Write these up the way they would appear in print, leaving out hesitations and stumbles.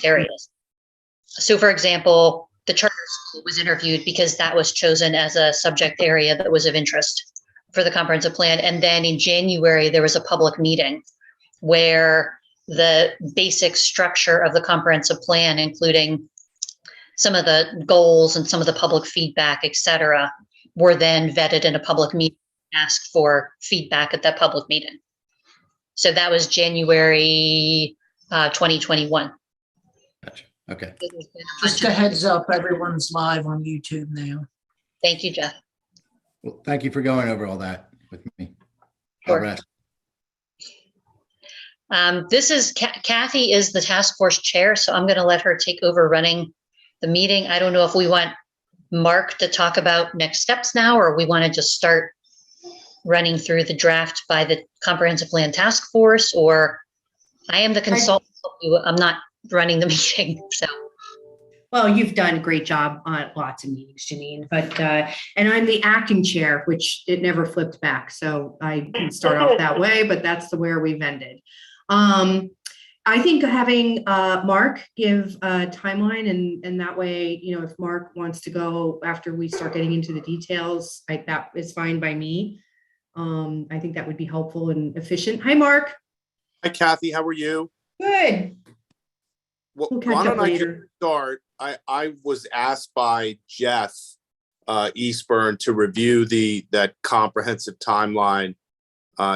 areas. So for example, the charter school was interviewed because that was chosen as a subject area that was of interest for the comprehensive plan. And then in January, there was a public meeting where the basic structure of the comprehensive plan, including some of the goals and some of the public feedback, et cetera, were then vetted in a public meeting, asked for feedback at that public meeting. So that was January 2021. Gotcha. Okay. Just a heads up, everyone's live on YouTube now. Thank you, Jeff. Well, thank you for going over all that with me. Sure. This is Kathy is the task force chair, so I'm going to let her take over running the meeting. I don't know if we want Mark to talk about next steps now, or we want to just start running through the draft by the comprehensive plan task force, or I am the consultant. I'm not running the meeting. So. Well, you've done a great job on lots of meetings, Janine, but, and I'm the acting chair, which it never flipped back. So I can start off that way, but that's where we've ended. I think having Mark give a timeline and that way, you know, if Mark wants to go after we start getting into the details, that is fine by me. I think that would be helpful and efficient. Hi, Mark. Hi, Kathy. How are you? Good. Well, We'll catch why up don't I later. start? I was asked by Jeff Eastburn to review that comprehensive timeline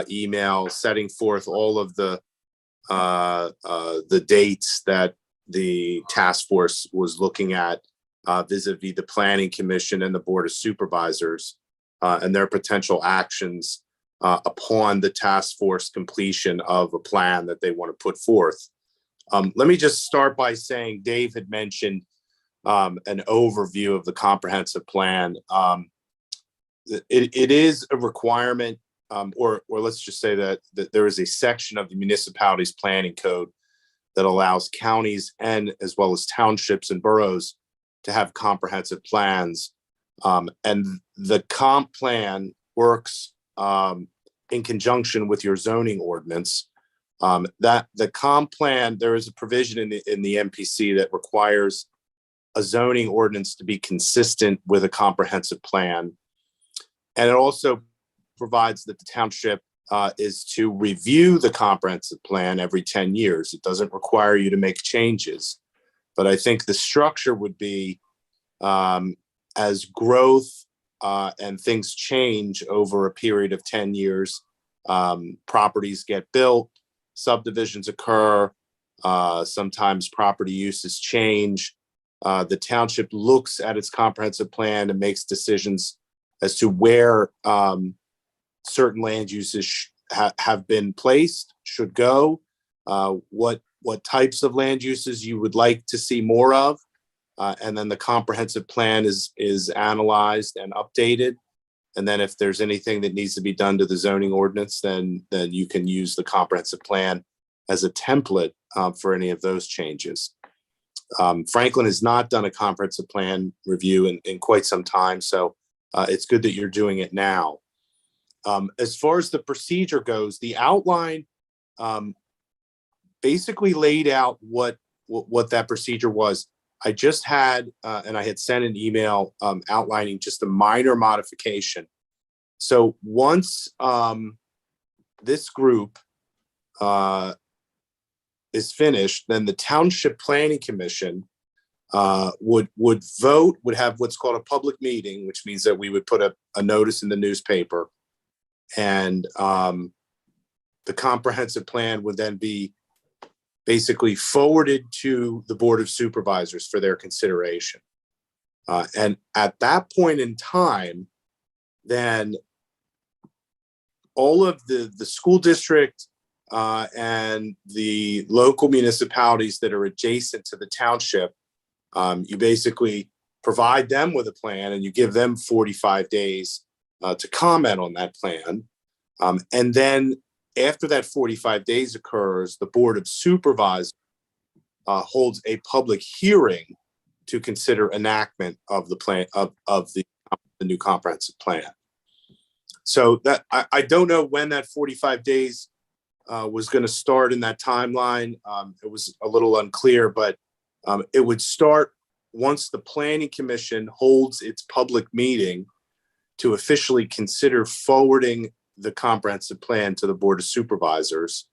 email setting forth all of the dates that the task force was looking at vis-a-vis the Planning Commission and the Board of Supervisors and their potential actions upon the task force completion of a plan that they want to put forth. Let me just start by saying Dave had mentioned an overview of the comprehensive plan. It is a requirement, or let's just say that there is a section of the municipality's planning code that allows counties and as well as townships and boroughs to have comprehensive plans. And the comp plan works in conjunction with your zoning ordinance. That the comp plan, there is a provision in the MPC that requires a zoning ordinance to be consistent with a comprehensive plan. And it also provides that the township is to review the comprehensive plan every 10 years. It doesn't require you to make changes. But I think the structure would be as growth and things change over a period of 10 years, properties get built, subdivisions occur, sometimes property uses change. The township looks at its comprehensive plan and makes decisions as to where certain land uses have been placed, should go, what types of land uses you would like to see more of. And then the comprehensive plan is analyzed and updated. And then if there's anything that needs to be done to the zoning ordinance, then you can use the comprehensive plan as a template for any of those changes. Franklin has not done a comprehensive plan review in quite some time, so it's good that you're doing it now. As far as the procedure goes, the outline basically laid out what that procedure was. I just had, and I had sent an email outlining just a minor modification. So once this group is finished, then the Township Planning Commission would vote, would have what's called a public meeting, which means that we would put a notice in the newspaper, and the comprehensive plan would then be basically forwarded to the Board of Supervisors for their consideration. And at that point in time, then all of the school district and the local municipalities that are adjacent to the township, you basically provide them with a plan and you give them 45 days to comment on that plan. And then after that 45 days occurs, the Board of Supervisors holds a public hearing to consider enactment of the plan of the new comprehensive plan. So that I don't know when that 45 days was going to start in that timeline. It was a little unclear, but It would start once the Planning Commission holds its public meeting to officially consider forwarding the comprehensive plan to the Board of Supervisors.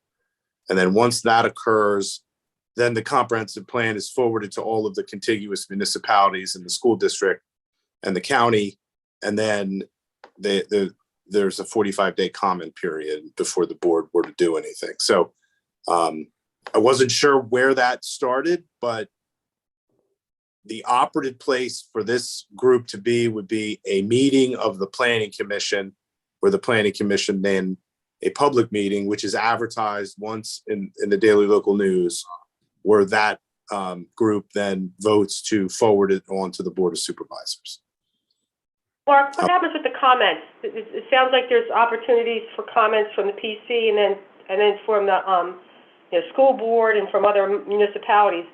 And then once that occurs, then the comprehensive plan is forwarded to all of the contiguous municipalities in the school district and the county. And then there's a 45-day comment period before the board were to do anything. So I wasn't sure where that started, but the operative place for this group to be would be a meeting of the Planning Commission, where the Planning Commission then a public meeting, which is advertised once in the daily local news, where that group then votes to forward it on to the Board of Supervisors. Mark, what happens with the comments? It sounds like there's opportunities for comments from the PC and then from the school board and from other municipalities.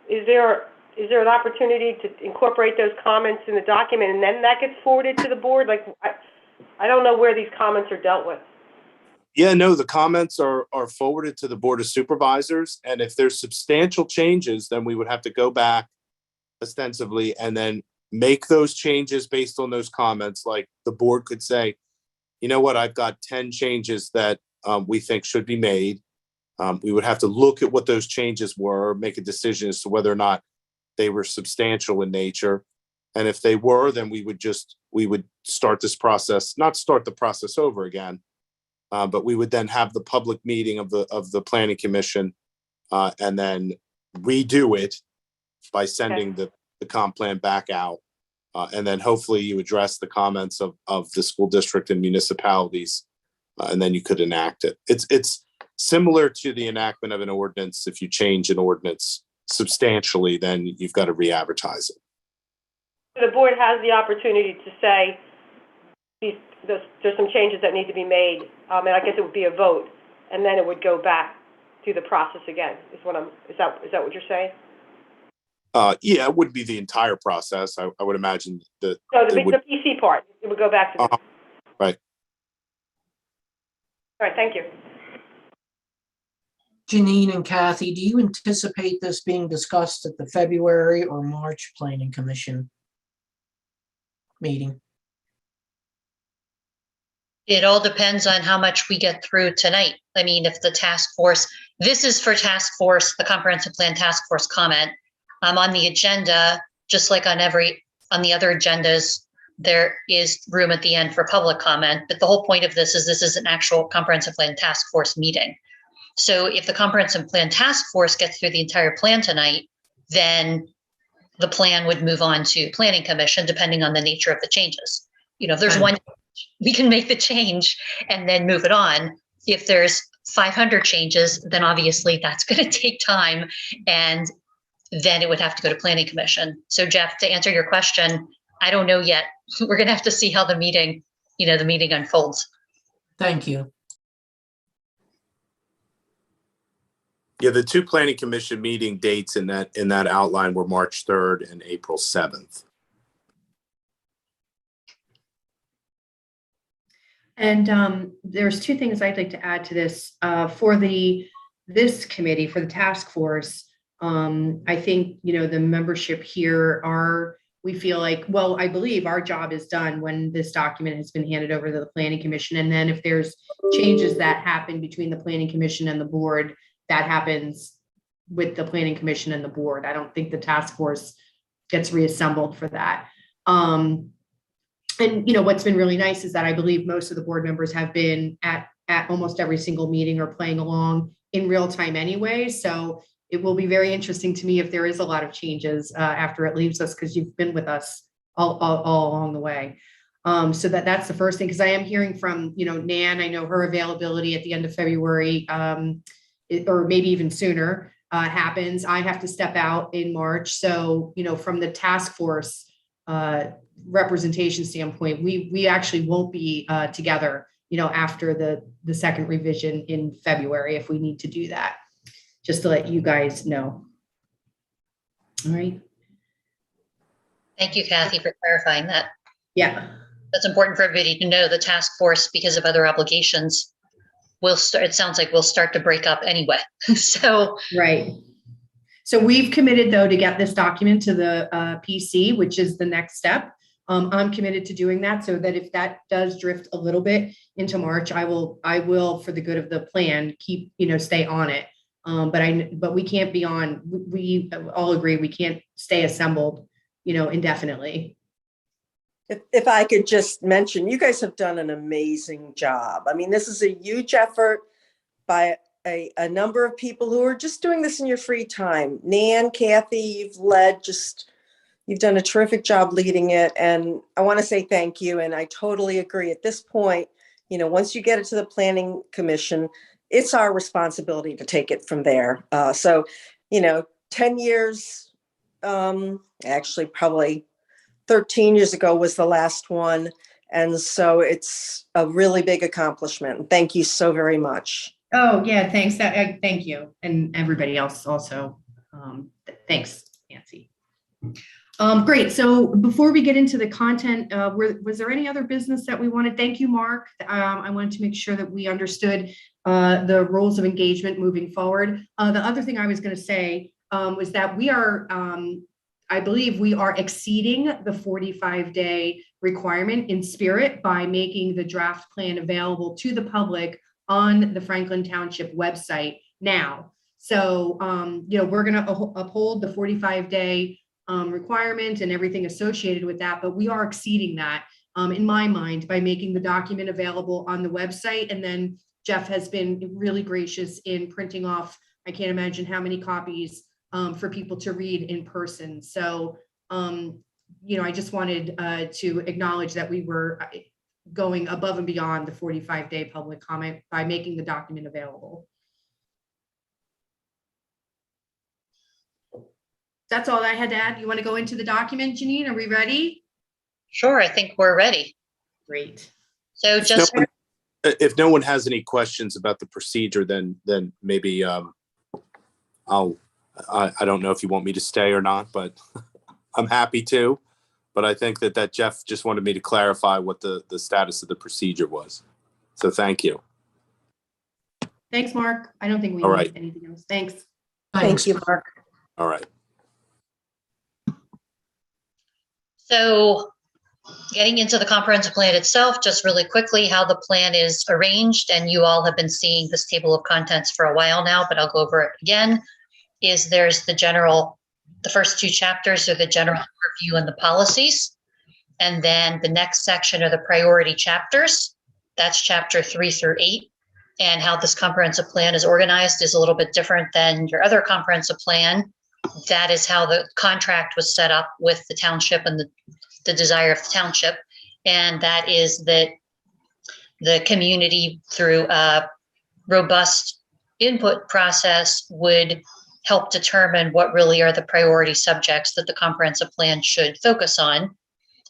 Is there an opportunity to incorporate those comments in the document and then that gets forwarded to the board? Like, I don't know where these comments are dealt with. Yeah, no, the comments are forwarded to the Board of Supervisors. And if there's substantial changes, then we would have to go back ostensibly and then make those changes based on those comments. Like the board could say, you know what, I've got 10 changes that we think should be made. We would have to look at what those changes were, make a decision as to whether or not they were substantial in nature. And if they were, then we would start this process, not start the process over again, but we would then have the public meeting of the Planning Commission and then redo it by sending the comp plan back out. And then hopefully you address the comments of the school district and municipalities, and then you could enact it. It's similar to the enactment of an ordinance. If you change an ordinance substantially, then you've got to re-advertise it. The board has the opportunity to say there's some changes that need to be made, and I guess it would be a vote, and then it would go back through the process again. Is that what you're saying? Yeah, it would be the entire process. I would imagine that. No, the PC part. It would go back to. Right. All right. Thank you. Janine and Kathy, do you anticipate this being discussed at the February or March Planning Commission meeting? It all depends on how much we get through tonight. I mean, if the task force, this is for task force, the comprehensive plan task force comment. On the agenda, just like on the other agendas, there is room at the end for public comment. But the whole point of this is an actual comprehensive plan task force meeting. So if the comprehensive plan task force gets through the entire plan tonight, then the plan would move on to Planning Commission, depending on the nature of the changes. You know, if there's one, we can make the change and then move it on. If there's 500 changes, then obviously that's going to take time, and then it would have to go to Planning Commission. So Jeff, to answer your question, I don't know yet. We're going to have to see how the meeting unfolds. Thank you. Yeah, the two Planning Commission meeting dates in that outline were March 3rd and April 7th. And there's two things I'd like to add to this. For this committee, for the task force, I think, the membership here we feel like, well, I believe our job is done when this document has been handed over to the Planning Commission. And then if there's changes that happen between the Planning Commission and the board, that happens with the Planning Commission and the board. I don't think the task force gets reassembled for that. And what's been really nice is that I believe most of the board members have been at almost every single meeting or playing along in real time anyway. So it will be very interesting to me if there is a lot of changes after it leaves us, because you've been with us all along the way. So that's the first thing, because I am hearing from, Nan, I know her availability at the end of February, or maybe even sooner, happens. I have to step out in March. So, from the task force representation standpoint, we actually won't be together, after the second revision in February, if we need to do that, just to let you guys know. All right. Thank you, Kathy, for clarifying that. Yeah. That's important for everybody to know. The task force, because of other obligations, it sounds like we'll start to break up anyway. So right. So we've committed, though, to get this document to the PC, which is the next step. I'm committed to doing that, so that if that does drift a little bit into March, I will, for the good of the plan, keep, stay on it. But we can't be on, we all agree, we can't stay assembled, indefinitely. If I could just mention, you guys have done an amazing job. I mean, this is a huge effort by a number of people who are just doing this in your free time. Nan, Kathy, you've done a terrific job leading it. And I want to say thank you. And I totally agree. At this point, once you get it to the Planning Commission, it's our responsibility to take it from there. 10 years, actually probably 13 years ago was the last one. And so it's a really big accomplishment. Thank you so very much. Oh, yeah, thanks. Thank you. And everybody else also. Thanks, Nancy. Great. So before we get into the content, was there any other business that we wanted? Thank you, Mark. I wanted to make sure that we understood the rules of engagement moving forward. The other thing I was going to say was that we are, I believe we are exceeding the 45-day requirement in spirit by making the draft plan available to the public on the Franklin Township website now. So, we're going to uphold the 45-day requirement and everything associated with that, but we are exceeding that in my mind by making the document available on the website. And then Jeff has been really gracious in printing off, I can't imagine how many copies for people to read in person. So, I just wanted to acknowledge that we were going above and beyond the 45-day public comment by making the document available. That's all I had to add. You want to go into the document, Janine? Are we ready? Sure, I think we're ready. Great. So just If no one has any questions about the procedure, then maybe I don't know if you want me to stay or not, but I'm happy to. But I think that Jeff just wanted me to clarify what the status of the procedure was. So thank you. Thanks, Mark. I don't think we All need right. anything else. Thanks. Thank you, Mark. All right. So getting into the comprehensive plan itself, just really quickly how the plan is arranged, and you all have been seeing this table of contents for a while now, but I'll go over it again, is there's the first two chapters are the general overview and the policies. And then the next section are the priority chapters. That's chapter 3 through 8. And how this comprehensive plan is organized is a little bit different than your other comprehensive plan. That is how the contract was set up with the township and the desire of the township. And that is that the community, through a robust input process, would help determine what really are the priority subjects that the comprehensive plan should focus on.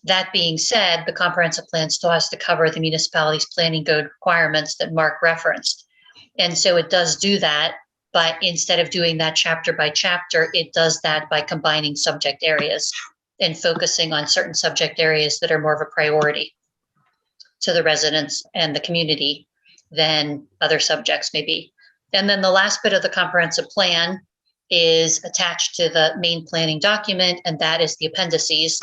That being said, the comprehensive plan still has to cover the municipality's planning code requirements that Mark referenced. And so it does do that, but instead of doing that chapter by chapter, it does that by combining subject areas and focusing on certain subject areas that are more of a priority to the residents and the community than other subjects may be. And then the last bit of the comprehensive plan is attached to the main planning document, and that is the appendices.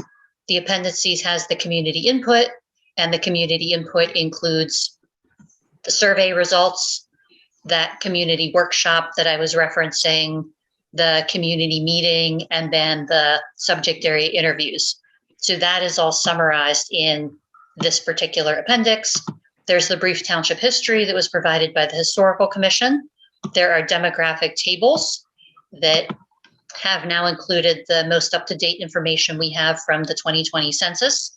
The appendices has the community input, and the community input includes the survey results, that community workshop that I was referencing, the community meeting, and then the subject area interviews. So that is all summarized in this particular appendix. There's the brief township history that was provided by the Historical Commission. There are demographic tables that have now included the most up-to-date information we have from the 2020 census.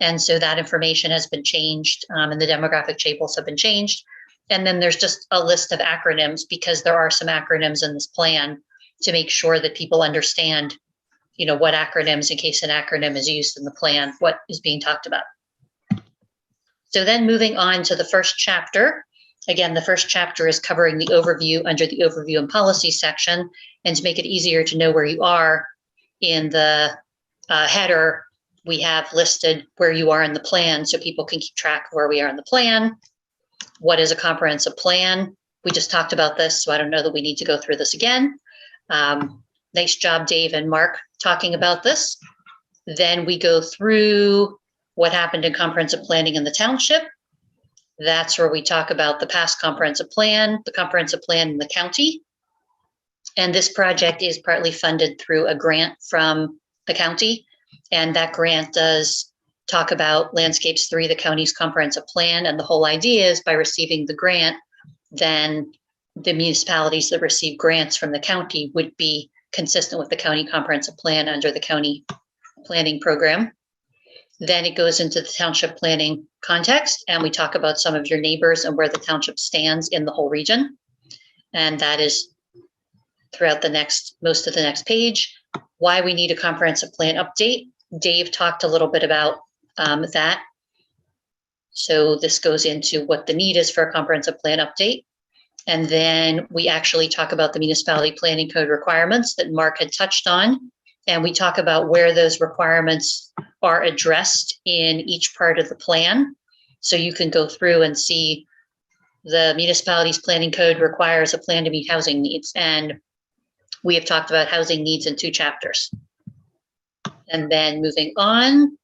And so that information has been changed, and the demographic tables have been changed. And then there's just a list of acronyms, because there are some acronyms in this plan to make sure that people understand, what acronyms, in case an acronym is used in the plan, what is being talked about. So then moving on to the first chapter. Again, the first chapter is covering the overview under the overview and policy section. And to make it easier to know where you are, in the header, we have listed where you are in the plan so people can keep track of where we are in the plan. What is a comprehensive plan? We just talked about this, so I don't know that we need to go through this again. Nice job, Dave and Mark, talking about this. Then we go through what happened in comprehensive planning in the township. That's where we talk about the past comprehensive plan, the comprehensive plan in the county. And this project is partly funded through a grant from the county. And that grant does talk about Landscapes 3, the county's comprehensive plan. And the whole idea is by receiving the grant, then the municipalities that receive grants from the county would be consistent with the county comprehensive plan under the county planning program. Then it goes into the township planning context, and we talk about some of your neighbors and where the township stands in the whole region. And that is throughout most of the next page. Why we need a comprehensive plan update. Dave talked a little bit about that. So this goes into what the need is for a comprehensive plan update. And then we actually talk about the municipality planning code requirements that Mark had touched on. And we talk about where those requirements are addressed in each part of the plan. So you can go through and see the municipality's planning code requires a plan to meet housing needs. And we have talked about housing needs in 2 chapters. And then moving on,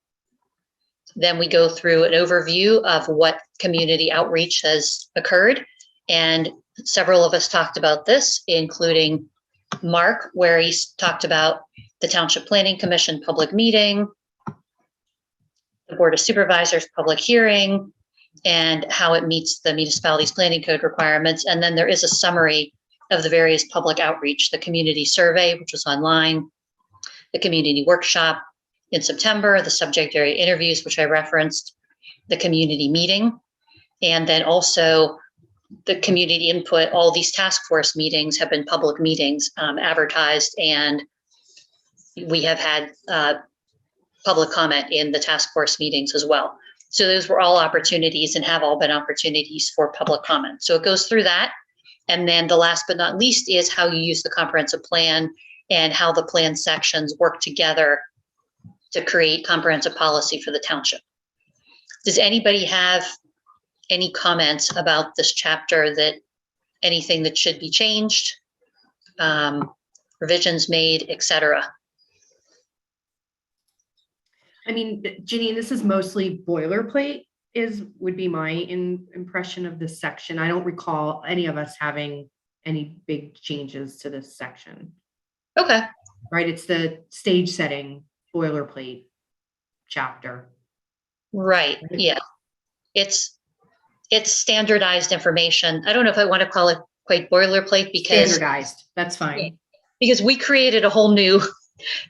then we go through an overview of what community outreach has occurred. And several of us talked about this, including Mark, where he's talked about the Township Planning Commission public meeting, the Board of Supervisors public hearing, and how it meets the municipality's planning code requirements. And then there is a summary of the various public outreach, the community survey, which was online, the community workshop in September, the subject area interviews, which I referenced, the community meeting, and then also the community input. All these task force meetings have been public meetings, advertised, and we have had public comment in the task force meetings as well. So those were all opportunities and have all been opportunities for public comment. So it goes through that. And then the last but not least is how you use the comprehensive plan and how the plan sections work together to create comprehensive policy for the township. Does anybody have any comments about this chapter, that anything that should be changed, revisions made, etc.? I mean, Janine, this is mostly boilerplate would be my impression of this section. I don't recall any of us having any big changes to this section. Okay. Right, it's the stage setting boilerplate chapter. Right, yeah. It's standardized information. I don't know if I want to call it quite boilerplate because Standardized, that's fine. because we created a whole new,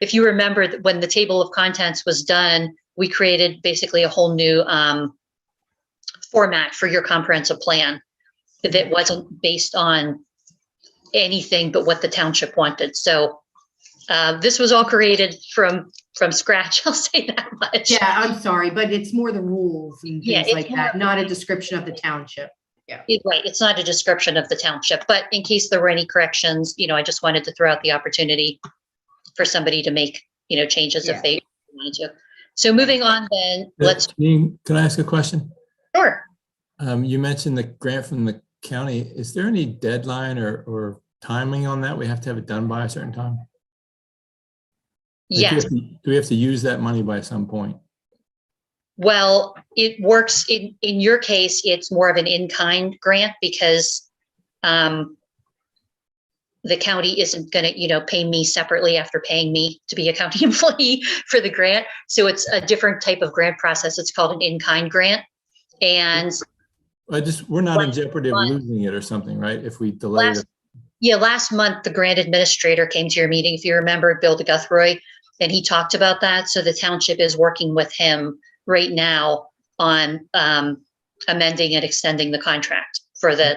if you remember that when the table of contents was done, we created basically a whole new format for your comprehensive plan that wasn't based on anything but what the township wanted. So this was all created from scratch. I'll say that much. Yeah, I'm sorry, but it's more the rules and Yeah, things it's like that, not a description of the township. Right. It's not a description of the township, but in case there were any corrections, I just wanted to throw out the opportunity for somebody to make, changes if they wanted to. So moving on then, Can I ask a question? Sure. You mentioned the grant from the county. Is there any deadline or timing on that? We have to have it done by a certain time? Yes. Do we have to use that money by some point? Well, it works in your case, it's more of an in-kind grant because the county isn't going to, pay me separately after paying me to be a county employee for the grant. So it's a different type of grant process. It's called an in-kind grant. And we're not in jeopardy of losing it or something, right? If we delay it. Yeah, last month, the grant administrator came to your meeting, if you remember, Bill DeGuthroy, and he talked about that. So the township is working with him right now on amending and extending the contract for the,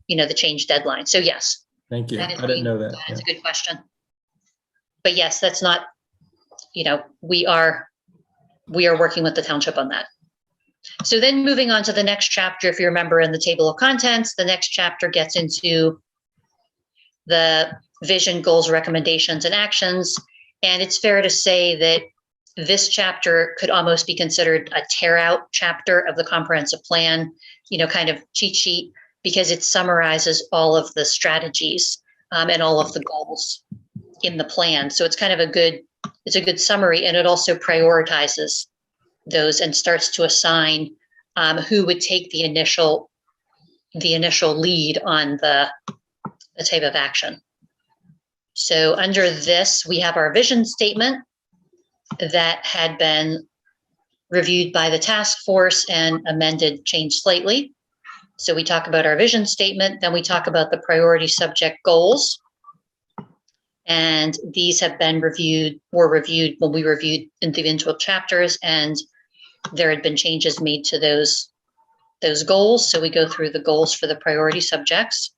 the change deadline. So yes. Thank you. I didn't know that. That's a good question. But yes, that's not, we are working with the township on that. So then moving on to the next chapter, if you remember in the table of contents, the next chapter gets into the vision, goals, recommendations, and actions. And it's fair to say that this chapter could almost be considered a tear out chapter of the comprehensive plan, kind of cheat sheet, because it summarizes all of the strategies and all of the goals in the plan. So it's kind of it's a good summary, and it also prioritizes those and starts to assign who would take the initial lead on the type of action. So under this, we have our vision statement that had been reviewed by the task force and amended, changed slightly. So we talk about our vision statement, then we talk about the priority subject goals. And these have been were reviewed when we reviewed individual chapters, and there had been changes made to those goals. So we go through the goals for the priority subjects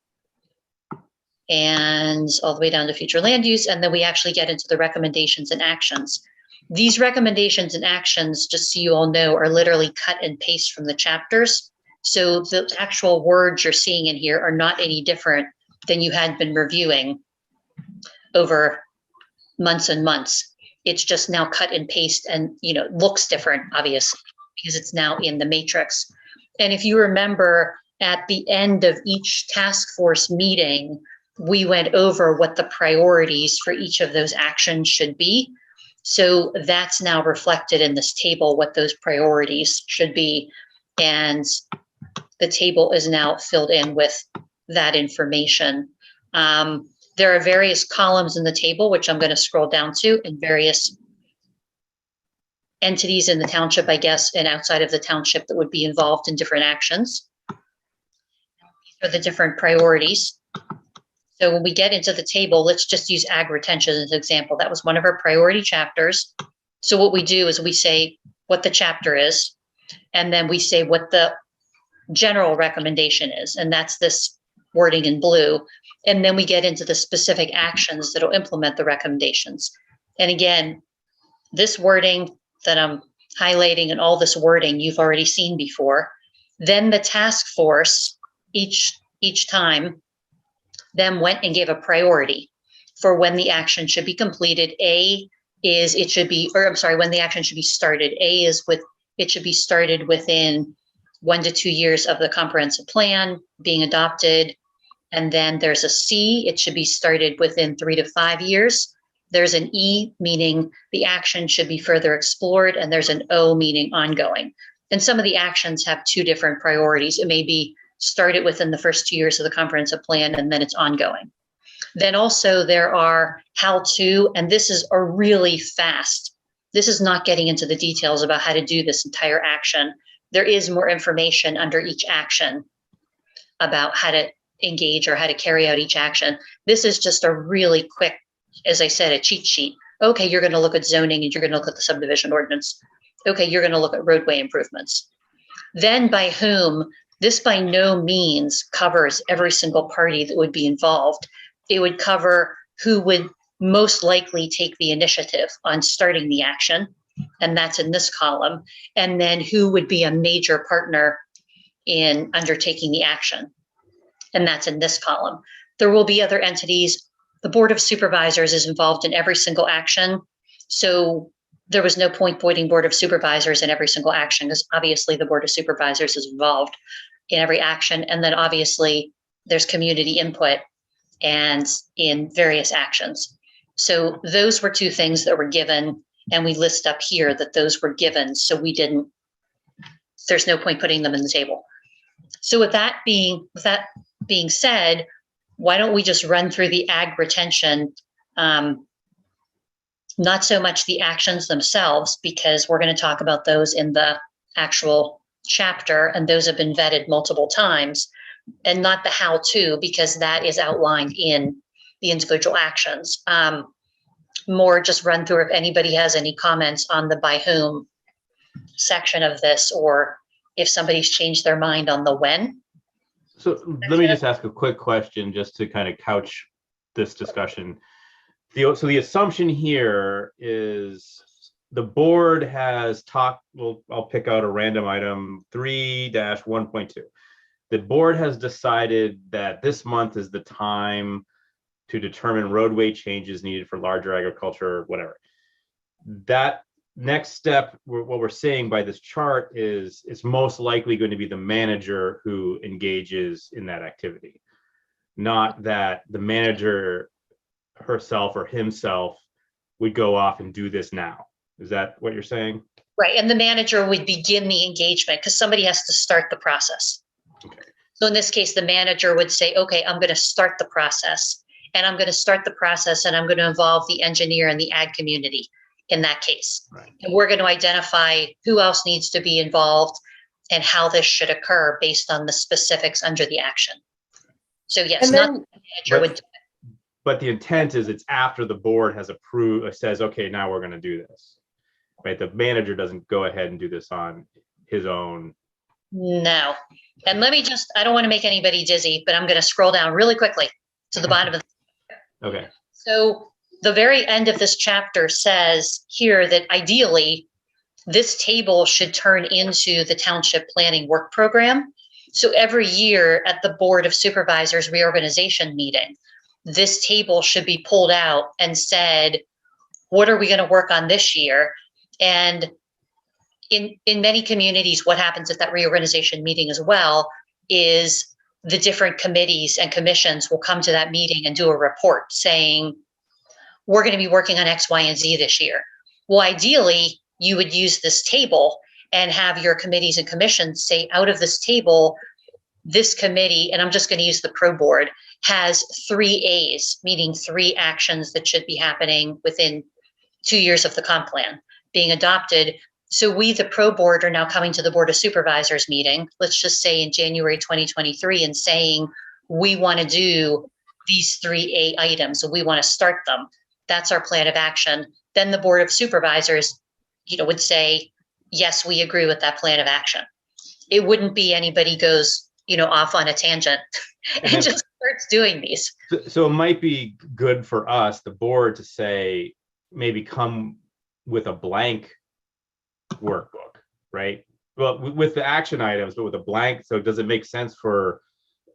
and all the way down to future land use. And then we actually get into the recommendations and actions. These recommendations and actions, just so you all know, are literally cut and paste from the chapters. So the actual words you're seeing in here are not any different than you had been reviewing over months and months. It's just now cut and paste, and looks different, obviously, because it's now in the matrix. And if you remember, at the end of each task force meeting, we went over what the priorities for each of those actions should be. So that's now reflected in this table, what those priorities should be. And the table is now filled in with that information. There are various columns in the table, which I'm going to scroll down to, and various entities in the township, I guess, and outside of the township that would be involved in different actions. These are the different priorities. So when we get into the table, let's just use ag retention as an example. That was one of our priority chapters. So what we do is we say what the chapter is, and then we say what the general recommendation is, and that's this wording in blue. And then we get into the specific actions that will implement the recommendations. And again, this wording that I'm highlighting and all this wording you've already seen before. Then the task force each time then went and gave a priority for when the action should be completed. A is when the action should be started. A is it should be started within 1 to 2 years of the comprehensive plan being adopted. And then there's a C, it should be started within 3 to 5 years. There's an E, meaning the action should be further explored, and there's an O, meaning ongoing. And some of the actions have two different priorities. It may be started within the first 2 years of the comprehensive plan, and then it's ongoing. Then also there are how to, and this is a really fast. This is not getting into the details about how to do this entire action. There is more information under each action about how to engage or how to carry out each action. This is just a really quick, as I said, a cheat sheet. Okay, you're going to look at zoning and you're going to look at the subdivision ordinance. Okay, you're going to look at roadway improvements. Then by whom, this by no means covers every single party that would be involved. It would cover who would most likely take the initiative on starting the action, and that's in this column. And then who would be a major partner in undertaking the action, and that's in this column. There will be other entities. The Board of Supervisors is involved in every single action. So there was no point putting Board of Supervisors in every single action, because obviously the Board of Supervisors is involved in every action. And then obviously there's community input and in various actions. So those were two things that were given, and we list up here that those were given. So there's no point putting them in the table. So with that being said, why don't we just run through the ag retention, not so much the actions themselves, because we're going to talk about those in the actual chapter, and those have been vetted multiple times, and not the how to, because that is outlined in the individual actions. More just run through if anybody has any comments on the by whom section of this, or if somebody's changed their mind on the when. So let me just ask a quick question just to kind of couch this discussion. So the assumption here is the board has talked, well, I'll pick out a random item, 3-1.2. The board has decided that this month is the time to determine roadway changes needed for larger agriculture, whatever. That next step, what we're saying by this chart is it's most likely going to be the manager who engages in that activity. Not that the manager herself or himself would go off and do this now. Is that what you're saying? Right, and the manager would begin the engagement because somebody has to start the process. Okay. So in this case, the manager would say, okay, I'm going to start the process, and I'm going to start the process, and I'm going to involve the engineer and the ag community in that case. Right. And we're going to identify who else needs to be involved and how this should occur based on the specifics under the action. So yes, And not then- the manager would. But the intent is it's after the board has approved, or says, okay, now we're going to do this. Right? The manager doesn't go ahead and do this on his own. No. And let me just, I don't want to make anybody dizzy, but I'm going to scroll down really quickly to the bottom of the. Okay. So the very end of this chapter says here that ideally this table should turn into the township planning work program. So every year at the Board of Supervisors reorganization meeting, this table should be pulled out and said, what are we going to work on this year? And in many communities, what happens at that reorganization meeting as well is the different committees and commissions will come to that meeting and do a report saying, we're going to be working on X, Y, and Z this year. Well, ideally, you would use this table and have your committees and commissions say, out of this table, this committee, and I'm just going to use the pro board, has 3 A's, meaning 3 actions that should be happening within 2 years of the comp plan being adopted. So we, the pro board, are now coming to the Board of Supervisors meeting, let's just say in January 2023, and saying, we want to do these 3 A items, so we want to start them. That's our plan of action. Then the Board of Supervisors, would say, yes, we agree with that plan of action. It wouldn't be anybody goes, off on a tangent and just starts doing these. So it might be good for us, the board, to say, maybe come with a blank workbook, right? Well, with the action items, but with a blank. So does it make sense for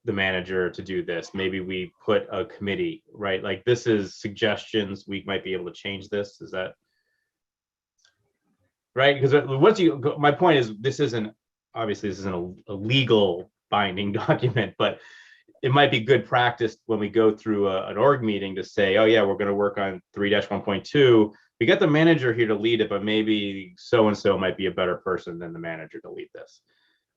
the manager to do this? Maybe we put a committee, right? Like, this is suggestions. We might be able to change this. Is that right? Because once my point is, this isn't a legal binding document, but it might be good practice when we go through an org meeting to say, oh yeah, we're going to work on 3-1.2. We got the manager here to lead it, but maybe so-and-so might be a better person than the manager to lead this.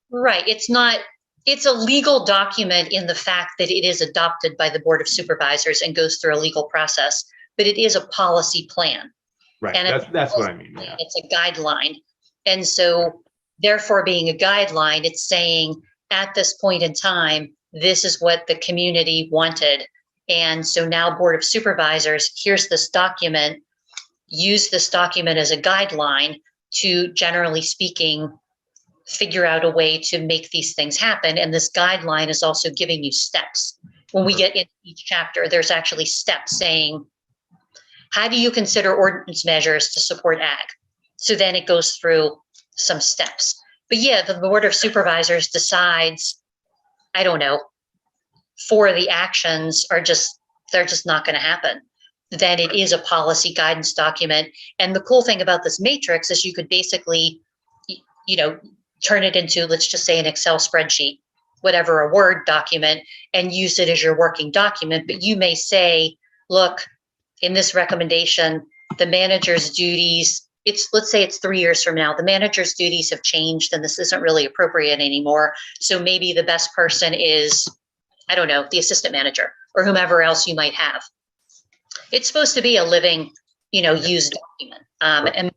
Right. It's a legal document in the fact that it is adopted by the Board of Supervisors and goes through a legal process, but it is a policy plan. Right. And that's what I mean. Yeah. It's a guideline. And so therefore, being a guideline, it's saying at this point in time, this is what the community wanted. And so now Board of Supervisors, here's this document, use this document as a guideline to, generally speaking, figure out a way to make these things happen. And this guideline is also giving you steps. When we get into each chapter, there's actually steps saying, how do you consider ordinance measures to support ag? So then it goes through some steps. But yeah, the Board of Supervisors decides, I don't know, 4 of the actions they're just not going to happen. Then it is a policy guidance document. And the cool thing about this matrix is you could basically, turn it into, let's just say, an Excel spreadsheet, whatever, a Word document, and use it as your working document. But you may say, look, in this recommendation, the manager's duties, let's say it's 3 years from now, the manager's duties have changed and this isn't really appropriate anymore. So maybe the best person is, I don't know, the assistant manager or whomever else you might have. It's supposed to be a living, used document. And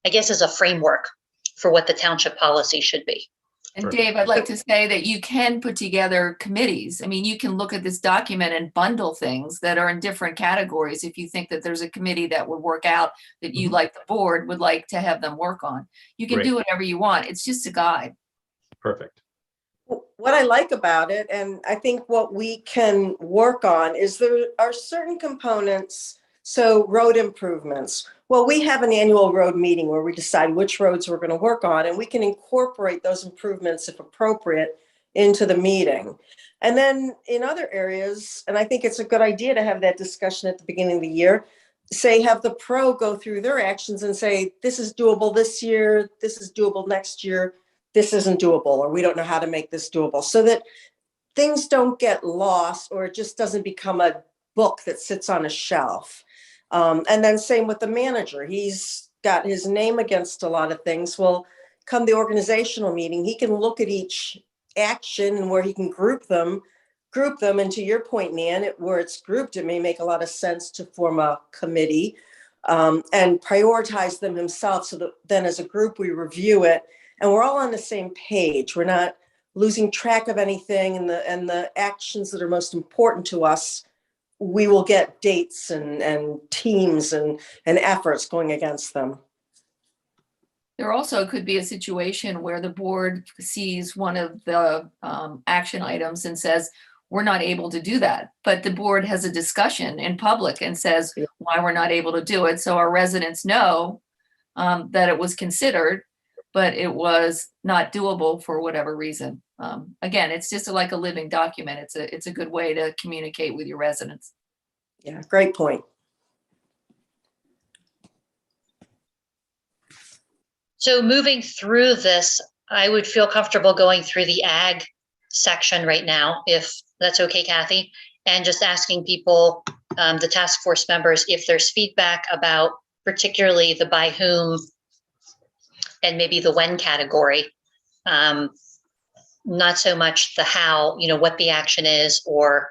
I guess as a framework for what the township policy should be. And Dave, I'd like to say that you can put together committees. I mean, you can look at this document and bundle things that are in different categories. If you think that there's a committee that would work out that you, like the board, would like to have them work on, you can do whatever you want. It's just a guide. Perfect. What I like about it, and I think what we can work on, is there are certain components. So road improvements. Well, we have an annual road meeting where we decide which roads we're going to work on, and we can incorporate those improvements, if appropriate, into the meeting. And then in other areas, and I think it's a good idea to have that discussion at the beginning of the year, say, have the pro go through their actions and say, this is doable this year, this is doable next year, this isn't doable, or we don't know how to make this doable, so that things don't get lost or it just doesn't become a book that sits on a shelf. And then same with the manager. He's got his name against a lot of things. Well, come the organizational meeting, he can look at each action and where he can group them. And to your point, Nan, where it's grouped, it may make a lot of sense to form a committee and prioritize them himself, so that then as a group, we review it and we're all on the same page. We're not losing track of anything, and the actions that are most important to us, we will get dates and teams and efforts going against them. There also could be a situation where the board sees one of the action items and says, we're not able to do that. But the board has a discussion in public and says why we're not able to do it. So our residents know that it was considered, but it was not doable for whatever reason. Again, it's just like a living document. It's a good way to communicate with your residents. Yeah, great point. So moving through this, I would feel comfortable going through the ag section right now, if that's okay, Kathy, and just asking people, the task force members, if there's feedback about particularly the by whom and maybe the when category. Not so much the how, what the action is, or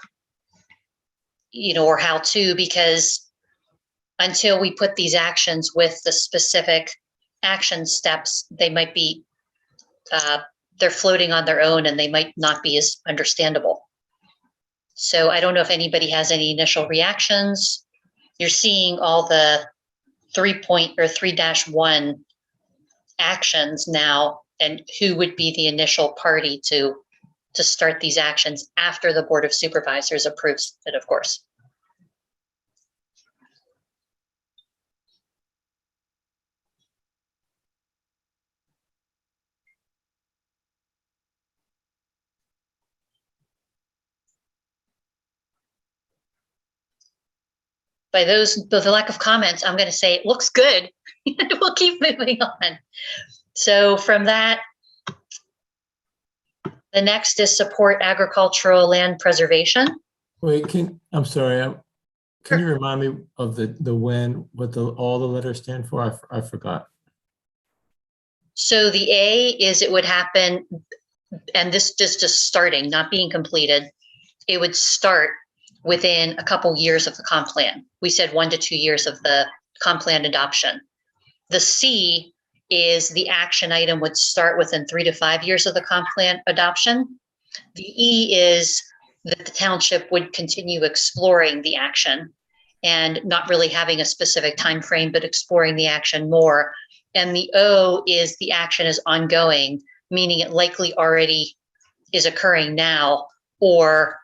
how to, because until we put these actions with the specific action steps, they might be, they're floating on their own and they might not be as understandable. So I don't know if anybody has any initial reactions. You're seeing all the 3.1 actions now, and who would be the initial party to start these actions after the Board of Supervisors approves it, of course. By the lack of comments, I'm going to say it looks good. We'll keep moving on. So from that, the next is support agricultural land preservation. Wait, I'm sorry. Can you remind me of the when, what all the letters stand for? I forgot. So the A is it would happen, and this is just starting, not being completed. It would start within a couple years of the comp plan. We said 1 to 2 years of the comp plan adoption. The C is the action item would start within 3 to 5 years of the comp plan adoption. The E is that the township would continue exploring the action and not really having a specific time frame, but exploring the action more. And the O is the action is ongoing, meaning it likely already is occurring now, or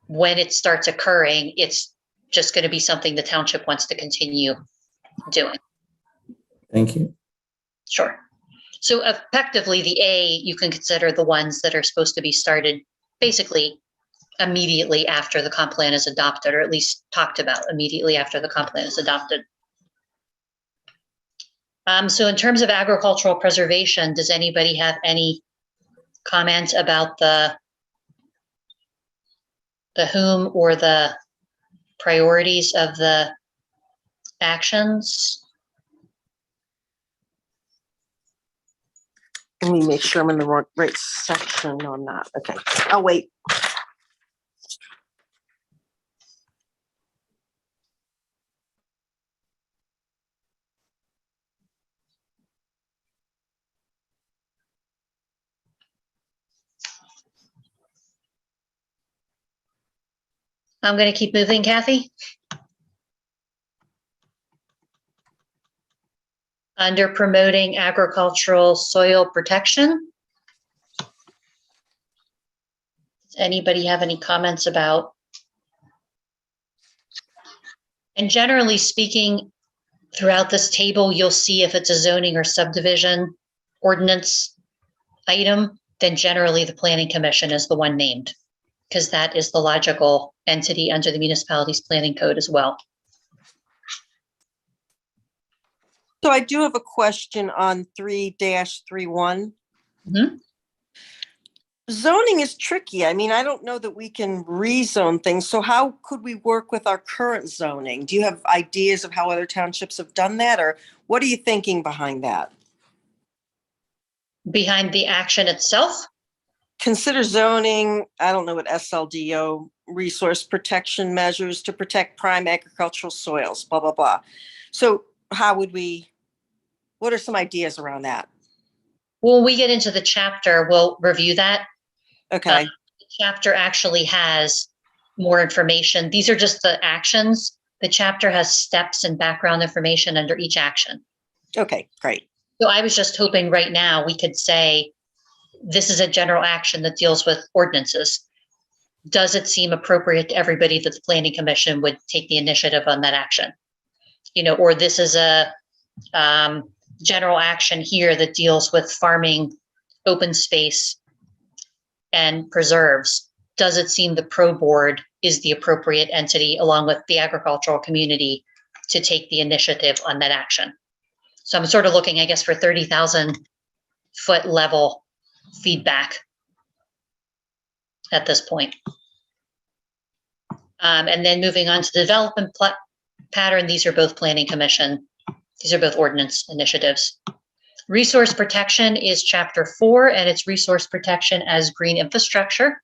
when it starts occurring, it's just going to be something the township wants to continue doing. Thank you. Sure. So effectively, the A, you can consider the ones that are supposed to be started basically immediately after the comp plan is adopted, or at least talked about immediately after the comp plan is adopted. So in terms of agricultural preservation, does anybody have any comments about the whom or the priorities of the actions? Let me make sure I'm in the right section. No, I'm not. Okay. I'll wait. I'm going to keep moving, Kathy. Under promoting agricultural soil protection. Does anybody have any comments about? And generally speaking, throughout this table, you'll see if it's a zoning or subdivision ordinance item, then generally the Planning Commission is the one named, because that is the logical entity under the municipalities planning code as well. So I do have a question on 3-31. Mm-hmm. zoning is tricky. I mean, I don't know that we can rezone things. So how could we work with our current zoning? Do you have ideas of how other townships have done that, or what are you thinking behind that? Behind the action itself? Consider zoning, I don't know what SLDO, resource protection measures to protect prime agricultural soils, blah, blah, blah. So how would we, what are some ideas around that? When we get into the chapter, we'll review that. Okay, The chapter actually has more information. These are just the actions. The chapter has steps and background information under each action. okay, great. So I was just hoping right now we could say, this is a general action that deals with ordinances. Does it seem appropriate to everybody that the planning commission would take the initiative on that action? You know, or this is a general action here that deals with farming, open space, and preserves. Does it seem the pro board is the appropriate entity along with the agricultural community to take the initiative on that action? So I'm sort of looking, I guess, for 30,000 foot level feedback at this point. And then moving on to the development pattern, these are both planning commission. These are both ordinance initiatives. Resource protection is chapter 4, and it's resource protection as green infrastructure.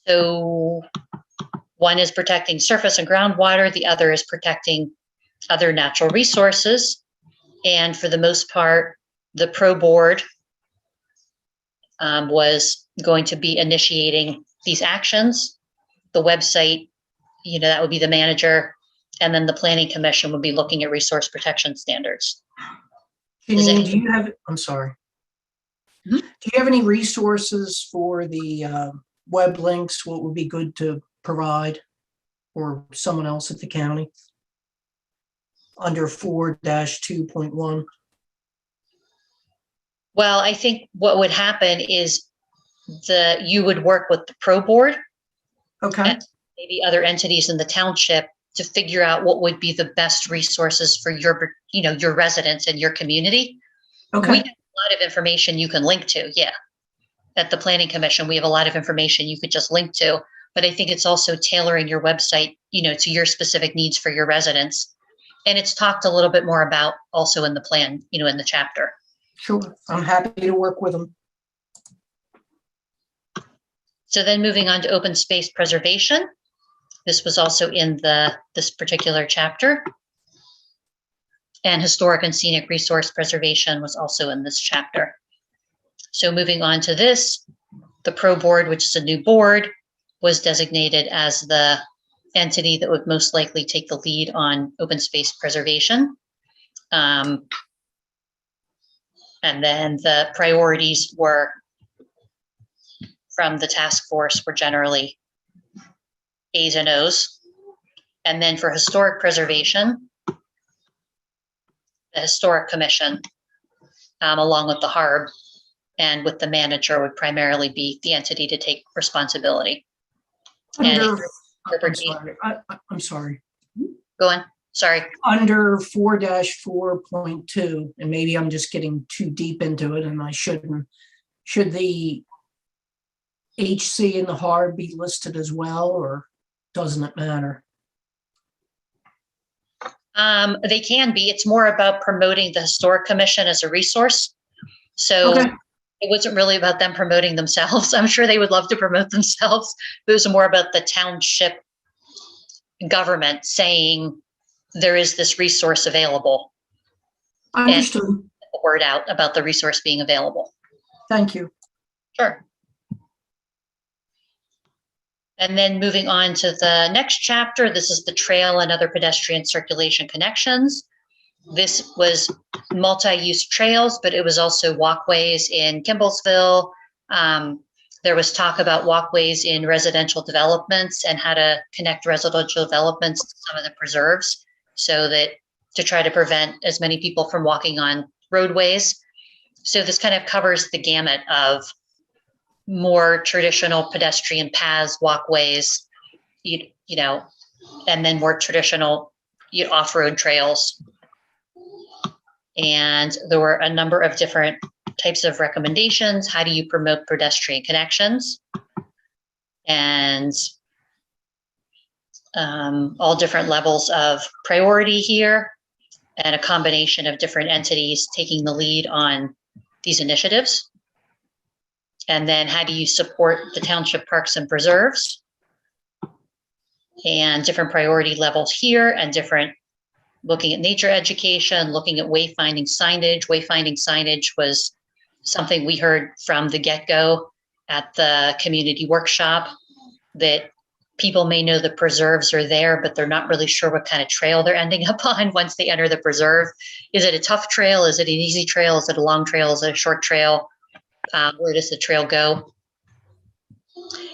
So one is protecting surface and groundwater, the other is protecting other natural resources. And for the most part, the pro board was going to be initiating these actions. The website, you know, that would be the manager, and then the planning commission would be looking at resource protection standards. Janine, do you have, I'm sorry. Mhm. Do you have any resources for the web links? What would be good to provide, or someone else at the county? Under 4-2.1. Well, I think what would happen is you would work with the pro board, Okay, and maybe other entities in the township to figure out what would be the best resources for your, you know, your residents and your community. We okay, have a lot of information you can link to. Yeah. At the planning commission, we have a lot of information you could just link to, but I think it's also tailoring your website, you know, to your specific needs for your residents. And it's talked a little bit more about also in the plan, you know, in the chapter. sure. I'm happy to work with them. So then moving on to open space preservation. This was also in this particular chapter. And historic and scenic resource preservation was also in this chapter. So moving on to this, the pro board, which is a new board, was designated as the entity that would most likely take the lead on open space preservation. And then the priorities were from the task force were generally A's and O's. And then for historic preservation, the historic commission, along with the HARB and with the manager, would primarily be the entity to take responsibility. Under, And I'm sorry, I'm sorry. go on, sorry. Under 4-4.2, and maybe I'm just getting too deep into it and I shouldn't. Should the HC and the HARB be listed as well, or doesn't it matter? They can be. It's more about promoting the historic commission as a resource. So Okay. it wasn't really about them promoting themselves. I'm sure they would love to promote themselves, but it was more about the township government saying there is this resource available. Understood. And the word out about the resource being available. Thank you. Sure. And then moving on to the next chapter, this is the trail and other pedestrian circulation connections. This was multi-use trails, but it was also walkways in Kimblesville. There was talk about walkways in residential developments and how to connect residential developments to some of the preserves so that to try to prevent as many people from walking on roadways. So this kind of covers the gamut of more traditional pedestrian paths, walkways, you know, and then more traditional off-road trails. And there were a number of different types of recommendations. How do you promote pedestrian connections? And all different levels of priority here, and a combination of different entities taking the lead on these initiatives. And then how do you support the township parks and preserves? And different priority levels here, and different looking at nature education, looking at wayfinding signage. Wayfinding signage was something we heard from the get-go at the community workshop, that people may know the preserves are there, but they're not really sure what kind of trail they're ending up on once they enter the preserve. Is it a tough trail? Is it an easy trail? Is it a long trail? Is it a short trail? Where does the trail go?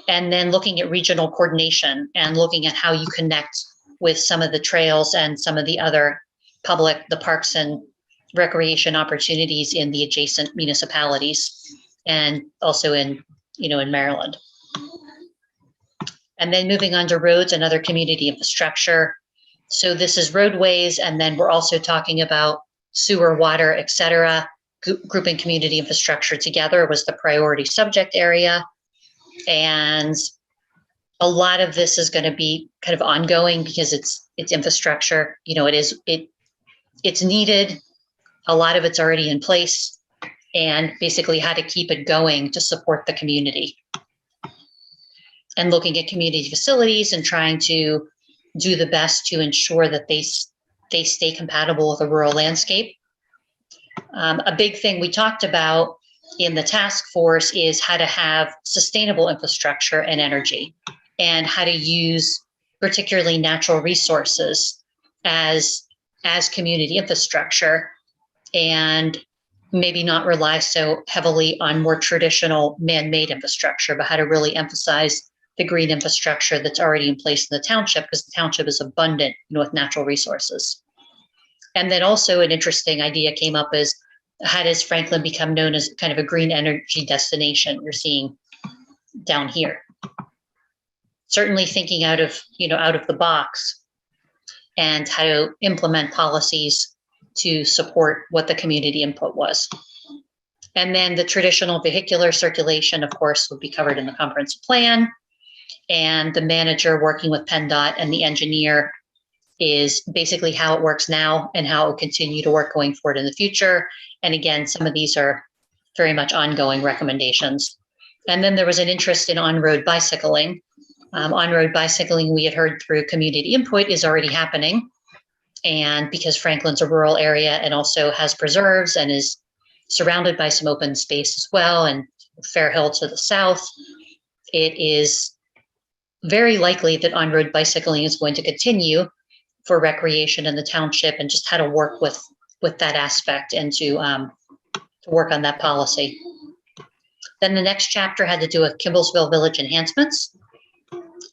And then looking at regional coordination and looking at how you connect with some of the trails and some of the other the parks and recreation opportunities in the adjacent municipalities, and also in Maryland. And then moving on to roads and other community infrastructure. So this is roadways, and then we're also talking about sewer, water, et cetera. Grouping community infrastructure together was the priority subject area. And a lot of this is going to be kind of ongoing because it's infrastructure. It's needed. A lot of it's already in place, and basically how to keep it going to support the community. And looking at community facilities and trying to do the best to ensure that they stay compatible with a rural landscape. A big thing we talked about in the task force is how to have sustainable infrastructure and energy, and how to use particularly natural resources as community infrastructure, and maybe not rely so heavily on more traditional man-made infrastructure, but how to really emphasize the green infrastructure that's already in place in the township, because the township is abundant with natural resources. And then also an interesting idea came up is, how does Franklin become known as kind of a green energy destination? You're seeing down here. Certainly thinking out of the box, and how to implement policies to support what the community input was. And then the traditional vehicular circulation, of course, would be covered in the comprehensive plan. And the manager working with PennDOT and the engineer is basically how it works now and how it will continue to work going forward in the future. And again, some of these are very much ongoing recommendations. And then there was an interest in on-road bicycling. On-road bicycling, we had heard through community input, is already happening. And because Franklin's a rural area and also has preserves and is surrounded by some open space as well, and Fair Hill to the south, it is very likely that on-road bicycling is going to continue for recreation in the township, and just how to work with that aspect and to work on that policy. Then the next chapter had to do with Kimblesville village enhancements,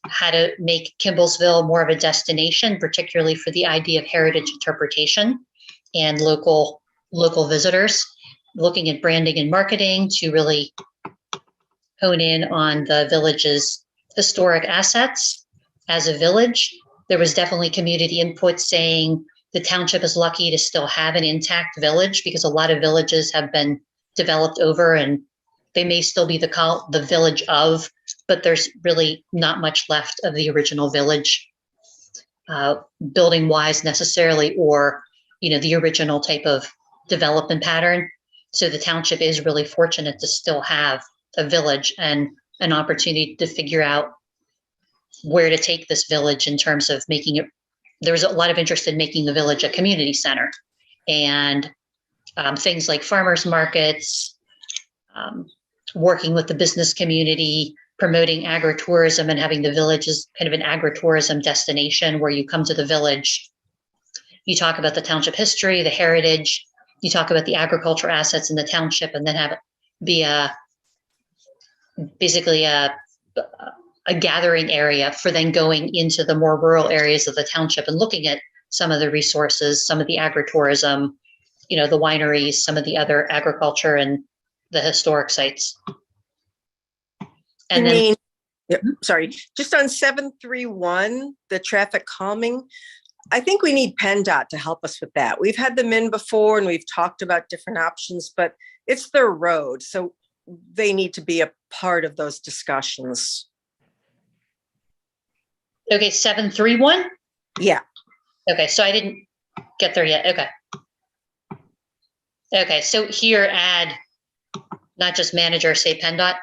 how to make Kimblesville more of a destination, particularly for the idea of heritage interpretation and local visitors, looking at branding and marketing to really hone in on the village's historic assets as a village. There was definitely community input saying the township is lucky to still have an intact village, because a lot of villages have been developed over and they may still be the village of, but there's really not much left of the original village, building wise necessarily, or the original type of development pattern. So the township is really fortunate to still have a village and an opportunity to figure out where to take this village in terms of making it. There was a lot of interest in making the village a community center, and things like farmers markets, working with the business community, promoting agritourism, and having the village as kind of an agritourism destination where you come to the village. You talk about the township history, the heritage, you talk about the agriculture assets in the township, and then have it be basically a gathering area for then going into the more rural areas of the township and looking at some of the resources, some of the agritourism, the wineries, some of the other agriculture and the historic sites. And then, Sorry, just on 731, the traffic calming, I think we need PennDOT to help us with that. We've had them in before and we've talked about different options, but it's their road. So they need to be a part of those discussions. Okay, 731? Yeah. Okay, so I didn't get there yet. Okay. Okay, so here add not just manager, say PennDOT.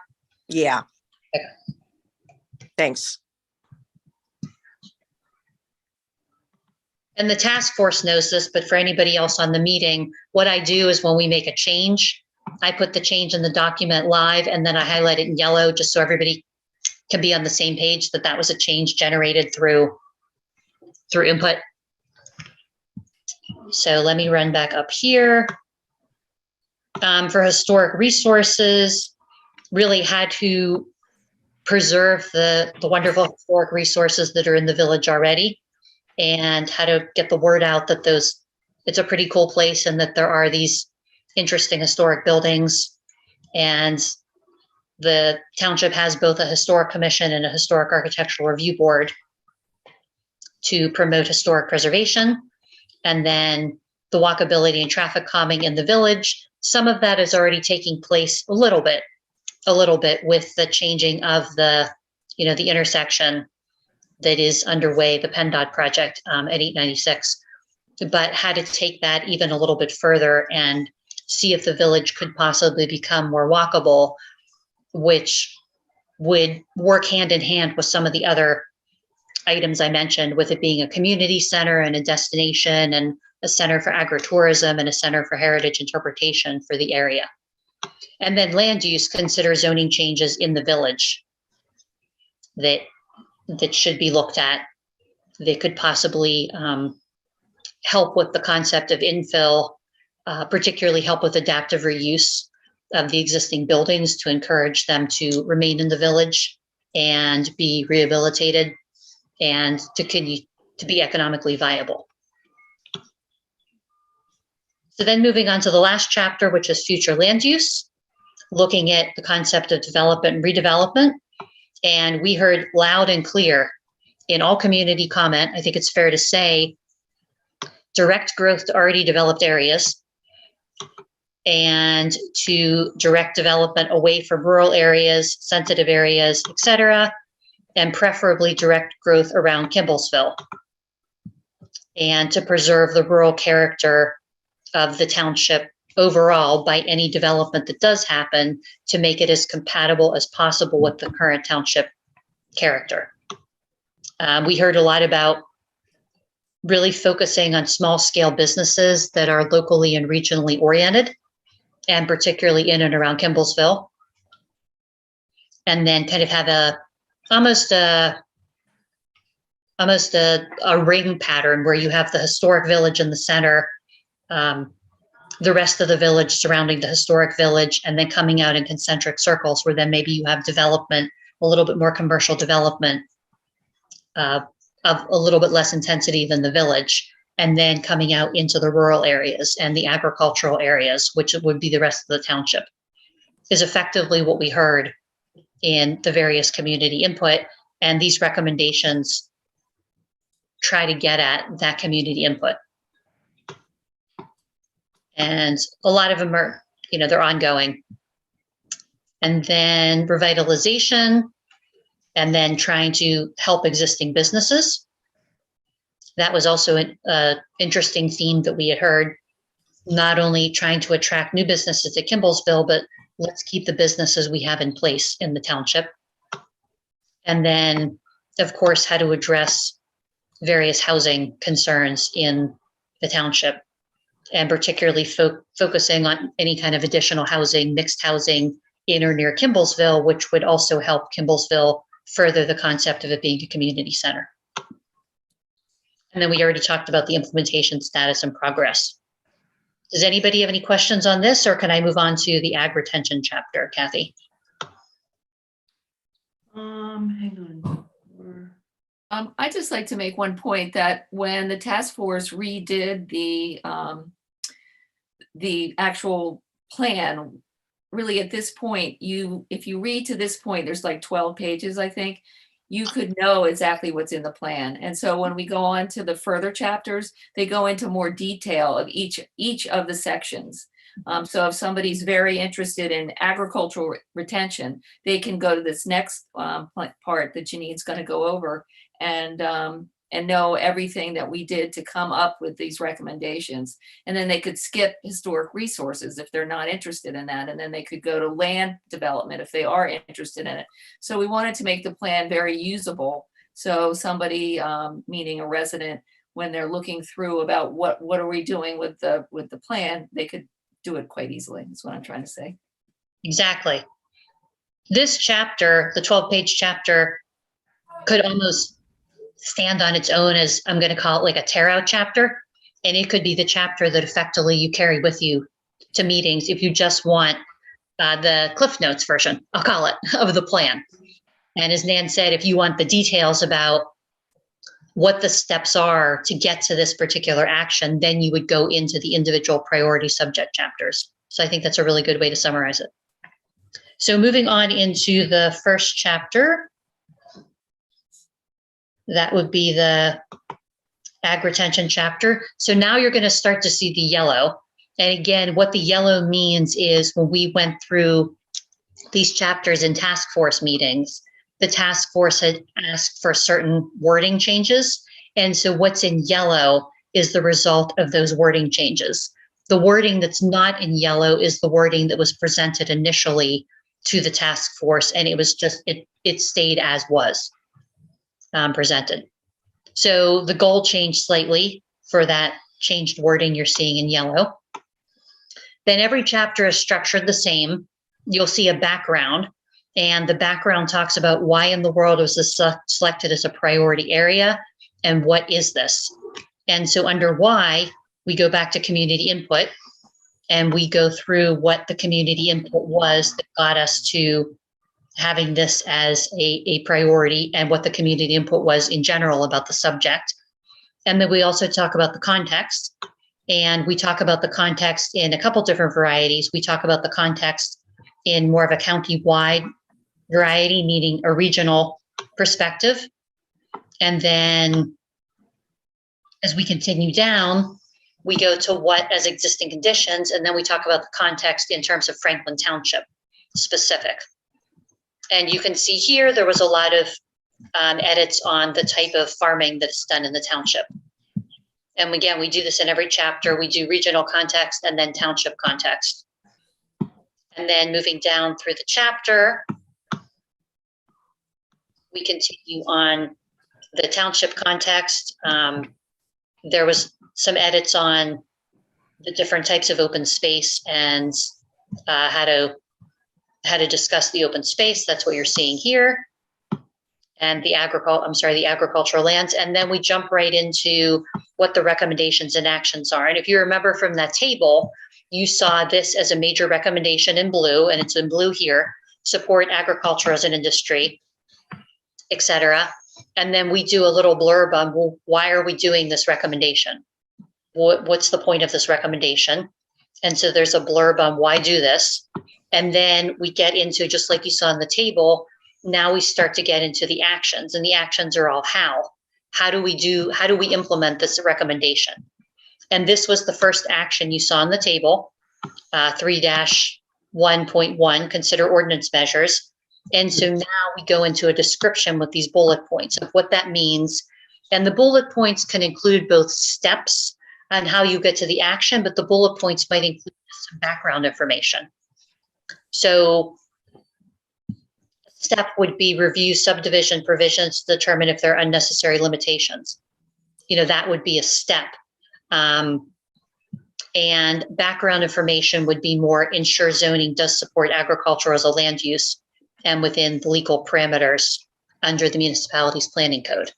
Yeah. Okay. Thanks. And the task force knows this, but for anybody else on the meeting, what I do is when we make a change, I put the change in the document live and then I highlight it in yellow just so everybody can be on the same page that that was a change generated through input. So let me run back up here. For historic resources, really had to preserve the wonderful historic resources that are in the village already, and how to get the word out that it's a pretty cool place and that there are these interesting historic buildings. And the township has both a historic commission and a historic architectural review board to promote historic preservation. And then the walkability and traffic calming in the village. Some of that is already taking place a little bit with the changing of the intersection that is underway, the PennDOT project at 896, but had to take that even a little bit further and see if the village could possibly become more walkable, which would work hand in hand with some of the other items I mentioned, with it being a community center and a destination and a center for agritourism and a center for heritage interpretation for the area. And then land use, consider zoning changes in the village that should be looked at. They could possibly help with the concept of infill, particularly help with adaptive reuse of the existing buildings to encourage them to remain in the village and be rehabilitated and to be economically viable. So then moving on to the last chapter, which is future land use, looking at the concept of development and redevelopment. And we heard loud and clear in all community comment, I think it's fair to say, direct growth to already developed areas and to direct development away from rural areas, sensitive areas, et cetera, and preferably direct growth around Kimblesville, and to preserve the rural character of the township overall by any development that does happen, to make it as compatible as possible with the current township character. We heard a lot about really focusing on small scale businesses that are locally and regionally oriented, and particularly in and around Kimblesville. And then kind of have almost a ring pattern where you have the historic village in the center, the rest of the village surrounding the historic village, and then coming out in concentric circles where then maybe you have development, a little bit more commercial development of a little bit less intensity than the village, and then coming out into the rural areas and the agricultural areas, which would be the rest of the township, is effectively what we heard in the various community input. And these recommendations try to get at that community input. And a lot of them are, they're ongoing. And then revitalization, and then trying to help existing businesses. That was also an interesting theme that we had heard, not only trying to attract new businesses to Kimblesville, but let's keep the businesses we have in place in the township. And then, of course, how to address various housing concerns in the township, and particularly focusing on any kind of additional housing, mixed housing in or near Kimblesville, which would also help Kimblesville further the concept of it being a community center. And then we already talked about the implementation status and progress. Does anybody have any questions on this, or can I move on to the ag retention chapter, Kathy? Hang on. I'd just like to make one point that when the task force redid the actual plan, really at this point, if you read to this point, there's like 12 pages, I think. you could know exactly what's in the plan. And so when we go on to the further chapters, they go into more detail of each of the sections. So if somebody's very interested in agricultural retention, they can go to this next part that Janine's going to go over and know everything that we did to come up with these recommendations. And then they could skip historic resources if they're not interested in that. And then they could go to land development if they are interested in it. So we wanted to make the plan very usable. So somebody, meaning a resident, when they're looking through about what are we doing with the plan, they could do it quite easily. That's what I'm trying to say. Exactly. This chapter, the 12-page chapter, could almost stand on its own as, I'm going to call it like a tear-out chapter. And it could be the chapter that effectively you carry with you to meetings if you just want the Cliff Notes version, I'll call it, of the plan. And as Nan said, if you want the details about what the steps are to get to this particular action, then you would go into the individual priority subject chapters. So I think that's a really good way to summarize it. So moving on into the first chapter, that would be the ag retention chapter. So now you're going to start to see the yellow. And again, what the yellow means is when we went through these chapters in task force meetings, the task force had asked for certain wording changes. And so what's in yellow is the result of those wording changes. The wording that's not in yellow is the wording that was presented initially to the task force, and it was just, it stayed as was presented. So the goal changed slightly for that changed wording you're seeing in yellow. Then every chapter is structured the same. You'll see a background, and the background talks about why in the world was this selected as a priority area, and what is this? And so under why, we go back to community input, and we go through what the community input was that got us to having this as a priority, and what the community input was in general about the subject. And then we also talk about the context, and we talk about the context in a couple different varieties. We talk about the context in more of a county-wide variety, meaning a regional perspective. And then as we continue down, we go to what as existing conditions, and then we talk about the context in terms of Franklin Township specific. And you can see here, there was a lot of edits on the type of farming that's done in the township. And again, we do this in every chapter. We do regional context and then township context. And then moving down through the chapter, we continue on the township context. There was some edits on the different types of open space and how to discuss the open space. That's what you're seeing here. And the agricultural lands. And then we jump right into what the recommendations and actions are. And if you remember from that table, you saw this as a major recommendation in blue, and it's in blue here: support agriculture as an industry, etc. And then we do a little blurb on, well, why are we doing this recommendation? What's the point of this recommendation? And so there's a blurb on why do this. And then we get into, just like you saw on the table, now we start to get into the actions, and the actions are all how. How do we implement this recommendation? And this was the first action you saw on the table, 3-1.1, consider ordinance measures. And so now we go into a description with these bullet points of what that means. And the bullet points can include both steps on how you get to the action, but the bullet points might include some background information. So step would be review subdivision provisions to determine if there are unnecessary limitations. That would be a step. And background information would be more ensure zoning does support agriculture as a land use and within the legal parameters under the municipality's planning code.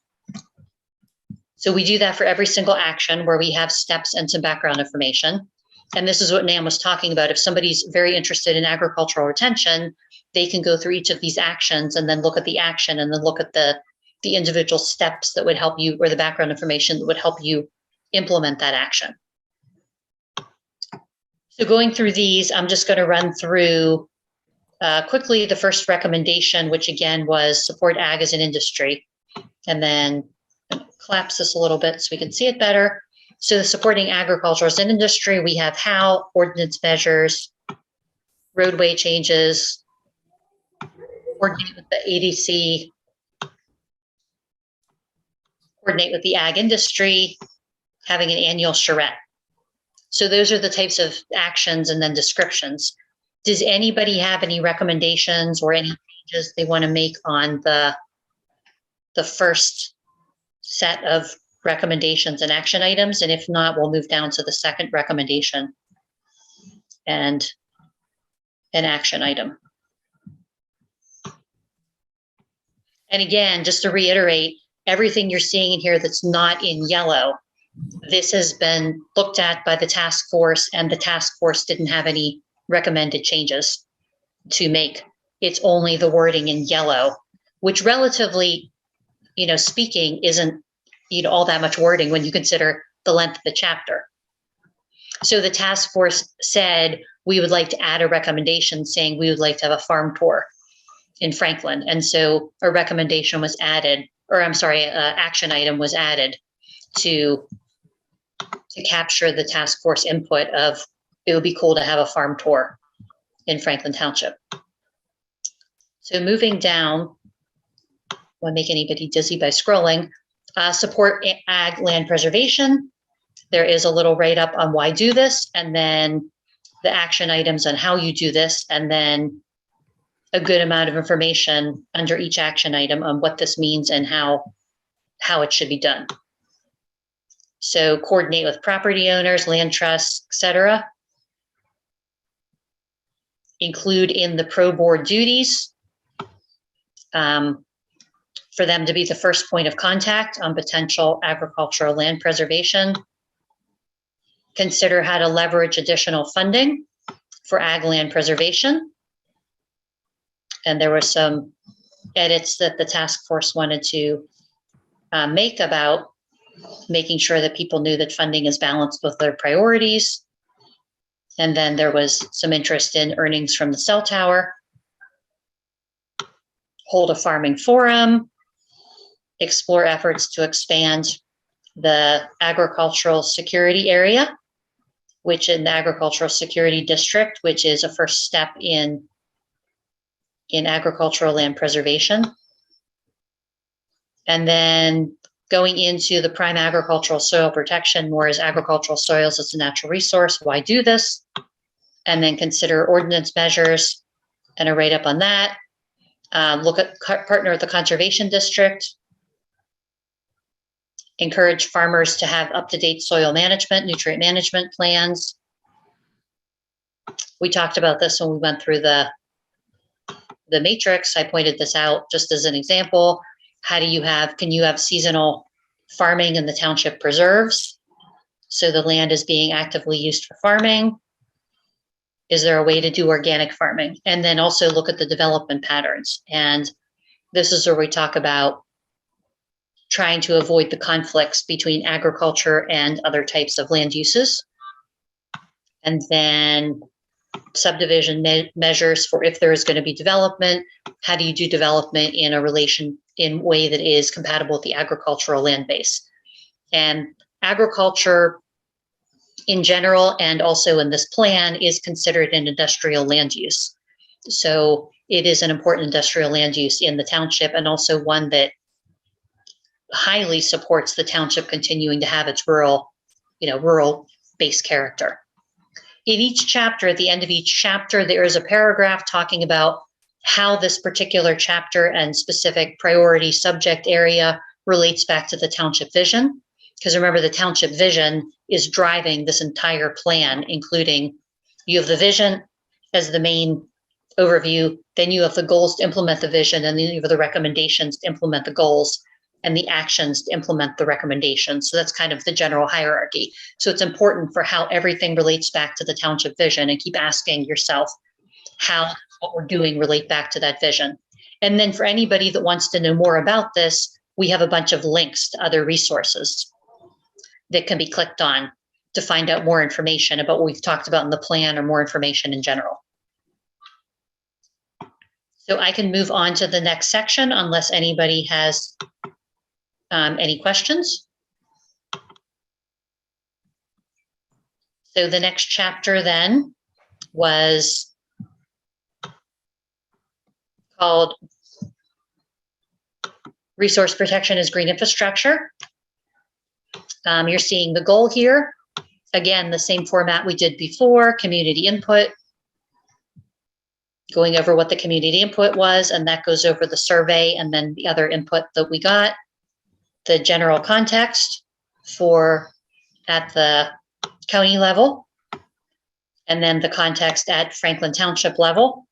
So we do that for every single action where we have steps and some background information. And this is what Nan was talking about. If somebody's very interested in agricultural retention, they can go through each of these actions and then look at the action and then look at the individual steps that would help you, or the background information that would help you implement that action. So going through these, I'm just going to run through Quickly, the first recommendation, which again was support ag as an industry, and then collapse this a little bit so we can see it better. So supporting agriculture as an industry, we have how, ordinance measures, roadway changes, coordinate with the ADC, coordinate with the ag industry, having an annual charrette. So those are the types of actions and then descriptions. Does anybody have any recommendations or any changes they want to make on the first set of recommendations and action items? And if not, we'll move down to the second recommendation and an action item. And again, just to reiterate, everything you're seeing in here that's not in yellow, this has been looked at by the task force, and the task force didn't have any recommended changes to make. It's only the wording in yellow, which relatively, speaking, isn't, all that much wording when you consider the length of the chapter. So the task force said, we would like to add a recommendation saying we would like to have a farm tour in Franklin. And so a recommendation was added, action item was added to capture the task force input of, it would be cool to have a farm tour in Franklin Township. So moving down, I won't make anybody dizzy by scrolling, support ag land preservation. There is a little write-up on why do this, and then the action items on how you do this, and then a good amount of information under each action item on what this means and how it should be done. So coordinate with property owners, land trusts, etc. Include in the pro board duties for them to be the first point of contact on potential agricultural land preservation. Consider how to leverage additional funding for ag land preservation. And there were some edits that the task force wanted to make about making sure that people knew that funding is balanced with their priorities. And then there was some interest in earnings from the cell tower. Hold a farming forum. Explore efforts to expand the agricultural security area, which in the agricultural security district, which is a first step in agricultural land preservation. And then going into the prime agricultural soil protection, more as agricultural soils as a natural resource. Why do this? And then consider ordinance measures and a write-up on that. Look at partner with the conservation district. Encourage farmers to have up-to-date soil management, nutrient management plans. We talked about this when we went through the matrix. I pointed this out just as an example. Can you have seasonal farming in the township preserves? So the land is being actively used for farming. Is there a way to do organic farming? And then also look at the development patterns. And this is where we talk about trying to avoid the conflicts between agriculture and other types of land uses. And then subdivision measures for if there is going to be development. How do you do development in a way that is compatible with the agricultural land base? And agriculture in general, and also in this plan, is considered an industrial land use. So it is an important industrial land use in the township, and also one that highly supports the township continuing to have its rural-based character. In each chapter, at the end of each chapter, there is a paragraph talking about how this particular chapter and specific priority subject area relates back to the township vision. Because remember, the township vision is driving this entire plan, including you have the vision as the main overview, then you have the goals to implement the vision, and then you have the recommendations to implement the goals, and the actions to implement the recommendations. So that's kind of the general hierarchy. So it's important for how everything relates back to the township vision, and keep asking yourself how what we're doing relate back to that vision. And then for anybody that wants to know more about this, we have a bunch of links to other resources that can be clicked on to find out more information about what we've talked about in the plan, or more information in general. So I can move on to the next section unless anybody has any questions. So the next chapter then was called Resource Protection as Green Infrastructure. You're seeing the goal here. Again, the same format we did before, community input, going over what the community input was, and that goes over the survey and then the other input that we got, the general context for at the county level, and then the context at Franklin Township level,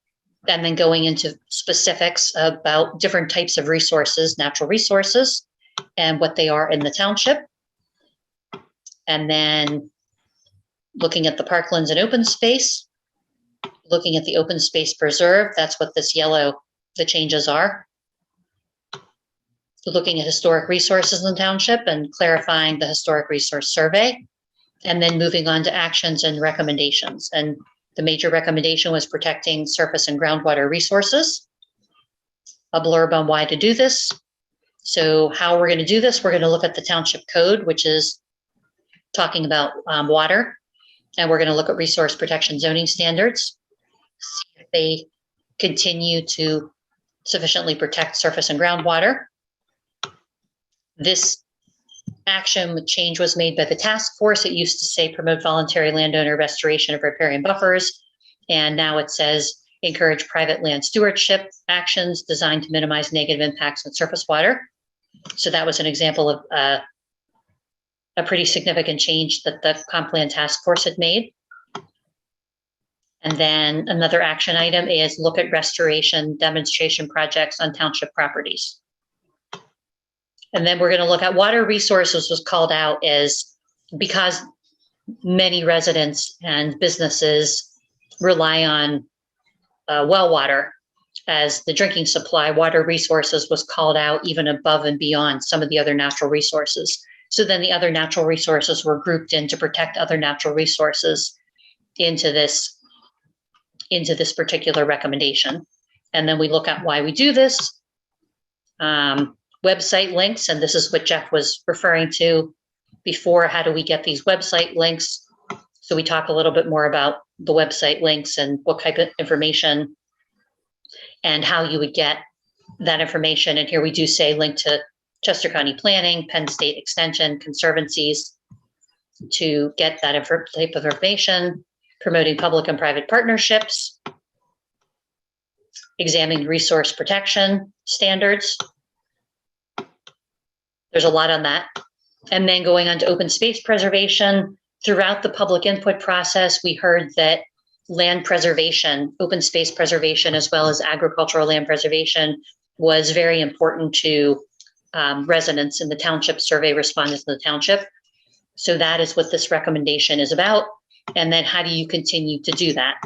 and then going into specifics about different types of resources, natural resources, and what they are in the township. And then looking at the parklands and open space, looking at the open space preserve, that's what this yellow, the changes are. Looking at historic resources in the township and clarifying the historic resource survey, and then moving on to actions and recommendations. And the major recommendation was protecting surface and groundwater resources. A blurb on why to do this. So how we're going to do this, we're going to look at the township code, which is talking about water, and we're going to look at resource protection zoning standards, see if they continue to sufficiently protect surface and groundwater. This action change was made by the task force. It used to say promote voluntary landowner restoration of riparian buffers, and now it says encourage private land stewardship actions designed to minimize negative impacts on surface water. So that was an example of a pretty significant change that the comp plan task force had made. And then another action item is look at restoration demonstration projects on township properties. And then we're going to look at water resources was called out as because many residents and businesses rely on well water as the drinking supply. Water resources was called out even above and beyond some of the other natural resources. So then the other natural resources were grouped in to protect other natural resources into this particular recommendation. And then we look at why we do this. Website links, and this is what Jeff was referring to before. How do we get these website links? So we talk a little bit more about the website links and what type of information and how you would get that information. And here we do say link to Chester County Planning, Penn State Extension, conservancies to get that type of information, promoting public and private partnerships, examining resource protection standards. There's a lot on that. And then going on to open space preservation. Throughout the public input process, we heard that land preservation, open space preservation, as well as agricultural land preservation was very important to residents in the township, survey respondents in the township. So that is what this recommendation is about. And then how do you continue to do that?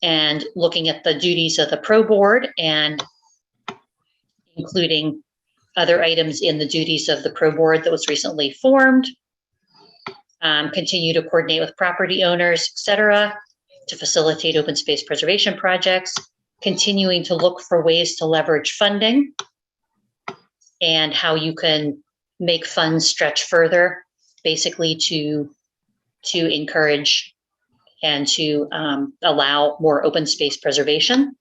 And looking at the duties of the pro board and including other items in the duties of the pro board that was recently formed, continue to coordinate with property owners, et cetera, to facilitate open space preservation projects, continuing to look for ways to leverage funding and how you can make funds stretch further, basically to encourage and to allow more open space preservation,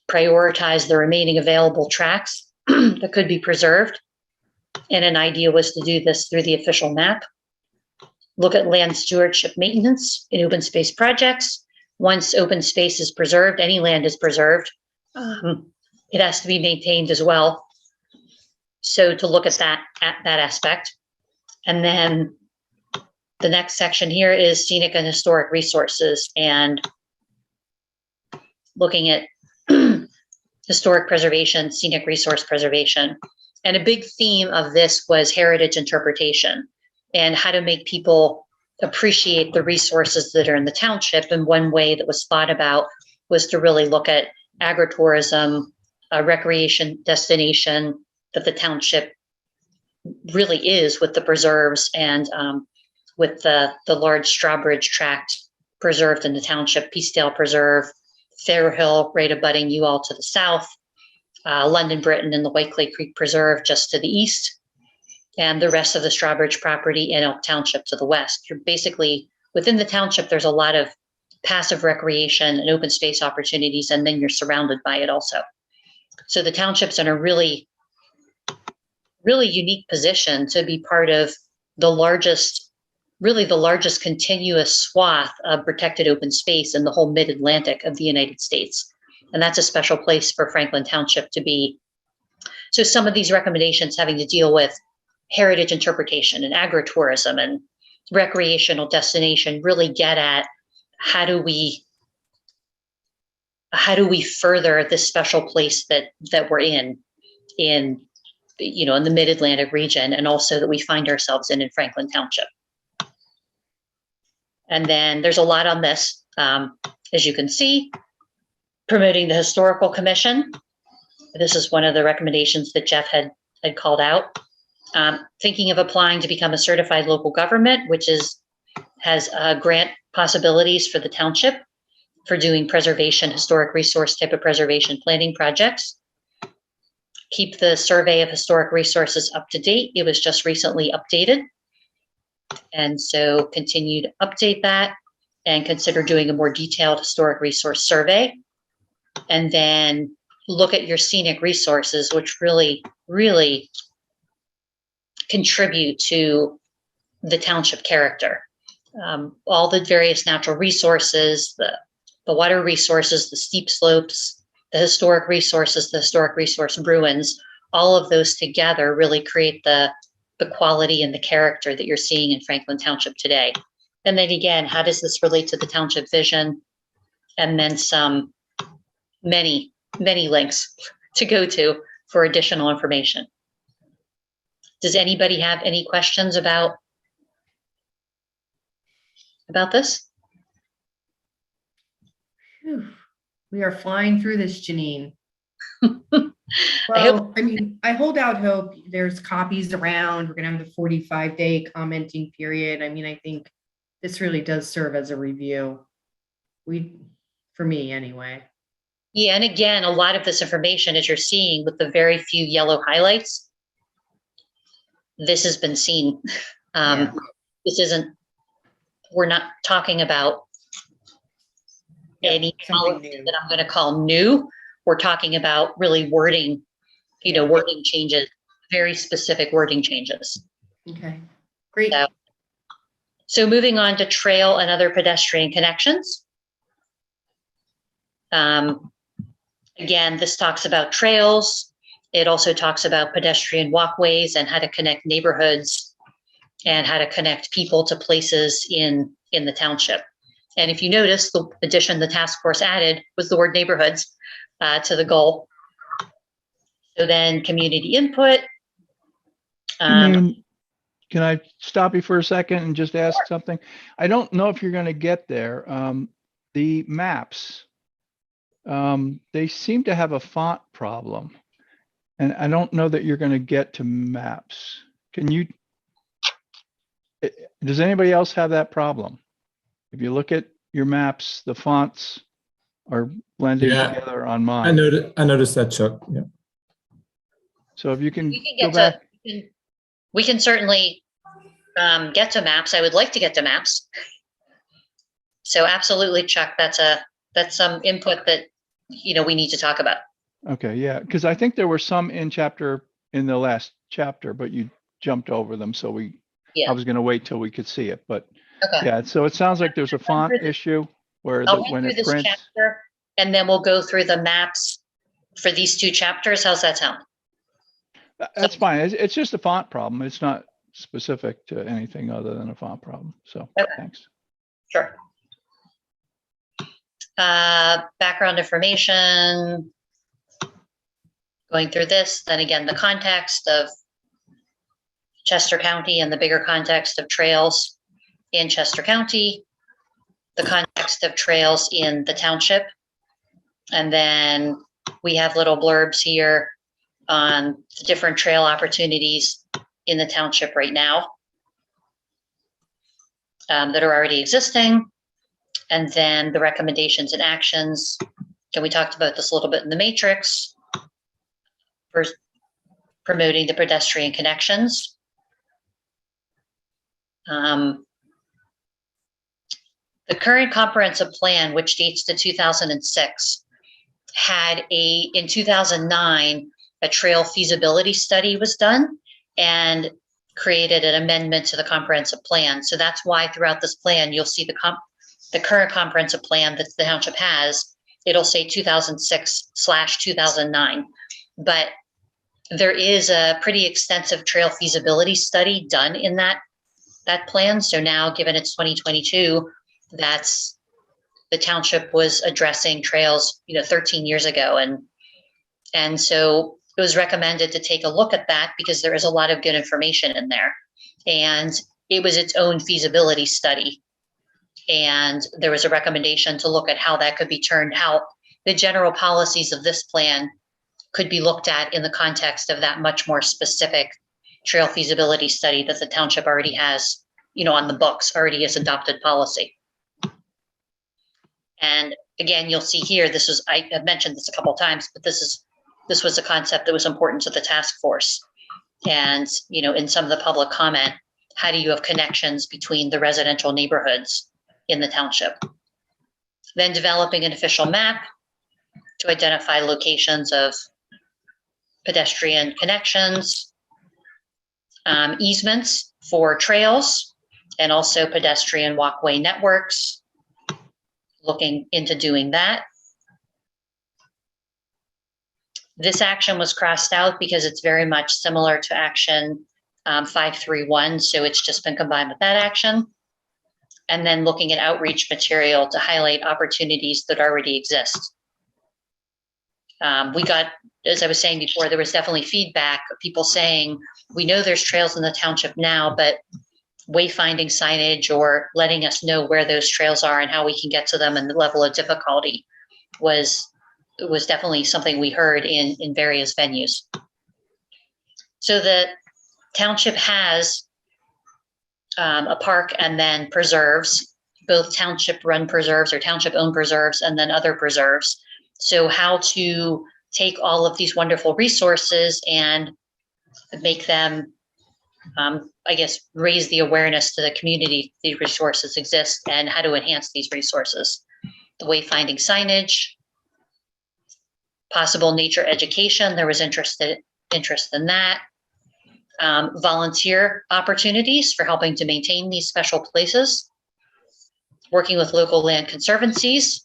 prioritize the remaining available tracts that could be preserved. And an idea was to do this through the official map. Look at land stewardship maintenance in open space projects. Once open space is preserved, any land is preserved, it has to be maintained as well. So to look at that aspect. And then the next section here is scenic and historic resources and looking at historic preservation, scenic resource preservation. And a big theme of this was heritage interpretation and how to make people appreciate the resources that are in the township. And one way that was thought about was to really look at agritourism, a recreation destination that the township really is with the preserves and with the large Strawbridge tract preserved in the township, Peacedale Preserve, Fairhill, right abutting you all to the south, London Britain and the White Clay Creek Preserve just to the east, and the rest of the Strawbridge property in Elk Township to the west. You're basically, within the township, there's a lot of passive recreation and open space opportunities, and then you're surrounded by it also. So the township's in a really, really unique position to be part of the largest, really the largest continuous swath of protected open space in the whole mid-Atlantic of the United States. And that's a special place for Franklin Township to be. So some of these recommendations having to deal with heritage interpretation and agritourism and recreational destination really get at how do we further this special place that we're in the mid-Atlantic region, and also that we find ourselves in Franklin Township. And then there's a lot on this, as you can see, promoting the Historical Commission. This is one of the recommendations that Jeff had called out. Thinking of applying to become a certified local government, which has grant possibilities for the township for doing preservation, historic resource type of preservation planning projects. Keep the survey of historic resources up to date. It was just recently updated. And so continue to update that and consider doing a more detailed historic resource survey. And then look at your scenic resources, which really, really contribute to the township character. All the various natural resources, the water resources, the steep slopes, the historic resources, the historic resource ruins, all of those together really create the quality and the character that you're seeing in Franklin Township today. And then again, how does this relate to the township vision? And then many links to go to for additional information. Does anybody have any questions about this? Phew. We are flying through this, Janine. I I hold out hope. There's copies around. We're going to have the 45-day commenting period. I think this really does serve as a review. For me anyway. Yeah, and again, a lot of this information, as you're seeing with the very few yellow highlights, this has been seen. We're not talking about any policy that I'm going to call new. We're talking about really wording changes, very specific wording changes. Okay, great. So moving on to trail and other pedestrian connections. Again, this talks about trails. It also talks about pedestrian walkways and how to connect neighborhoods and how to connect people to places in the township. And if you notice, the addition the task force added was the word neighborhoods to the goal. So then community input. Can I stop you for a second and just ask something? I don't know if you're going to get there. The maps, they seem to have a font problem. And I don't know that you're going to get to maps. Does anybody else have that problem? If you look at your maps, the fonts are blending together on mine. I noticed that, Chuck. Yeah. So if you can go back. We can certainly get to maps. I would like to get to maps. So absolutely, Chuck, that's some input that we need to talk about. Okay, yeah, because I think there were some in the last chapter, but you jumped over them. So I was going to wait till we could see it, but okay. Yeah. So it sounds like there's a font issue where when it prints. Chapter, and then we'll go through the maps for these two chapters. How's that sound? That's fine. It's just a font problem. It's not specific to anything other than a font problem. So Thanks. Sure. Background information. Going through this, then again, the context of Chester County and the bigger context of trails in Chester County, the context of trails in the township. And then we have little blurbs here on the different trail opportunities in the township right now that are already existing. And then the recommendations and actions And we talked about this a little bit in the matrix. For promoting the pedestrian connections. The current comprehensive plan, which dates to 2006, had in 2009, a trail feasibility study was done and created an amendment to the comprehensive plan. So that's why throughout this plan, you'll see the current comprehensive plan that the township has, it'll say 2006/2009. But there is a pretty extensive trail feasibility study done in that plan. So now, given it's 2022, that's the township was addressing trails, 13 years ago, and so it was recommended to take a look at that because there is a lot of good information in there, and it was its own feasibility study, and there was a recommendation to look at how that could be turned, how the general policies of this plan could be looked at in the context of that much more specific trail feasibility study that the township already has, on the books, already has adopted policy. And again, you'll see here, I have mentioned this a couple of times, but this was a concept that was important to the task force. And, in some of the public comment, how do you have connections between the residential neighborhoods in the township? Then developing an official map to identify locations of pedestrian connections, easements for trails, and also pedestrian walkway networks, looking into doing that. This action was crossed out because it's very much similar to action 531, so it's just been combined with that action. And then looking at outreach material to highlight opportunities that already exist. We got, as I was saying before, there was definitely feedback of people saying, we know there's trails in the township now, but wayfinding signage or letting us know where those trails are and how we can get to them and the level of difficulty was definitely something we heard in various venues. So the township has a park and then preserves, both township-run preserves or township-owned preserves and then other preserves. So how to take all of these wonderful resources and make them, raise the awareness to the community these resources exist and how to enhance these resources. The wayfinding signage, possible nature education, there was interest in that. Volunteer opportunities for helping to maintain these special places. Working with local land conservancies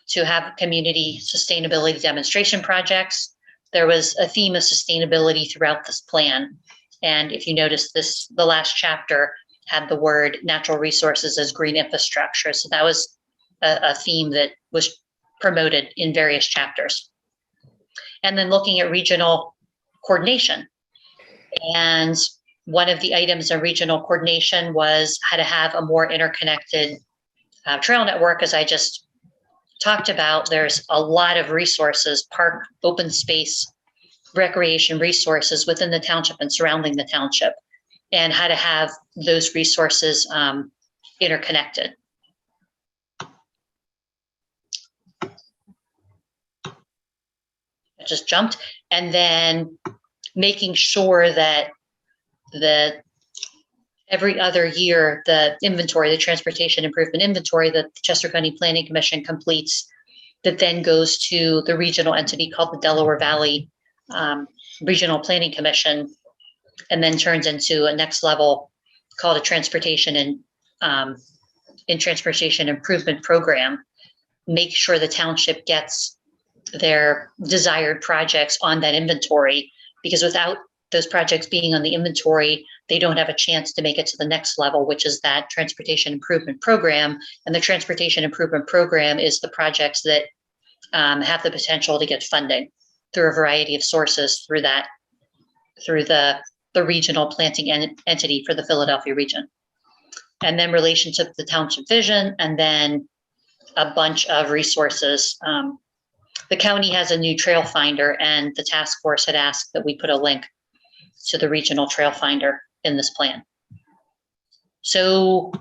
to have community sustainability demonstration projects. There was a theme of sustainability throughout this plan. And if you notice the last chapter had the word natural resources as green infrastructure. So that was a theme that was promoted in various chapters. And then looking at regional coordination. And one of the items of regional coordination was how to have a more interconnected trail network, as I just talked about. There's a lot of resources, park, open space, recreation resources within the township and surrounding the township, and how to have those resources interconnected. I just jumped. And then making sure that every other year, the inventory, the transportation improvement inventory that the Chester County Planning Commission completes, that then goes to the regional entity called the Delaware Valley Regional Planning Commission, and then turns into a next level called a transportation and transportation improvement program. Make sure the township gets their desired projects on that inventory, because without those projects being on the inventory, they don't have a chance to make it to the next level, which is that transportation improvement program. And the transportation improvement program is the projects that have the potential to get funding through a variety of sources through the regional planting entity for the Philadelphia region. And then relationship to the township vision, and then a bunch of resources. The county has a new trail finder, and the task force had asked that we put a link to the regional trail finder in this plan. So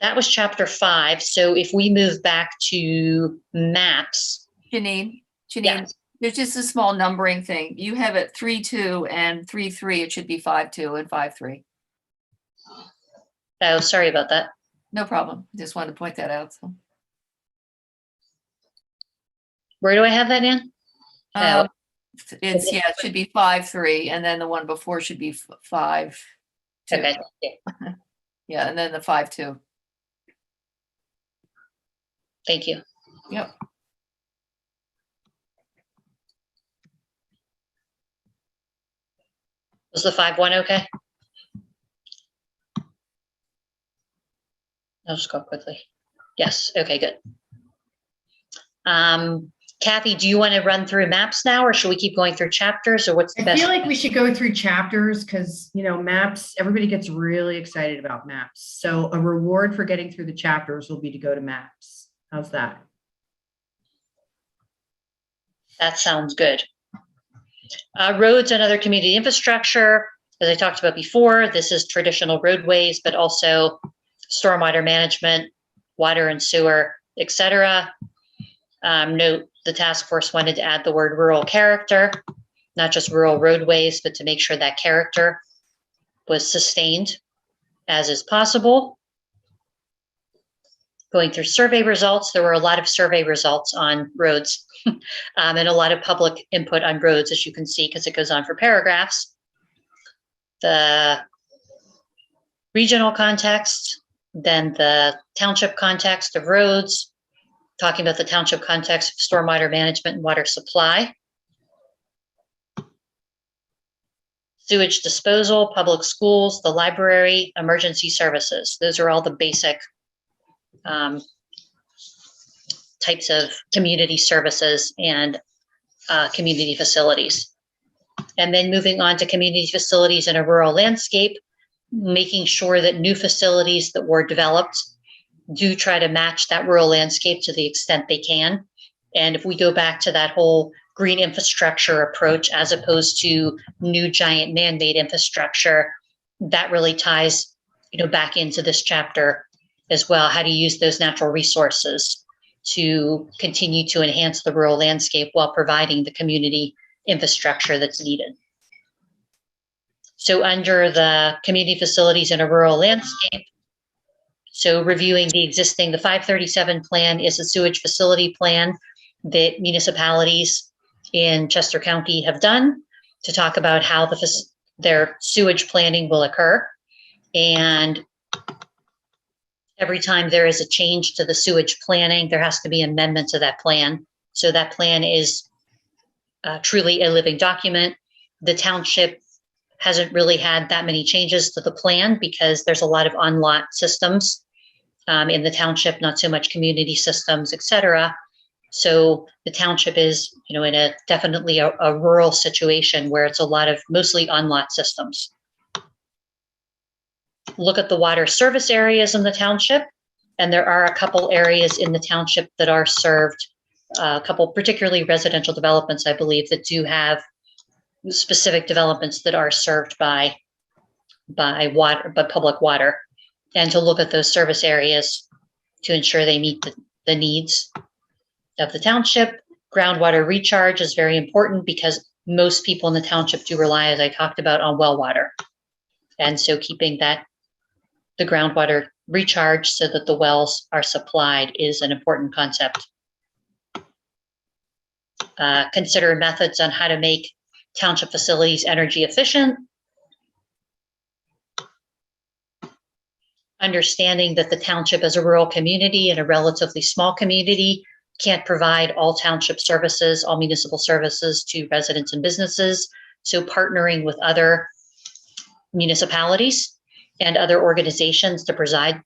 that was chapter 5. So if we move back to maps, Janine, Yeah. there's just a small numbering thing. You have it 3-2 and 3-3. It should be 5-2 and 5-3. Oh, sorry about that. No problem. Just wanted to point that out. So, Where do I have that in? it should be 5-3, and then the one before should be 5-2. Okay. Yeah, and then the 5-2. Thank you. Yep. Was the 5-1 okay? I'll just go quickly. Yes. Okay, good. Kathy, do you want to run through maps now, or should we keep going through chapters, or what's the I best? feel like we should go through chapters because, maps, everybody gets really excited about maps. So a reward for getting through the chapters will be to go to maps. How's that? That sounds good. Roads and other community infrastructure. As I talked about before, this is traditional roadways, but also stormwater management, water and sewer, etc. Note the task force wanted to add the word rural character, not just rural roadways, but to make sure that character was sustained as is possible. Going through survey results, there were a lot of survey results on roads and a lot of public input on roads, as you can see, because it goes on for paragraphs. The regional context, then the township context of roads, talking about the township context of stormwater management and water supply, sewage disposal, public schools, the library, emergency services. Those are all the basic types of community services and community facilities. And then moving on to community facilities in a rural landscape, making sure that new facilities that were developed do try to match that rural landscape to the extent they can. And if we go back to that whole green infrastructure approach, as opposed to new giant man-made infrastructure, that really ties, back into this chapter as well. How to use those natural resources to continue to enhance the rural landscape while providing the community infrastructure that's needed. So under the community facilities in a rural landscape, so reviewing the 537 plan is a sewage facility plan that municipalities in Chester County have done to talk about how their sewage planning will occur. And every time there is a change to the sewage planning, there has to be an amendment to that plan. So that plan is truly a living document. The township hasn't really had that many changes to the plan because there's a lot of on-lot systems in the township, not so much community systems, et cetera. So the township is, in definitely a rural situation where it's a lot of mostly on-lot systems. Look at the water service areas in the township, and there are a couple areas in the township that are served, a couple particularly residential developments, I believe, that do have specific developments that are served by public water, and to look at those service areas to ensure they meet the needs of the township. Groundwater recharge is very important because most people in the township do rely, as I talked about, on well water. And so keeping the groundwater recharge so that the wells are supplied is an important concept. Consider methods on how to make township facilities energy efficient. Understanding that the township is a rural community and a relatively small community can't provide all township services, all municipal services to residents and businesses. So partnering with other municipalities and other organizations to provide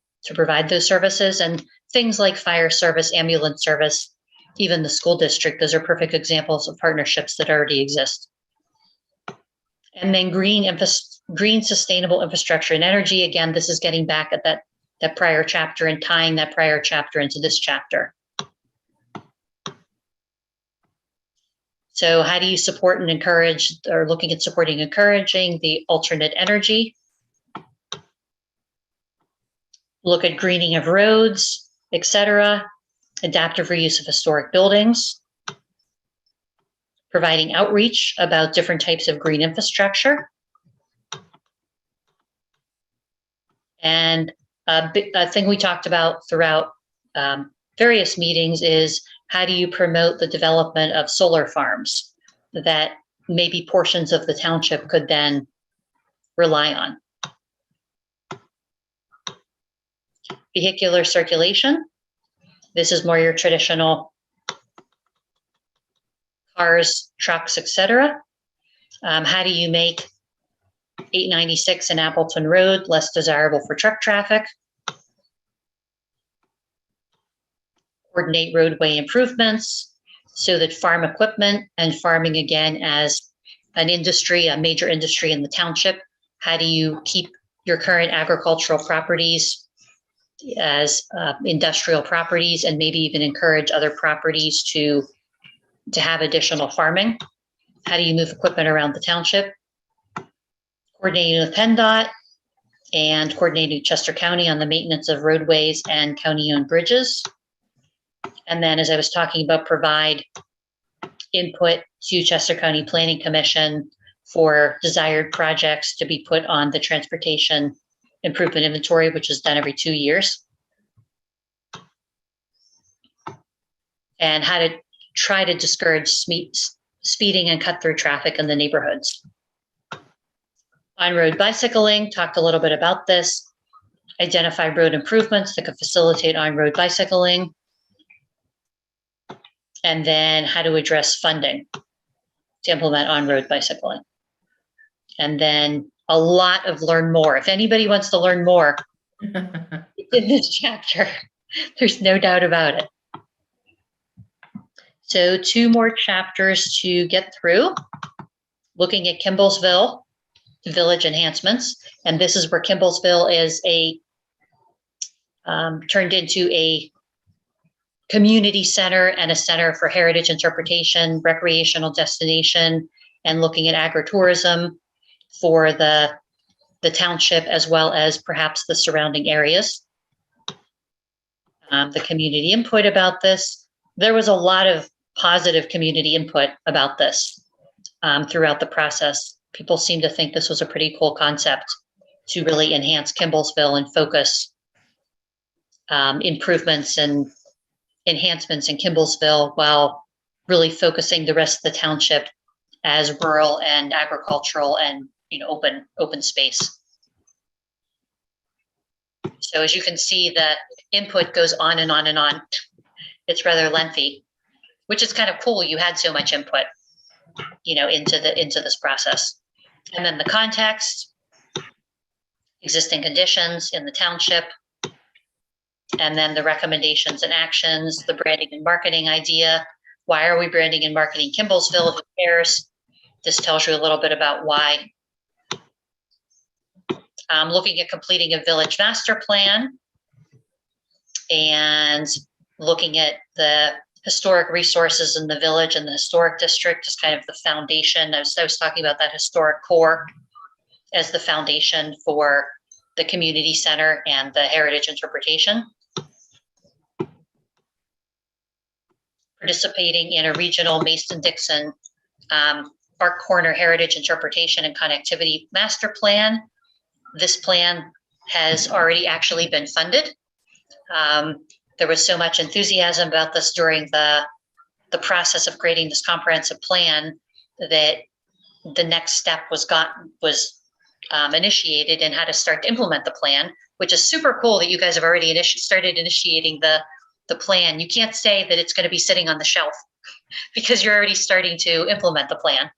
those services, and things like fire service, ambulance service, even the school district, those are perfect examples of partnerships that already exist. And then green sustainable infrastructure and energy. Again, this is getting back at that prior chapter and tying that prior chapter into this chapter. So how do you support and encourage, or looking at supporting, encouraging the alternate energy? Look at greening of roads, etc. Adaptive reuse of historic buildings. providing outreach about different types of green infrastructure. And a thing we talked about throughout various meetings is how do you promote the development of solar farms that maybe portions of the township could then rely on. Vehicular circulation. This is more your traditional cars, trucks, etc. How do you make 896 and Appleton Road less desirable for truck traffic? Coordinate roadway improvements so that farm equipment and farming again as an industry, a major industry in the township. How do you keep your current agricultural properties as industrial properties and maybe even encourage other properties to have additional farming? How do you move equipment around the township? Coordinating with PennDOT and coordinating with Chester County on the maintenance of roadways and county-owned bridges. And then, as I was talking about, provide input to Chester County Planning Commission for desired projects to be put on the transportation improvement inventory, which is done every 2 years. And how to try to discourage speeding and cut through traffic in the neighborhoods. On-road bicycling, talked a little bit about this. Identify road improvements that could facilitate on-road bicycling. And then how to address funding to implement on-road bicycling. And then a lot of learn more. If anybody wants to learn more in this chapter, there's no doubt about it. So 2 more chapters to get through. Looking at Kimblesville, village enhancements. And this is where Kimblesville is turned into a community center and a center for heritage interpretation, recreational destination, and looking at agritourism for the township as well as perhaps the surrounding areas. The community input about this, there was a lot of positive community input about this throughout the process. People seem to think this was a pretty cool concept to really enhance Kimblesville and focus improvements and enhancements in Kimblesville while really focusing the rest of the township as rural and agricultural and open space. So as you can see, the input goes on and on and on. It's rather lengthy, which is kind of cool. You had so much input, into this process. And then the context, existing conditions in the township, and then the recommendations and actions, the branding and marketing idea. Why are we branding and marketing Kimblesville? Who cares? This tells you a little bit about why. Looking at completing a village master plan and looking at the historic resources in the village and the historic district is kind of the foundation. I was talking about that historic core as the foundation for the community center and the heritage interpretation. Participating in a regional Mason-Dixon Park Corner Heritage Interpretation and Connectivity Master Plan. This plan has already actually been funded. There was so much enthusiasm about this during the process of creating this comprehensive plan that the next step was initiated in how to start to implement the plan, which is super cool that you guys have already started initiating the plan. You can't say that it's going to be sitting on the shelf because you're already starting to implement the plan.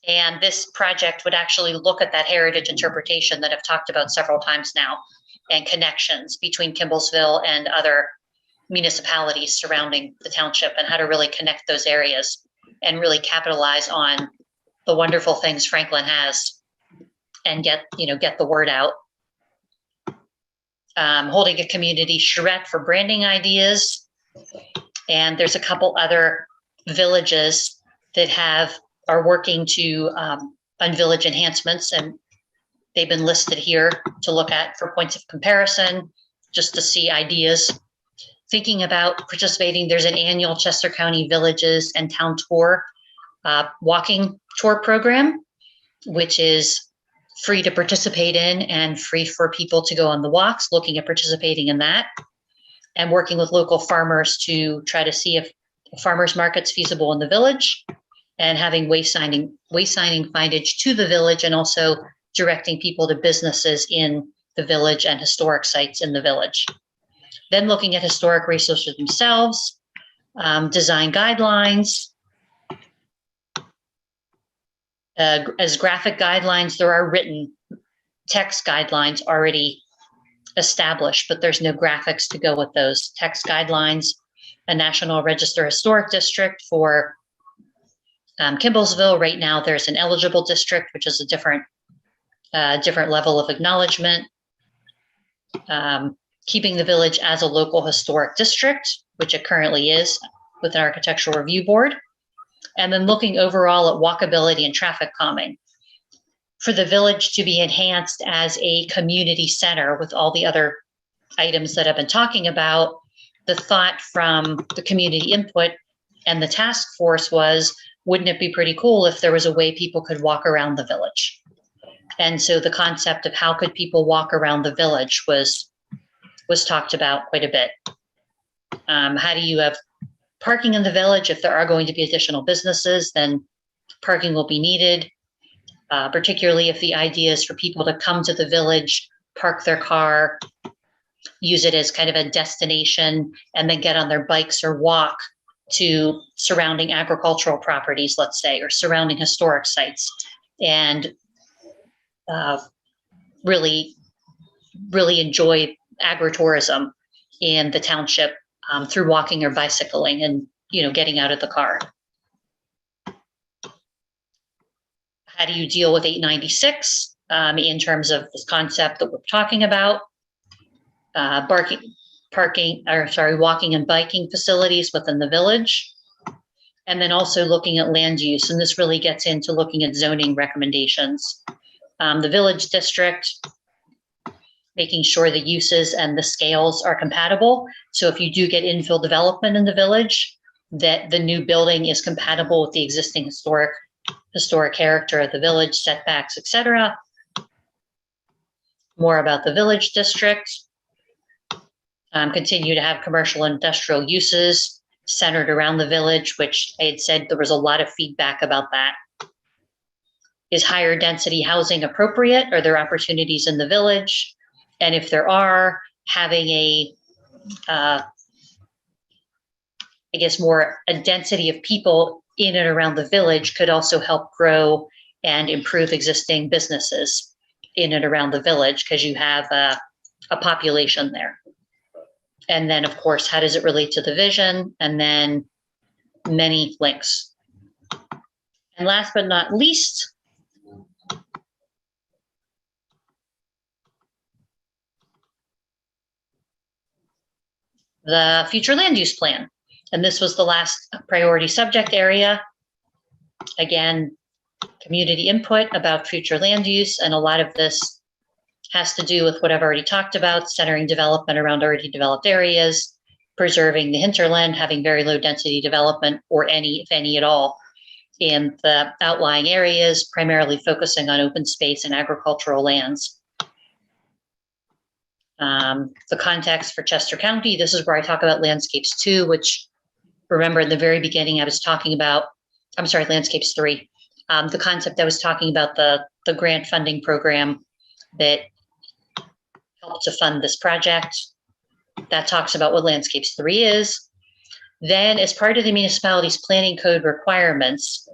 And this project would actually look at that heritage interpretation that I've talked about several times now and connections between Kimblesville and other municipalities surrounding the township and how to really connect those areas and really capitalize on the wonderful things Franklin has and get the word out. Holding a community charrette for branding ideas. And there's a couple other villages that are working on village enhancements, and they've been listed here to look at for points of comparison, just to see ideas. Thinking about participating, there's an annual Chester County Villages and Town Tour walking tour program, which is free to participate in and free for people to go on the walks, looking at participating in that, and working with local farmers to try to see if farmers market's feasible in the village, and having waysigning signage to the village, and also directing people to businesses in the village and historic sites in the village. Then looking at historic resources themselves, design guidelines. As graphic guidelines, there are written text guidelines already established, but there's no graphics to go with those text guidelines. A National Register Historic District for Kimblesville. Right now, there's an eligible district, which is a different level of acknowledgement. Keeping the village as a local historic district, which it currently is with an architectural review board. And then looking overall at walkability and traffic calming. For the village to be enhanced as a community center with all the other items that I've been talking about, the thought from the community input and the task force was, wouldn't it be pretty cool if there was a way people could walk around the village? And so the concept of how could people walk around the village was talked about quite a bit. How do you have parking in the village? If there are going to be additional businesses, then parking will be needed, particularly if the idea is for people to come to the village, park their car, use it as kind of a destination, and then get on their bikes or walk to surrounding agricultural properties, let's say, or surrounding historic sites, and really enjoy agritourism in the township through walking or bicycling and, getting out of the car. How do you deal with 896 in terms of this concept that we're talking about? Walking and biking facilities within the village. And then also looking at land use. And this really gets into looking at zoning recommendations. The village district, making sure the uses and the scales are compatible. So if you do get infill development in the village, that the new building is compatible with the existing historic character of the village, setbacks, etc. More about the village district. Continue to have commercial and industrial uses centered around the village, which I had said there was a lot of feedback about that. Is higher density housing appropriate? Are there opportunities in the village? And if there are, having a density of people in and around the village could also help grow and improve existing businesses in and around the village, because you have a population there. And then, of course, how does it relate to the vision? And then many links. And last but not least, the future land use plan. And this was the last priority subject area. Again, community input about future land use. And a lot of this has to do with what I've already talked about, centering development around already developed areas, preserving the hinterland, having very low density development, or any, if any at all, in the outlying areas, primarily focusing on open space and agricultural lands. The context for Chester County, this is where I talk about landscapes 2, which, remember in the very beginning I was talking about, landscapes 3. The concept I was talking about, the grant funding program that helped to fund this project, that talks about what landscapes 3 is. Then, as part of the municipality's planning code requirements,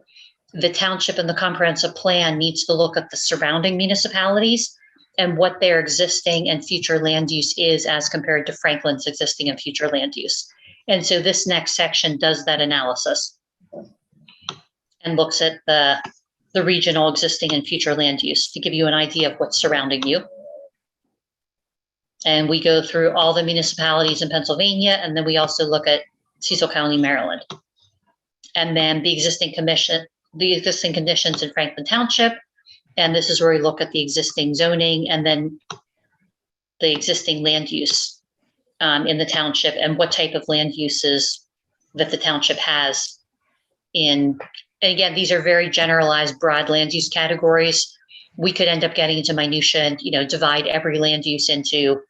the township and the comprehensive plan needs to look at the surrounding municipalities and what their existing and future land use is as compared to Franklin's existing and future land use. And so this next section does that analysis and looks at the regional existing and future land use to give you an idea of what's surrounding you. And we go through all the municipalities in Pennsylvania, and then we also look at Cecil County, Maryland. And then the existing conditions in Franklin Township. And this is where we look at the existing zoning and then the existing land use in the township and what type of land uses that the township has in And again, these are very generalized, broad land use categories. We could end up getting into minutia and, divide every land use into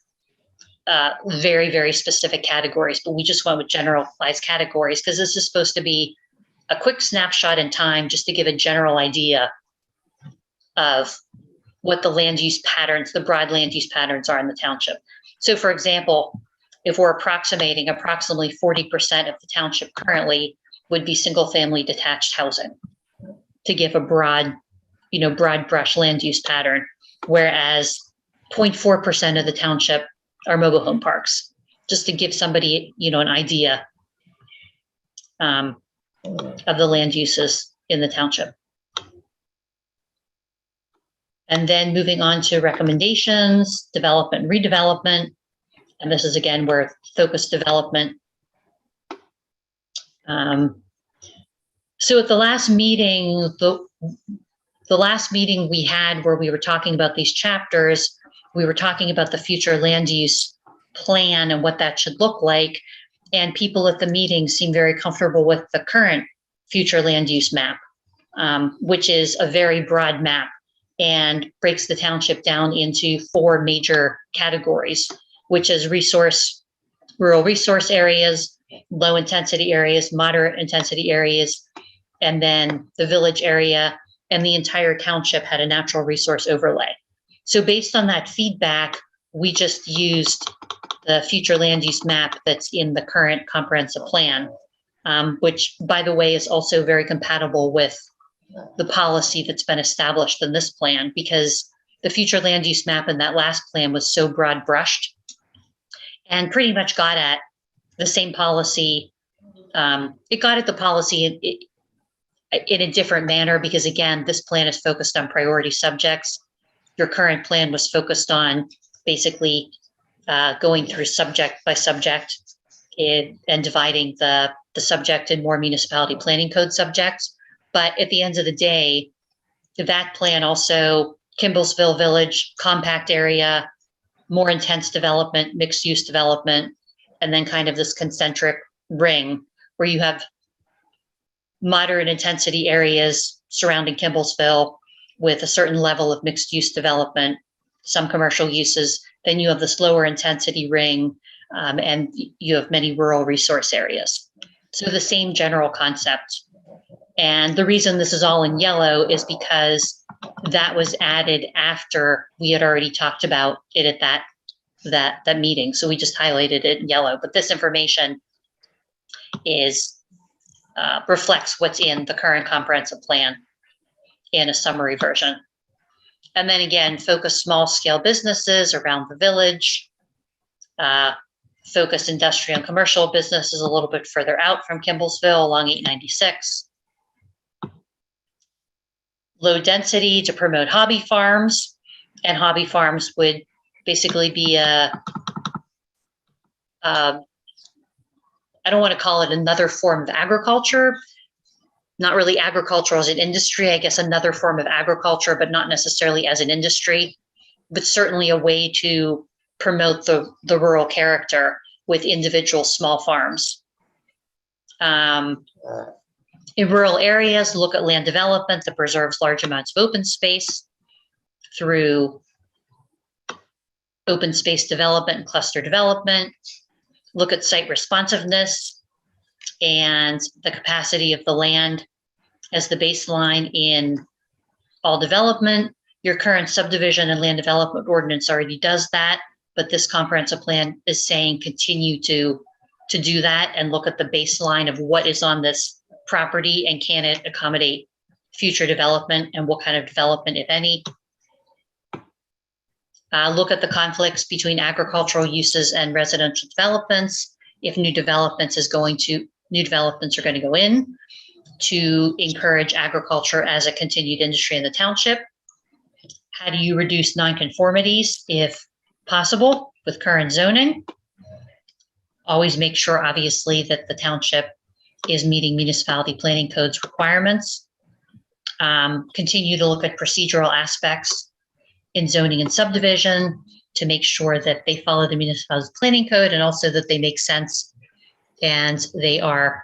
very, very specific categories, but we just went with generalized categories because this is supposed to be a quick snapshot in time just to give a general idea of what the land use patterns, the broad land use patterns are in the township. So for example, if we're approximately 40% of the township currently would be single family detached housing, to give a broad brush land use pattern, whereas 0.4% of the township are mobile home parks, just to give somebody, an idea of the land uses in the township. And then moving on to recommendations, development, redevelopment. And this is again where focused development. So at the last meeting, the last meeting we had where we were talking about these chapters, we were talking about the future land use plan and what that should look like. And people at the meeting seem very comfortable with the current future land use map, which is a very broad map and breaks the township down into 4 major categories, which is rural resource areas, low intensity areas, moderate intensity areas, and then the village area, and the entire township had a natural resource overlay. So based on that feedback, we just used the future land use map that's in the current comprehensive plan, which by the way is also very compatible with the policy that's been established in this plan, because the future land use map in that last plan was so broad brushed and pretty much got at the same policy. It got at the policy in a different manner because again, this plan is focused on priority subjects. Your current plan was focused on basically going through subject by subject and dividing the subject in more municipality planning code subjects. But at the end of the day, that plan also, Kimblesville Village, compact area, more intense development, mixed use development, and then kind of this concentric ring where you have moderate intensity areas surrounding Kimblesville with a certain level of mixed use development, some commercial uses. Then you have this lower intensity ring, and you have many rural resource areas. So the same general concept. And the reason this is all in yellow is because that was added after we had already talked about it at that meeting. So we just highlighted it in yellow, but this information is reflects what's in the current comprehensive plan in a summary version. And then again, focus small scale businesses around the village, focus industrial and commercial businesses a little bit further out from Kimblesville along 896. Low density to promote hobby farms, and hobby farms would basically be I don't want to call it another form of agriculture, not really agricultural as an industry, I guess another form of agriculture, but not necessarily as an industry, but certainly a way to promote the rural character with individual small farms. In rural areas, look at land development that preserves large amounts of open space through open space development and cluster development. Look at site responsiveness and the capacity of the land as the baseline in all development. Your current subdivision and land development ordinance already does that, but this comprehensive plan is saying continue to do that and look at the baseline of what is on this property and can it accommodate future development and what kind of development, if any. Look at the conflicts between agricultural uses and residential developments. If new developments are going to go in to encourage agriculture as a continued industry in the township. How do you reduce non-conformities if possible with current zoning? Always make sure, obviously, that the township is meeting municipality planning codes requirements. Continue to look at procedural aspects in zoning and subdivision to make sure that they follow the municipality planning code and also that they make sense and they are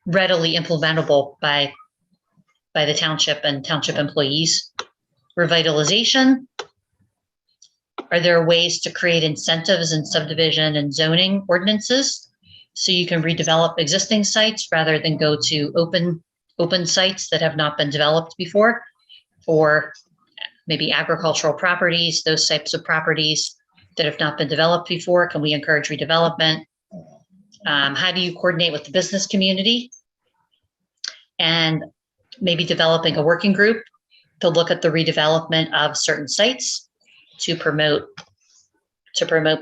readily implementable by the township and township employees. Revitalization. Are there ways to create incentives in subdivision and zoning ordinances so you can redevelop existing sites rather than go to open sites that have not been developed before, or maybe agricultural properties, those types of properties that have not been developed before? Can we encourage redevelopment? How do you coordinate with the business community? And maybe developing a working group to look at the redevelopment of certain sites to promote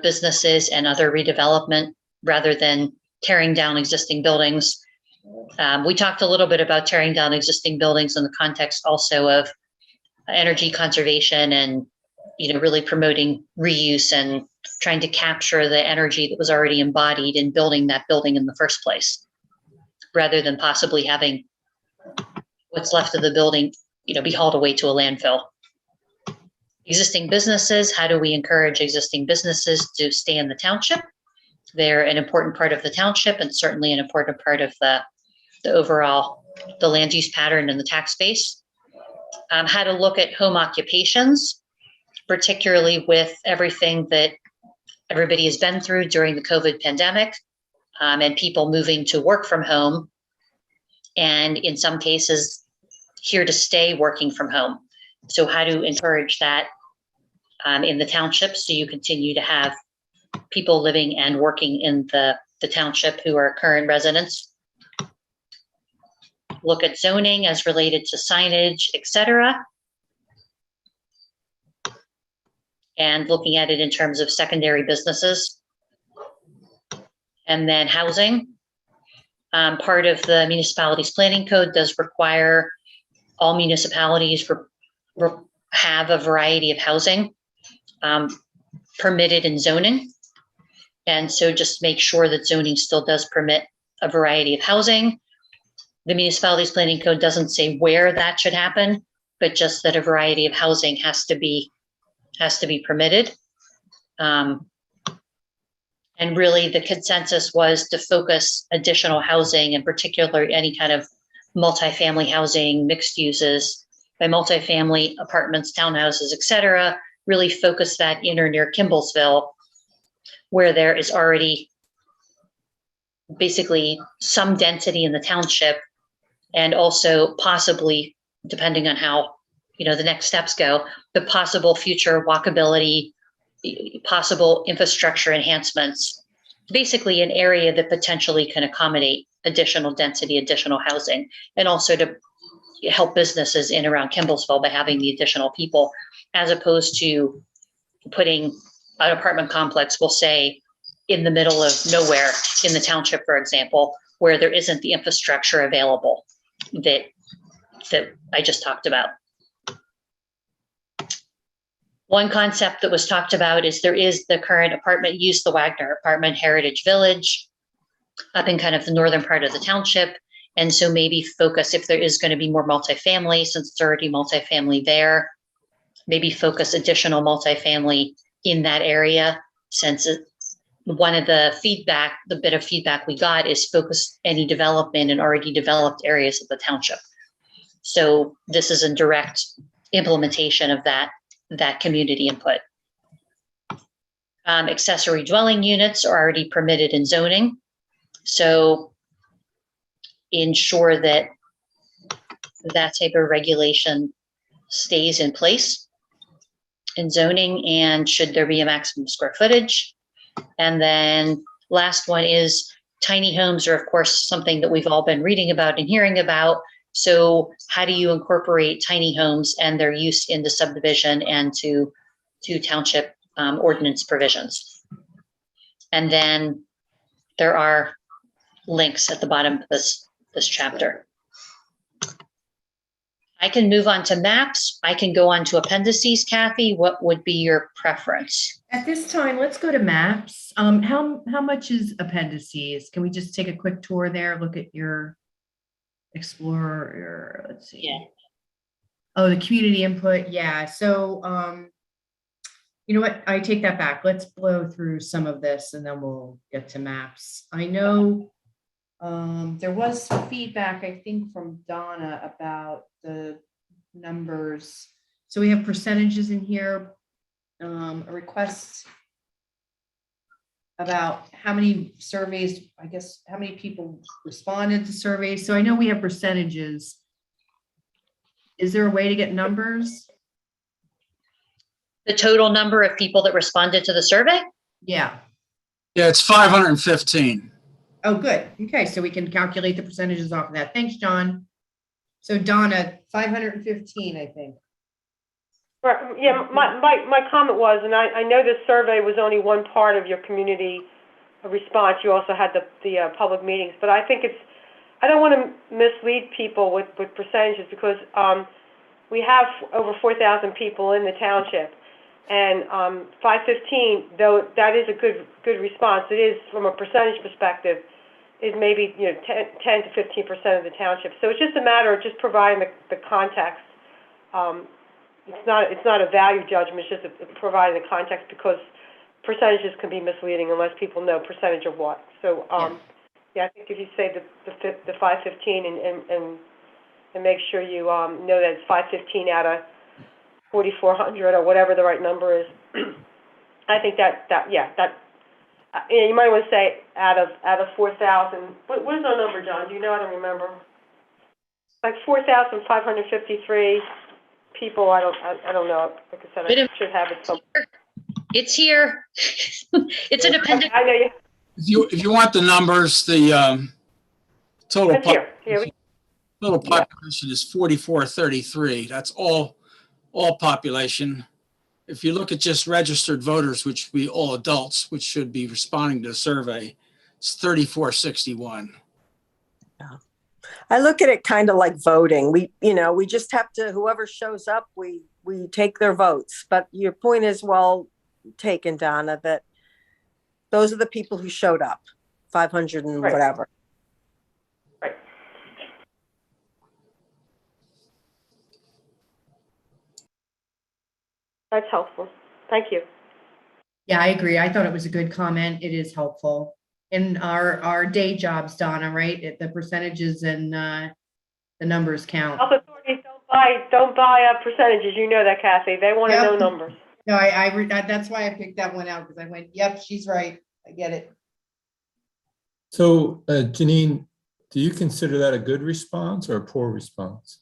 businesses and other redevelopment rather than tearing down existing buildings. We talked a little bit about tearing down existing buildings in the context also of energy conservation and, really promoting reuse and trying to capture the energy that was already embodied in building that building in the first place, rather than possibly having what's left of the building, be hauled away to a landfill. Existing businesses, how do we encourage existing businesses to stay in the township? They're an important part of the township and certainly an important part of the overall, the land use pattern and the tax base. How to look at home occupations, particularly with everything that everybody has been through during the COVID pandemic, and people moving to work from home, and in some cases here to stay working from home. So how to encourage that in the township so you continue to have people living and working in the township who are current residents. Look at zoning as related to signage, etc. And looking at it in terms of secondary businesses. And then housing. Part of the municipalities planning code does require all municipalities have a variety of housing permitted in zoning. And so just make sure that zoning still does permit a variety of housing. The municipalities planning code doesn't say where that should happen, but just that a variety of housing has to be permitted. And really the consensus was to focus additional housing, in particular any kind of multifamily housing, mixed uses, by multifamily apartments, townhouses, etc. Really focus that in or near Kimblesville, where there is already basically some density in the township, and also possibly, depending on how the next steps go, the possible future walkability, possible infrastructure enhancements, basically an area that potentially can accommodate additional density, additional housing, and also to help businesses in around Kimblesville by having the additional people, as opposed to putting an apartment complex, we'll say, in the middle of nowhere in the township, for example, where there isn't the infrastructure available that I just talked about. One concept that was talked about is there is the current apartment use, the Wagner Apartment Heritage Village, up in kind of the northern part of the township. And so maybe focus, if there is going to be more multifamily, since it's already multifamily there, maybe focus additional multifamily in that area, since one of the bit of feedback we got is focus any development in already developed areas of the township. So this is a direct implementation of that community input. Accessory dwelling units are already permitted in zoning. So ensure that that type of regulation stays in place in zoning, and should there be a maximum square footage. And then last one is tiny homes are, of course, something that we've all been reading about and hearing about. So how do you incorporate tiny homes and their use into subdivision and to township ordinance provisions? And then there are links at the bottom of this chapter. I can move on to maps. I can go on to appendices. Kathy, what would be your preference? At this time, let's go to maps. How much is appendices? Can we just take a quick tour there? Look at your Explorer. Let's see. Yeah. Oh, the community input. Yeah. So, you know what? I take that back. Let's blow through some of this and then we'll get to maps. I know There was some feedback, I think, from Donna about the numbers. So we have percentages in here, a request about how many surveys, I guess, how many people responded to surveys. So I know we have percentages. Is there a way to get numbers? The total number of people that responded to the survey? Yeah. Yeah, it's 515. Oh, good. Okay, so we can calculate the percentages off of that. Thanks, John. So Donna, 515, I think. Right, yeah, my comment was, and I know this survey was only one part of your community response. You also had the public meetings, but I think I don't want to mislead people with percentages because we have over 4,000 people in the township, and 515, though that is a good response, it is from a percentage perspective, is maybe 10 to 15% of the township. So it's just a matter of just providing the context. It's not a value judgment, it's just providing the context because percentages can be misleading unless people know percentage of what. So, yeah, I think if you say the 515 and make sure you know that it's 515 out of 4,400 or whatever the right number is, I think that you might want to say out of 4,000. What is our number, John? Do you know? I don't remember. Like 4,553. People, I don't know. Like I said, I should have it somewhere. It's here. It's an appendix. I know you. If you want the numbers, the total It's here. total population is 4,433. That's all population. If you look at just registered voters, which would be all adults, which should be responding to the survey, it's 3,461. I look at it kind of like voting. We just have to, whoever shows up, we take their votes. But your point is well taken, Donna, that those are the people who showed up, 500 and Right. whatever. Right. That's helpful. Thank you. Yeah, I agree. I thought it was a good comment. It is helpful. In our day jobs, Donna, right? The percentages and the numbers count. Health authorities don't buy percentages. You know that, Kathy. They want to know numbers. No, that's why I picked that one out because I went, yep, she's right. I get it. So Janine, do you consider that a good response or a poor response?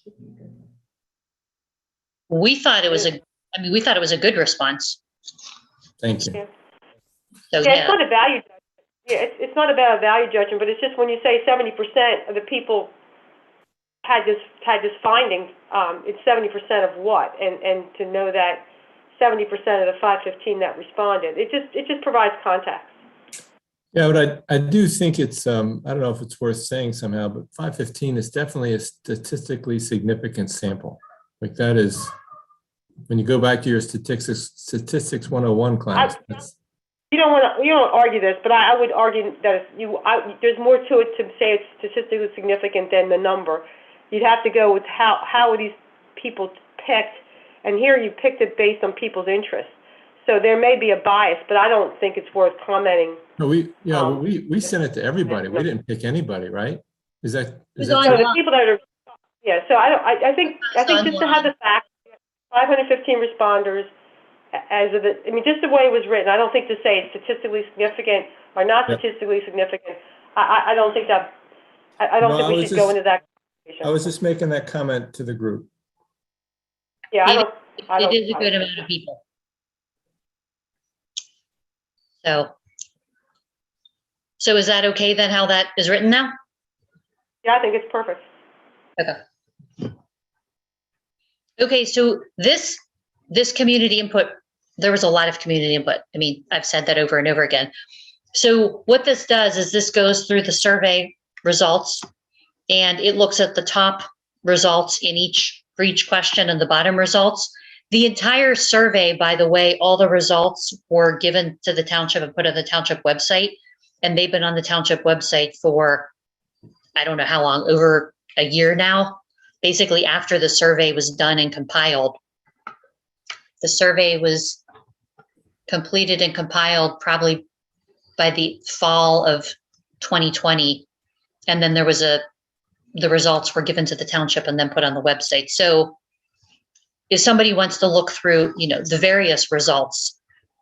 We thought it was a good response. Thank you. Yeah. So Yeah, it's not a value judgment. Yeah, it's not about a value judgment, but it's just when you say 70% of the people had this finding, it's 70% of what, and to know that 70% of the 515 that responded, it just provides context. Yeah, but I do think it's I don't know if it's worth saying somehow, but 515 is definitely a statistically significant sample. Like that is, when you go back to your statistics 101 class. You don't argue this, but I would argue that there's more to it to say it's statistically significant than the number. You'd have to go with how are these people picked, and here you picked it based on people's interests. So there may be a bias, but I don't think it's worth commenting. No, we sent it to everybody. We didn't pick anybody, right? Is that So the people that are, yeah. So I think just to have the facts, 515 responders. Just the way it was written, I don't think to say it's statistically significant or not statistically significant. I don't think that. I don't think we should go into that conversation. I was just making that comment to the group. Yeah, it is a good amount of people. So is that okay then? How that is written now? Yeah, I think it's perfect. Okay. Okay, so this community input, there was a lot of community input. I mean, I've said that over and over again. So what this does is this goes through the survey results and it looks at the top results for each question and the bottom results. The entire survey, by the way, all the results were given to the township and put on the township website. And they've been on the township website for, I don't know how long, over a year now. Basically, after the survey was done and compiled. The survey was completed and compiled probably by the fall of 2020. And then the results were given to the township and then put on the website. So if somebody wants to look through, the various results,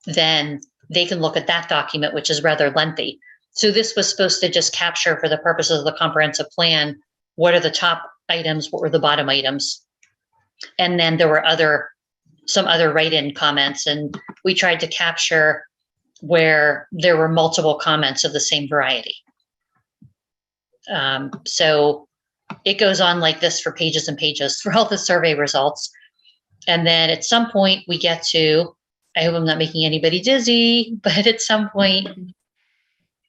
then they can look at that document, which is rather lengthy. So this was supposed to just capture, for the purposes of the comprehensive plan, what are the top items, what were the bottom items. And then there were some other write-in comments, and we tried to capture where there were multiple comments of the same variety. So it goes on like this for pages and pages for all the survey results. And then at some point we get to, I hope I'm not making anybody dizzy, but at some point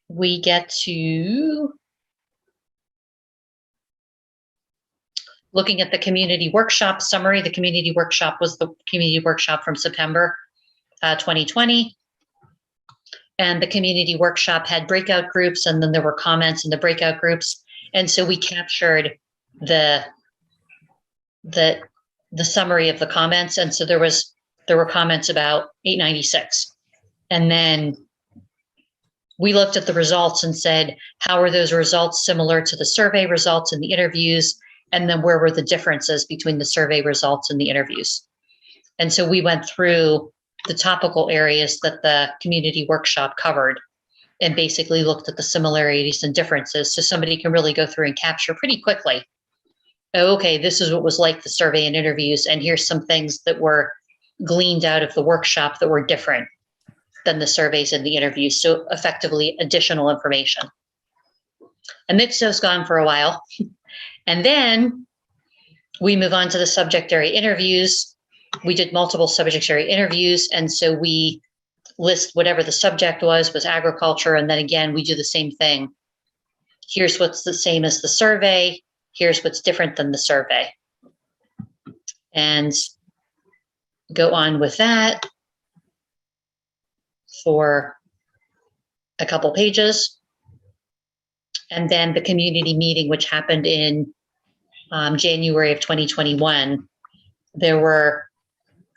we get to looking at the community workshop summary. The community workshop was the community workshop from September 2020. And the community workshop had breakout groups, and then there were comments in the breakout groups. And so we captured the summary of the comments. And so there were comments about 896. And then we looked at the results and said, how are those results similar to the survey results and the interviews? And then where were the differences between the survey results and the interviews? And so we went through the topical areas that the community workshop covered and basically looked at the similarities and differences, so somebody can really go through and capture pretty quickly, oh, okay, this is what was like the survey and interviews, and here's some things that were gleaned out of the workshop that were different than the surveys and the interviews. So effectively additional information. And Mixo's gone for a while. And then we move on to the subject area interviews. We did multiple subject area interviews. And so we list whatever the subject was agriculture. And then again, we do the same thing. Here's what's the same as the survey. Here's what's different than the survey. And go on with that for a couple pages. And then the community meeting, which happened in January of 2021, there were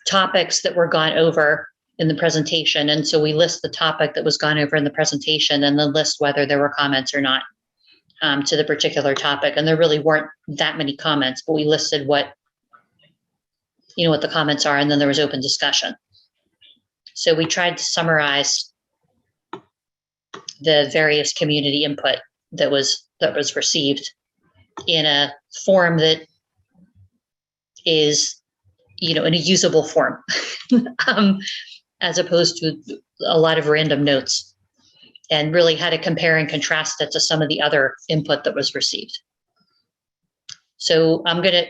topics that were gone over in the presentation. And so we list the topic that was gone over in the presentation and then list whether there were comments or not to the particular topic. And there really weren't that many comments, but we listed what the comments are, and then there was open discussion. So we tried to summarize the various community input that was received in a form that is, in a usable form, as opposed to a lot of random notes, and really how to compare and contrast it to some of the other input that was received. So I'm going to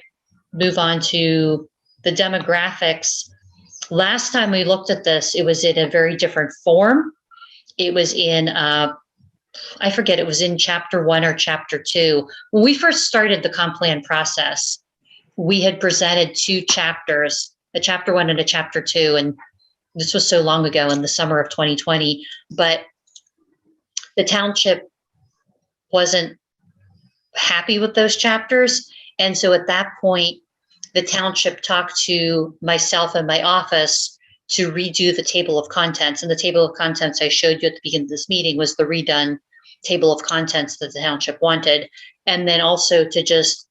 move on to the demographics. Last time we looked at this, it was in a very different form. It was in, I forget, it was in chapter 1 or chapter 2. When we first started the comp plan process, we had presented 2 chapters, a chapter 1 and a chapter 2. And this was so long ago in the summer of 2020, but the township wasn't happy with those chapters. And so at that point, the township talked to myself and my office to redo the table of contents. And the table of contents I showed you at the beginning of this meeting was the redone table of contents that the township wanted. And then also to just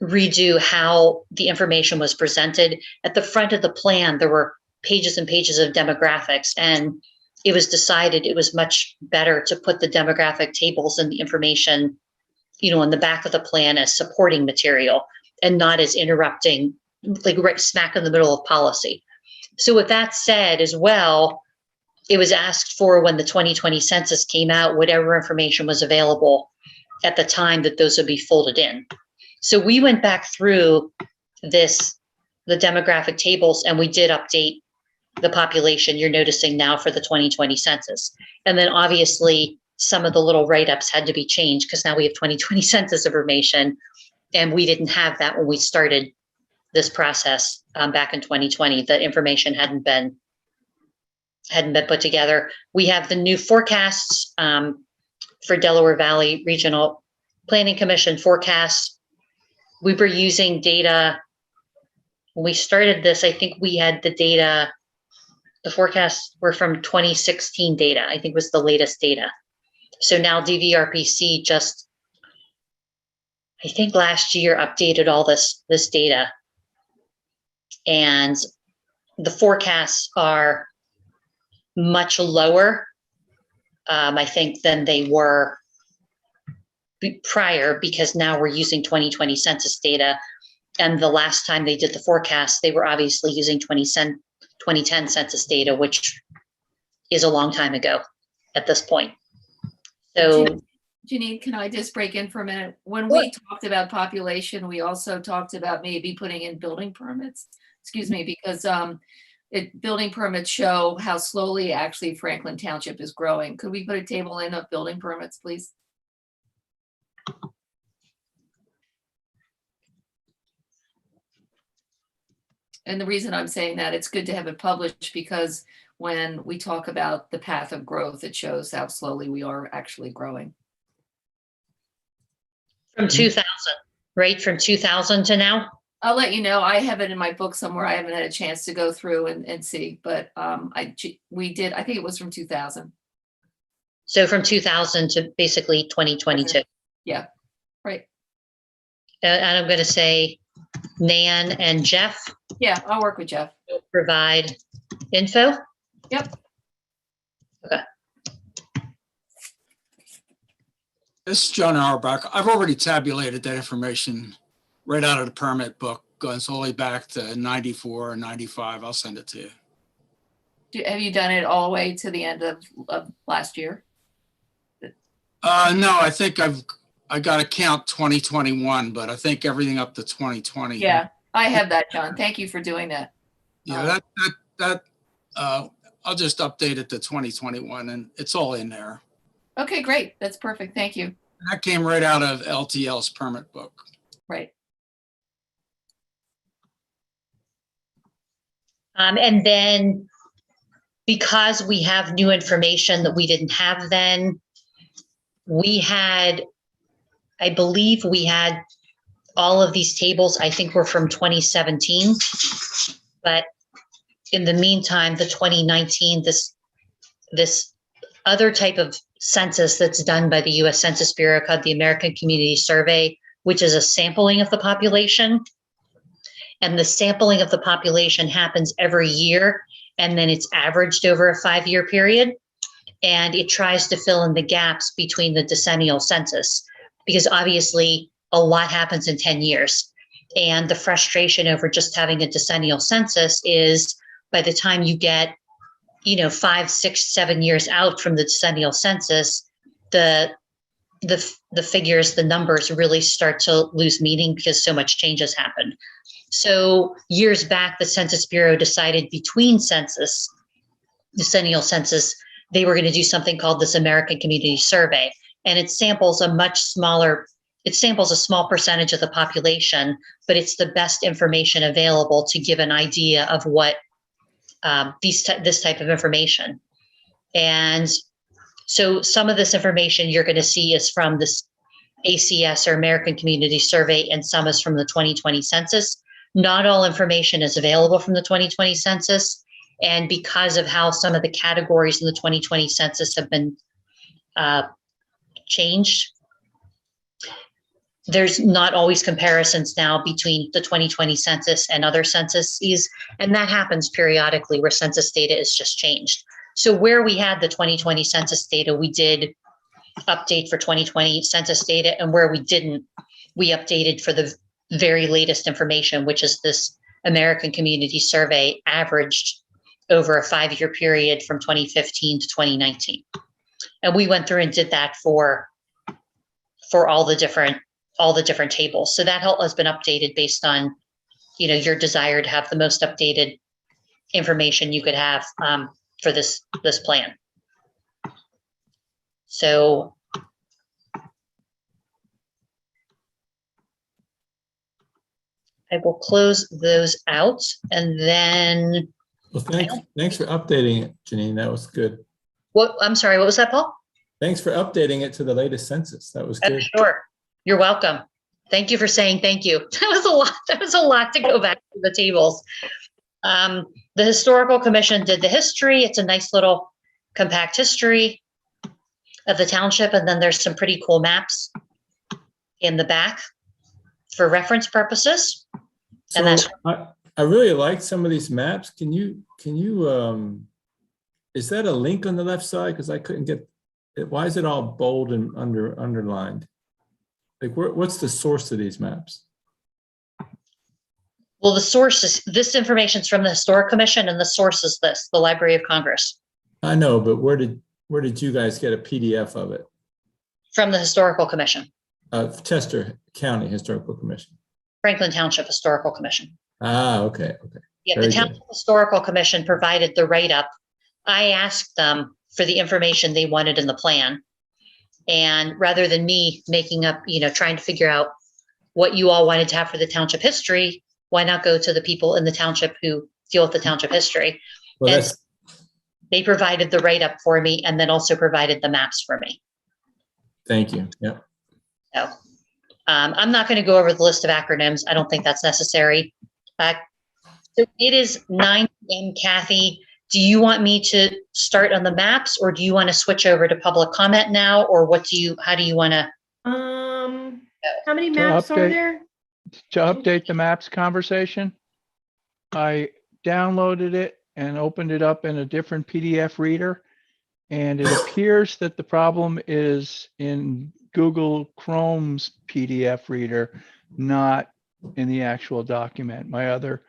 redo how the information was presented. At the front of the plan, there were pages and pages of demographics, and it was decided it was much better to put the demographic tables and the information, in the back of the plan as supporting material and not as interrupting, like right smack in the middle of policy. So with that said as well, it was asked for when the 2020 census came out, whatever information was available at the time, that those would be folded in. So we went back through the demographic tables, and we did update the population you're noticing now for the 2020 census. And then obviously some of the little write-ups had to be changed because now we have 2020 census information, and we didn't have that when we started this process back in 2020. The information hadn't been put together. We have the new forecasts for Delaware Valley Regional Planning Commission forecasts. We were using data when we started this. I think we had the data, the forecasts were from 2016 data, I think was the latest data. So now DVRPC just I think last year updated all this data. And the forecasts are much lower, I think, than they were prior, because now we're using 2020 census data. And the last time they did the forecast, they were obviously using 2010 census data, which is a long time ago at this point. So, Janine, can I just break in for a minute? When we talked about population, we also talked about maybe putting in building permits, excuse me, because building permits show how slowly actually Franklin Township is growing. Could we put a table in of building permits, please? And the reason I'm saying that, it's good to have it published, because when we talk about the path of growth, it shows how slowly we are actually growing. from 2000, right? From 2000 to now? I'll let you know. I have it in my book somewhere. I haven't had a chance to go through and see, but we did, I think it was from 2000. So from 2000 to basically 2022. Yeah, right. And I'm going to say Nan and Jeff Yeah, I'll work with Jeff. will provide info. Yep. Okay. This is John Auerbach. I've already tabulated that information right out of the permit book, going all the way back to 94 and 95. I'll send it to you. Have you done it all the way to the end of last year? No, I think I got to count 2021, but I think everything up to 2020. Yeah, I have that, John. Thank you for doing that. Yeah, I'll just update it to 2021 and it's all in there. Okay, great. That's perfect. Thank you. That came right out of LTL's permit book. Right. And then because we have new information that we didn't have then, I believe we had all of these tables, I think were from 2017, but in the meantime, the 2019, this other type of census that's done by the US Census Bureau called the American Community Survey, which is a sampling of the population. And the sampling of the population happens every year, and then it's averaged over a 5-year period. And it tries to fill in the gaps between the decennial census, because obviously a lot happens in 10 years. And the frustration over just having a decennial census is by the time you get 5, 6, 7 years out from the decennial census, the figures, the numbers really start to lose meaning because so much change has happened. So years back, the Census Bureau decided between decennial census, they were going to do something called this American Community Survey. And it samples a small percentage of the population, but it's the best information available to give an idea of what this type of information. And so some of this information you're going to see is from this ACS or American Community Survey, and some is from the 2020 census. Not all information is available from the 2020 census. And because of how some of the categories in the 2020 census have been changed, there's not always comparisons now between the 2020 census and other censuses. And that happens periodically where census data is just changed. So where we had the 2020 census data, we did update for 2020 census data, and where we didn't, we updated for the very latest information, which is this American Community Survey averaged over a 5-year period from 2015 to 2019. And we went through and did that for all the different tables. So that has been updated based on, your desire to have the most updated information you could have for this plan. So I will close those out, and then. Well, thanks for updating it, Janine. That was good. I'm sorry, what was that, Paul? Thanks for updating it to the latest census. That was good. Sure. You're welcome. Thank you for saying thank you. That was a lot. That was a lot to go back to the tables. The Historical Commission did the history. It's a nice little compact history of the township. And then there's some pretty cool maps in the back. for reference purposes. And that's, I really like some of these maps. Can you, is that a link on the left side? Because I couldn't get it. Why is it all bold and underlined? Like, what's the source of these maps? well, the source is, this information's from the Historic Commission, and the source is this, the Library of Congress, I know, but where did you guys get a PDF of it? from the Historical Commission, Chester County Historical Commission. Franklin Township Historical Commission. Ah, okay. Yeah, Very the good. Township Historical Commission provided the write-up. I asked them for the information they wanted in the plan. And rather than me making up, trying to figure out what you all wanted to have for the township history, why not go to the people in the township who deal with the township history? Well, And that's, they provided the write-up for me, and then also provided the maps for me. thank you. Yeah. So I'm not going to go over the list of acronyms. I don't think that's necessary. So it is 9 p.m. Kathy. Do you want me to start on the maps, or do you want to switch over to public comment now, or how do you want to? How many maps are update- there? To update the maps conversation, I downloaded it and opened it up in a different PDF reader. And it appears that the problem is in Google Chrome's PDF reader, not in the actual document. My other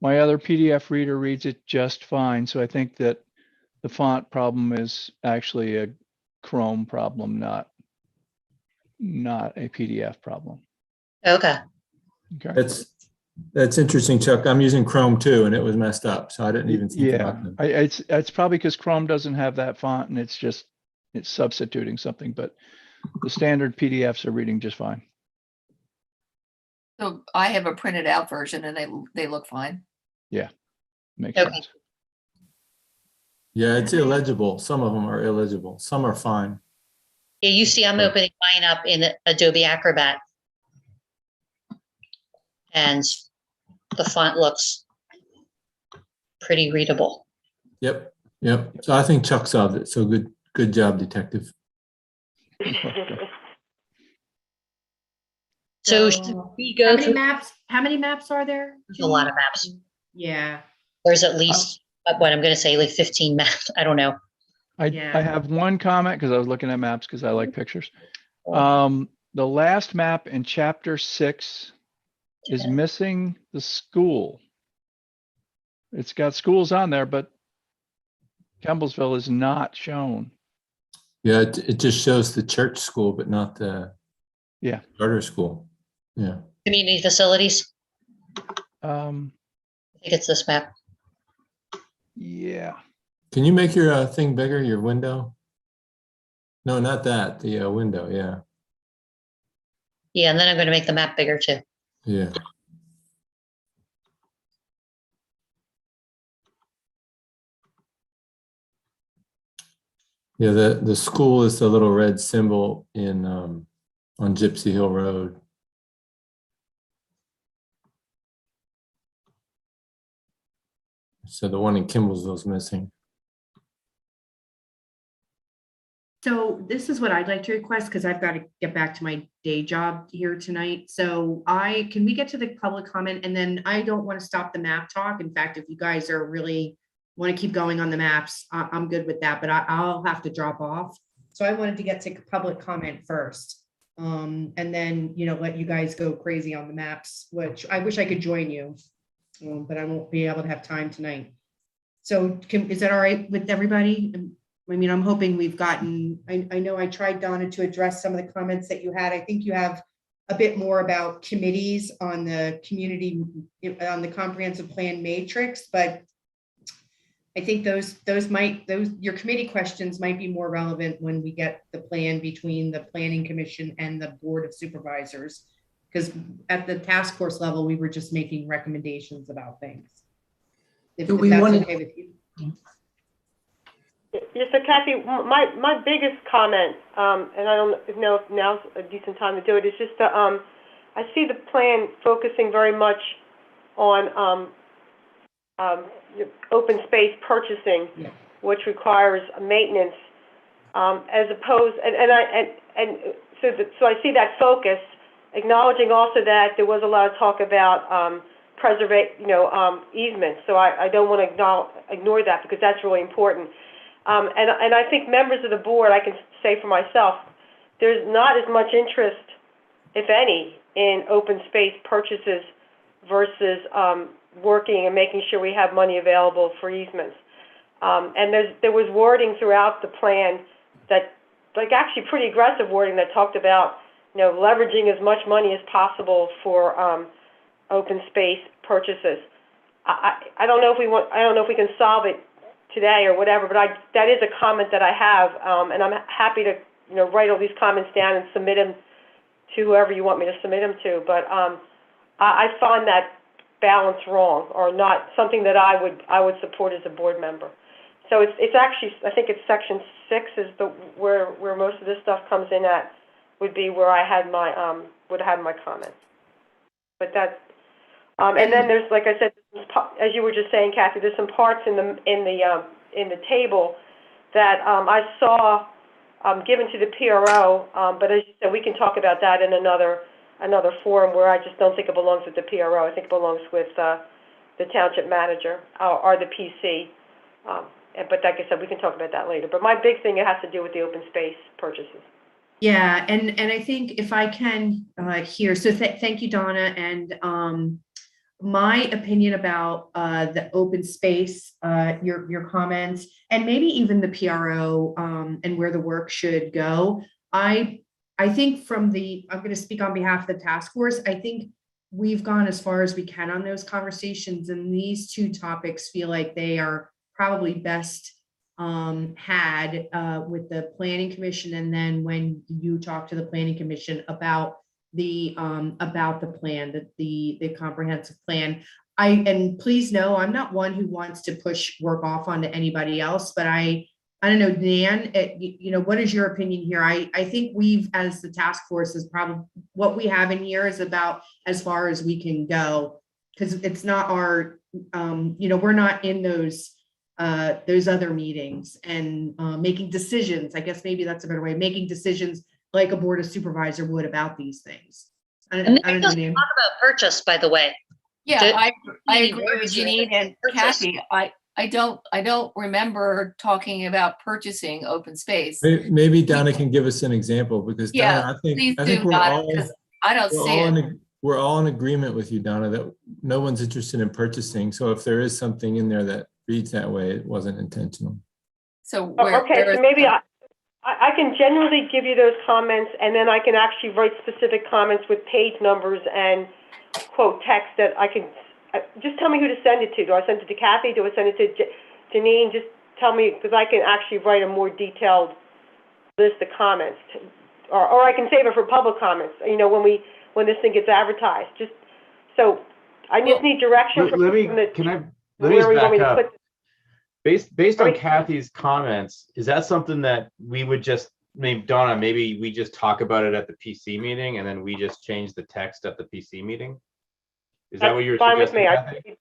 PDF reader reads it just fine. So I think that the font problem is actually a Chrome problem, not a PDF problem. Okay. Okay. That's interesting, Chuck. I'm using Chrome too, and it was messed up, so I didn't even think Yeah, about them. it's probably because Chrome doesn't have that font, and it's substituting something, but the standard PDFs are reading just fine. So I have a printed out version and they look fine. Makes Okay. sense. Yeah, it's illegible. Some of them are illegible. Some are fine. Yeah, you see, I'm opening mine up in Adobe Acrobat. And the font looks pretty readable. Yep. So I think Chuck solved it. So good job, detective. So should we go through? How many maps are there? There's a lot of maps. Yeah. There's at least, what I'm going to say, like 15 maps. I don't know. I Yeah. have one comment because I was looking at maps because I like pictures. The last map in chapter 6 is missing the school. It's got schools on there, but Kimblesville is not shown. Yeah, it just shows the church school, but not the charter school. Yeah. Community facilities. Yeah. I think it's this map. Can you make your thing bigger, your window? No, not that. The window. Yeah. Yeah, and then I'm going to make the map bigger too. Yeah. Yeah, the school is the little red symbol in on Gypsy Hill Road. So the one in Kimblesville is missing. So this is what I'd like to request, because I've got to get back to my day job here tonight. So can we get to the public comment, and then I don't want to stop the map talk. In fact, if you guys are really want to keep going on the maps, I'm good with that, but I'll have to drop off. So I wanted to get to public comment first. And then, let you guys go crazy on the maps, which I wish I could join you, but I won't be able to have time tonight. So is that all right with everybody? I mean, I'm hoping we've gotten, I know I tried, Donna, to address some of the comments that you had. I think you have a bit more about committees on the community, on the comprehensive plan matrix, but I think your committee questions might be more relevant when we get the plan between the Planning Commission and the Board of Supervisors. Because at the task force level, we were just making recommendations about things. If that's okay with you. Yes, so Kathy, my biggest comment, and I don't know if now's a decent time to do it, is just that I see the plan focusing very much on open space purchasing, which requires maintenance, as opposed, so I see that focus, acknowledging also that there was a lot of talk about easements. So I don't want to ignore that because that's really important. And I think members of the board, I can say for myself, there's not as much interest, if any, in open space purchases versus working and making sure we have money available for easements. And there was wording throughout the plan that, like actually pretty aggressive wording that talked about, leveraging as much money as possible for open space purchases. I don't know if we can solve it today or whatever, but that is a comment that I have, and I'm happy to write all these comments down and submit them to whoever you want me to submit them to. But I find that balance wrong, or not something that I would support as a board member. So it's actually, I think it's section 6 is where most of this stuff comes in at, would be where I had my would have my comments. But that's and then there's, like I said, as you were just saying, Kathy, there's some parts in the table that I saw given to the PRO, but as you said, we can talk about that in another forum where I just don't think it belongs with the PRO. I think it belongs with the township manager or the PC. But like I said, we can talk about that later. But my big thing, it has to do with the open space purchases. Yeah, and I think if I can here, so thank you, Donna. And my opinion about the open space, your comments, and maybe even the PRO and where the work should go. I think I'm going to speak on behalf of the task force. I think we've gone as far as we can on those conversations, and these two topics feel like they are probably best had with the Planning Commission, and then when you talk to the Planning Commission about the plan, the comprehensive plan. And please know, I'm not one who wants to push work off onto anybody else, but I don't know, Dan, what is your opinion here? I think we've, as the task force, is probably what we have in here is about as far as we can go, because it's not our, we're not in those other meetings and making decisions. I guess maybe that's a better way, making decisions like a board of supervisor would about these things. I don't know, talk about purchase, by the way. Yeah, I agree with Janine and Kathy. I don't remember talking about purchasing open space. Maybe Donna can give us an example, because Donna, I think we're all in agreement with you, Donna, that no one's interested in purchasing. So if there is something in there that reads that way, it wasn't intentional. So so maybe I can generally give you those comments, and then I can actually write specific comments with page numbers and quote text that I can. Just tell me who to send it to. Do I send it to Kathy? Do I send it to Janine? Just tell me, because I can actually write a more detailed list of comments, or I can save it for public comments. When this thing gets advertised. Just so I just need direction from the. Let me just back up. Based on Kathy's comments, is that something that we would just, Donna, maybe we just talk about it at the PC meeting and then we just change the text at the PC meeting? Is that what you're suggesting? Fine with me.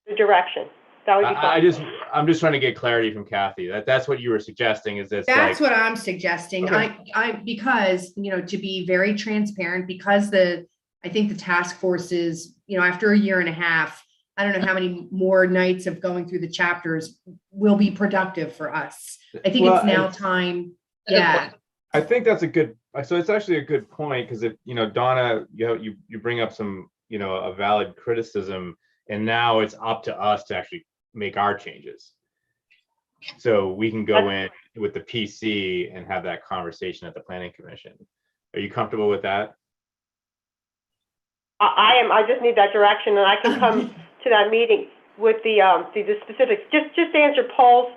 The direction. That would be fine. I'm just trying to get clarity from Kathy. That's what you were suggesting. Is this? That's what I'm suggesting. Okay. Because to be very transparent, because I think the task force is after a year and a half. I don't know how many more nights of going through the chapters will be productive for us. I think it's now time. Yeah. I think that's so it's actually a good point, because if, Donna, you bring up some, a valid criticism, and now it's up to us to actually make our changes. So we can go in with the PC and have that conversation at the Planning Commission. Are you comfortable with that? I am. I just need that direction, and I can come to that meeting with the specifics. Just to answer Paul's,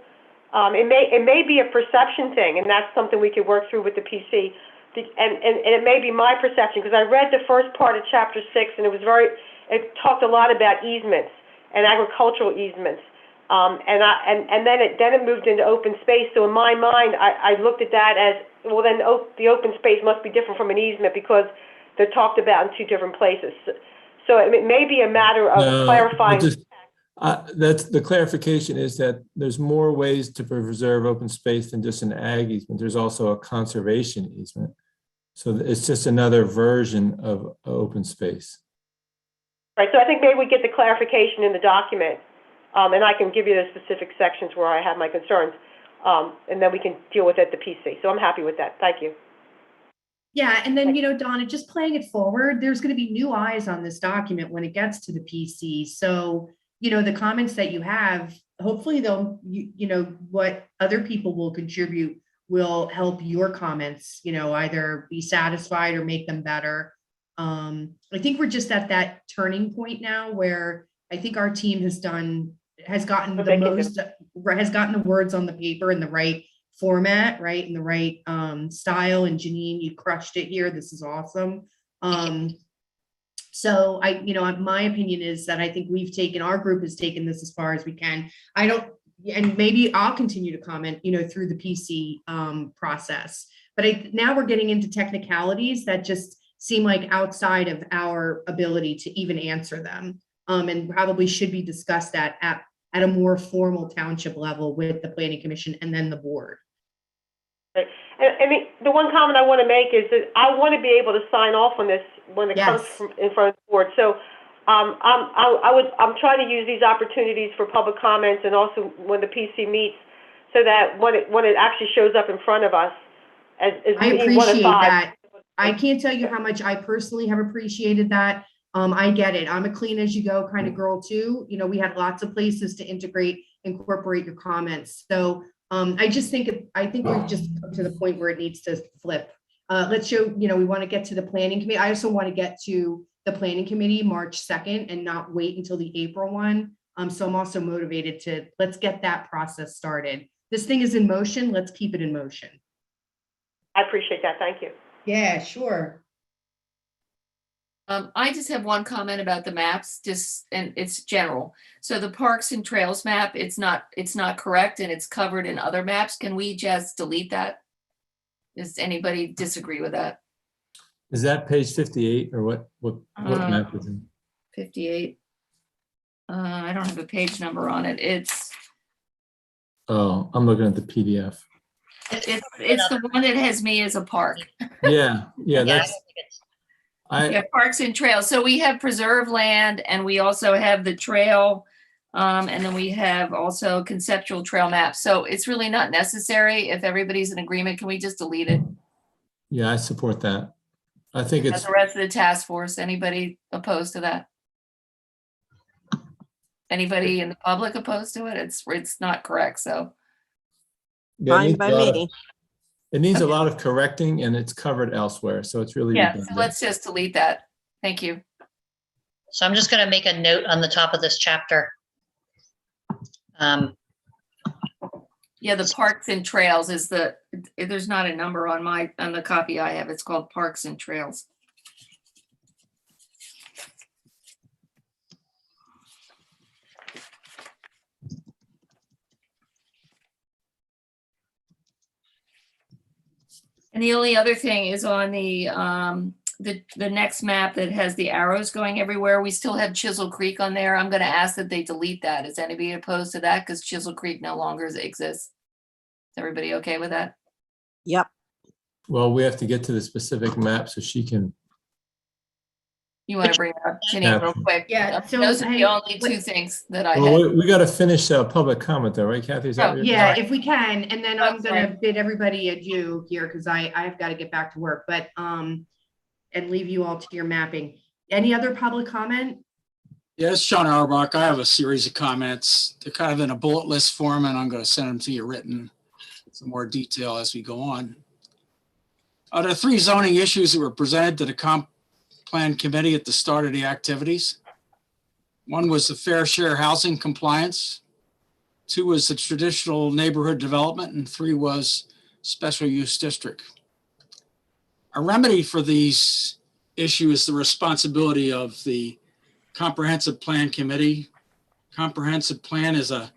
it may be a perception thing, and that's something we could work through with the PC. And it may be my perception, because I read the first part of chapter 6, and it talked a lot about easements and agricultural easements, and then it moved into open space. So in my mind, I looked at that as, well, then the open space must be different from an easement because they're talked about in two different places. So it may be a matter of clarifying. That's the clarification, is that there's more ways to preserve open space than just an ag easement. There's also a conservation easement. So it's just another version of open space. Right, so I think maybe we get the clarification in the document, and I can give you the specific sections where I have my concerns, and then we can deal with it at the PC. So I'm happy with that. Thank you. Yeah, and then, Donna, just playing it forward, there's going to be new eyes on this document when it gets to the PC. So, the comments that you have, hopefully they'll, what other people will contribute will help your comments, either be satisfied or make them better. I think we're just at that turning point now where I think our team has gotten the words on the paper in the right format, right, in the right style. And Janine, you crushed it here. This is awesome. So my opinion is that I think our group has taken this as far as we can. And maybe I'll continue to comment, through the PC process. But now we're getting into technicalities that just seem like outside of our ability to even answer them, and probably should be discussed at a more formal township level with the planning commission and then the board. Right. And the one comment I want to make is that I want to be able to sign off on this when it comes in front of the board. So I'm trying to use these opportunities for public comments and also when the PC meets, so that when it actually shows up in front of us as I appreciate that. I can't tell you how much I personally have appreciated that. I get it. I'm a clean as you go kind of girl too. We had lots of places to incorporate your comments. So I think we've just come to the point where it needs to flip. Let's show, we want to get to the planning committee. I also want to get to the planning committee March 2nd and not wait until the April one. So I'm also motivated let's get that process started. This thing is in motion. Let's keep it in motion. I appreciate that. Thank you. Yeah, sure. I just have one comment about the maps, and it's general. So the parks and trails map, it's not correct and it's covered in other maps. Can we just delete that? Does anybody disagree with that? Is that page 58 or what map is it? 58. I don't have a page number on it. Oh, I'm looking at the PDF. It's the one that has me as a park. Yeah, that's. Parks and trails. So we have preserve land and we also have the trail. And then we have also conceptual trail maps. So it's really not necessary. If everybody's in agreement, can we just delete it? Yeah, I support that. I think it's the rest of the task force. Anybody opposed to that? Anybody in the public opposed to it? It's not correct. So Fine by me. It needs a lot of correcting and it's covered elsewhere. So it's really so let's just delete that. Thank you. So I'm just going to make a note on the top of this chapter. The parks and trails is there's not a number on the copy I have. It's called Parks and Trails. And the only other thing is on the next map that has the arrows going everywhere. We still have Chisel Creek on there. I'm going to ask that they delete that. Is anybody opposed to that? Because Chisel Creek no longer exists. Is everybody okay with that? Yep. Well, we have to get to the specific map so she can. You want to bring it up, Janine, real quick? Yeah. So those are the only two things that I had. Well, we got to finish public comment though, right, Kathy? Is that what you're If we can, and then I'm going to bid everybody adieu here because I've got to get back to work, but and leave you all to your mapping. Any other public comment? Yes, Sean Auerbach. I have a series of comments. They're kind of in a bullet list form, and I'm going to send them to you written, some more detail as we go on. There are 3 zoning issues that were presented to the comp plan committee at the start of the activities. 1 was the fair share housing compliance. 2 was the traditional neighborhood development, and 3 was special use district. A remedy for these issues is the responsibility of the comprehensive plan committee. Comprehensive plan is a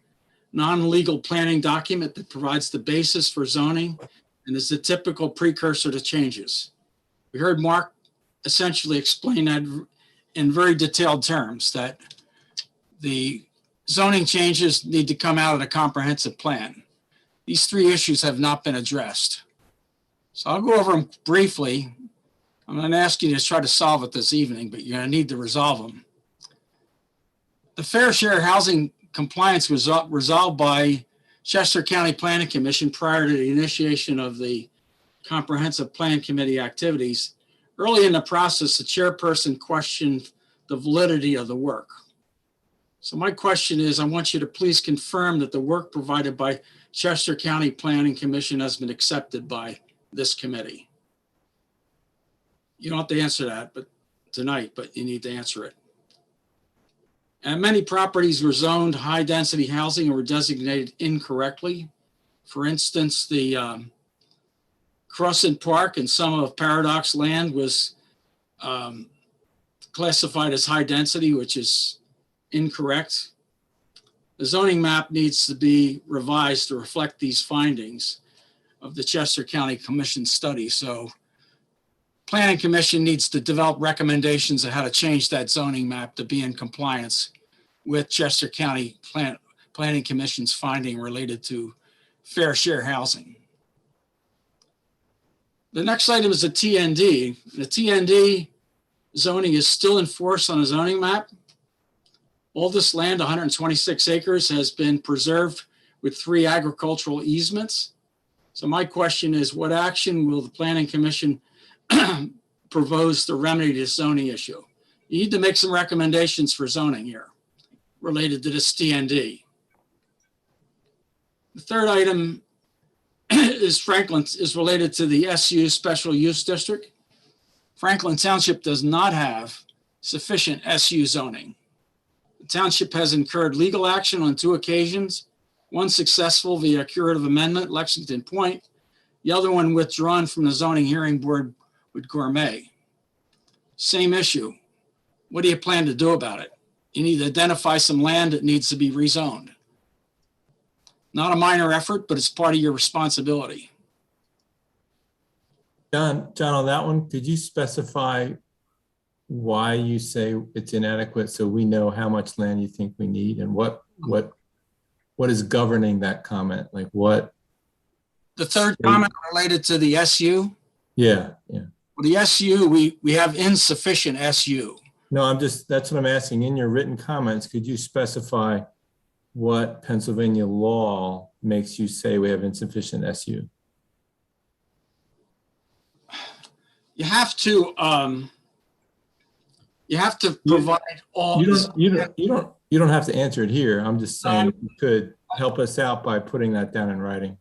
non-legal planning document that provides the basis for zoning and is the typical precursor to changes. We heard Mark essentially explain that in very detailed terms, that the zoning changes need to come out of the comprehensive plan. These 3 issues have not been addressed. So I'll go over them briefly. I'm not asking you to try to solve it this evening, but you're going to need to resolve them. The fair share housing compliance was resolved by Chester County Planning Commission prior to the initiation of the Comprehensive Plan Committee activities. Early in the process, the chairperson questioned the validity of the work. So my question is, I want you to please confirm that the work provided by Chester County Planning Commission has been accepted by this committee. You don't have to answer that tonight, but you need to answer it. And many properties were zoned high-density housing or were designated incorrectly. For instance, the Crescent Park and some of Paradox land was classified as high density, which is incorrect. The zoning map needs to be revised to reflect these findings of the Chester County Commission study. So Planning Commission needs to develop recommendations on how to change that zoning map to be in compliance with Chester County Planning Commission's finding related to fair share housing. The next item is the TND. The TND zoning is still enforced on the zoning map. All this land, 126 acres, has been preserved with 3 agricultural easements. So my question is, what action will the Planning Commission propose to remedy this zoning issue? You need to make some recommendations for zoning here related to this TND. The third item is related to the SU Special Use District. Franklin Township does not have sufficient SU zoning. The township has incurred legal action on 2 occasions, one successful via curative amendment, Lexington Point, the other one withdrawn from the zoning hearing board with Gourmet. Same issue. What do you plan to do about it? You need to identify some land that needs to be rezoned. Not a minor effort, but it's part of your responsibility. John, on that one, could you specify why you say it's inadequate so we know how much land you think we need and what is governing that comment? Like what? The third comment related to the SU? Yeah. Well, the SU, we have insufficient SU. No, that's what I'm asking. In your written comments, could you specify what Pennsylvania law makes you say we have insufficient SU? You have to provide all. You don't have to answer it here. I'm just saying you could help us out by putting that down in writing.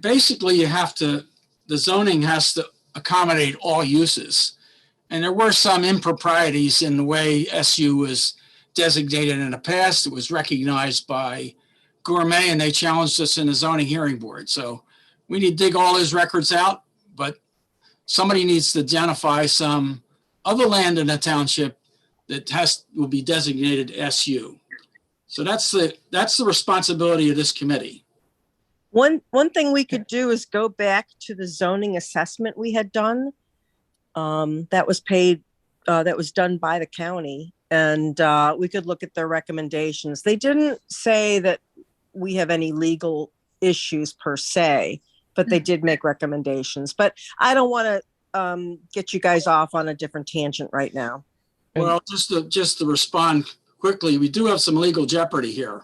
Basically, the zoning has to accommodate all uses. And there were some improprieties in the way SU was designated in the past. It was recognized by Gourmet and they challenged us in the zoning hearing board. So we need to dig all those records out, but somebody needs to identify some other land in the township that will be designated SU. So that's the responsibility of this committee. One thing we could do is go back to the zoning assessment we had done. That was done by the county, and we could look at their recommendations. They didn't say that we have any legal issues per se, but they did make recommendations. But I don't want to get you guys off on a different tangent right now. Well, just to respond quickly, we do have some legal jeopardy here.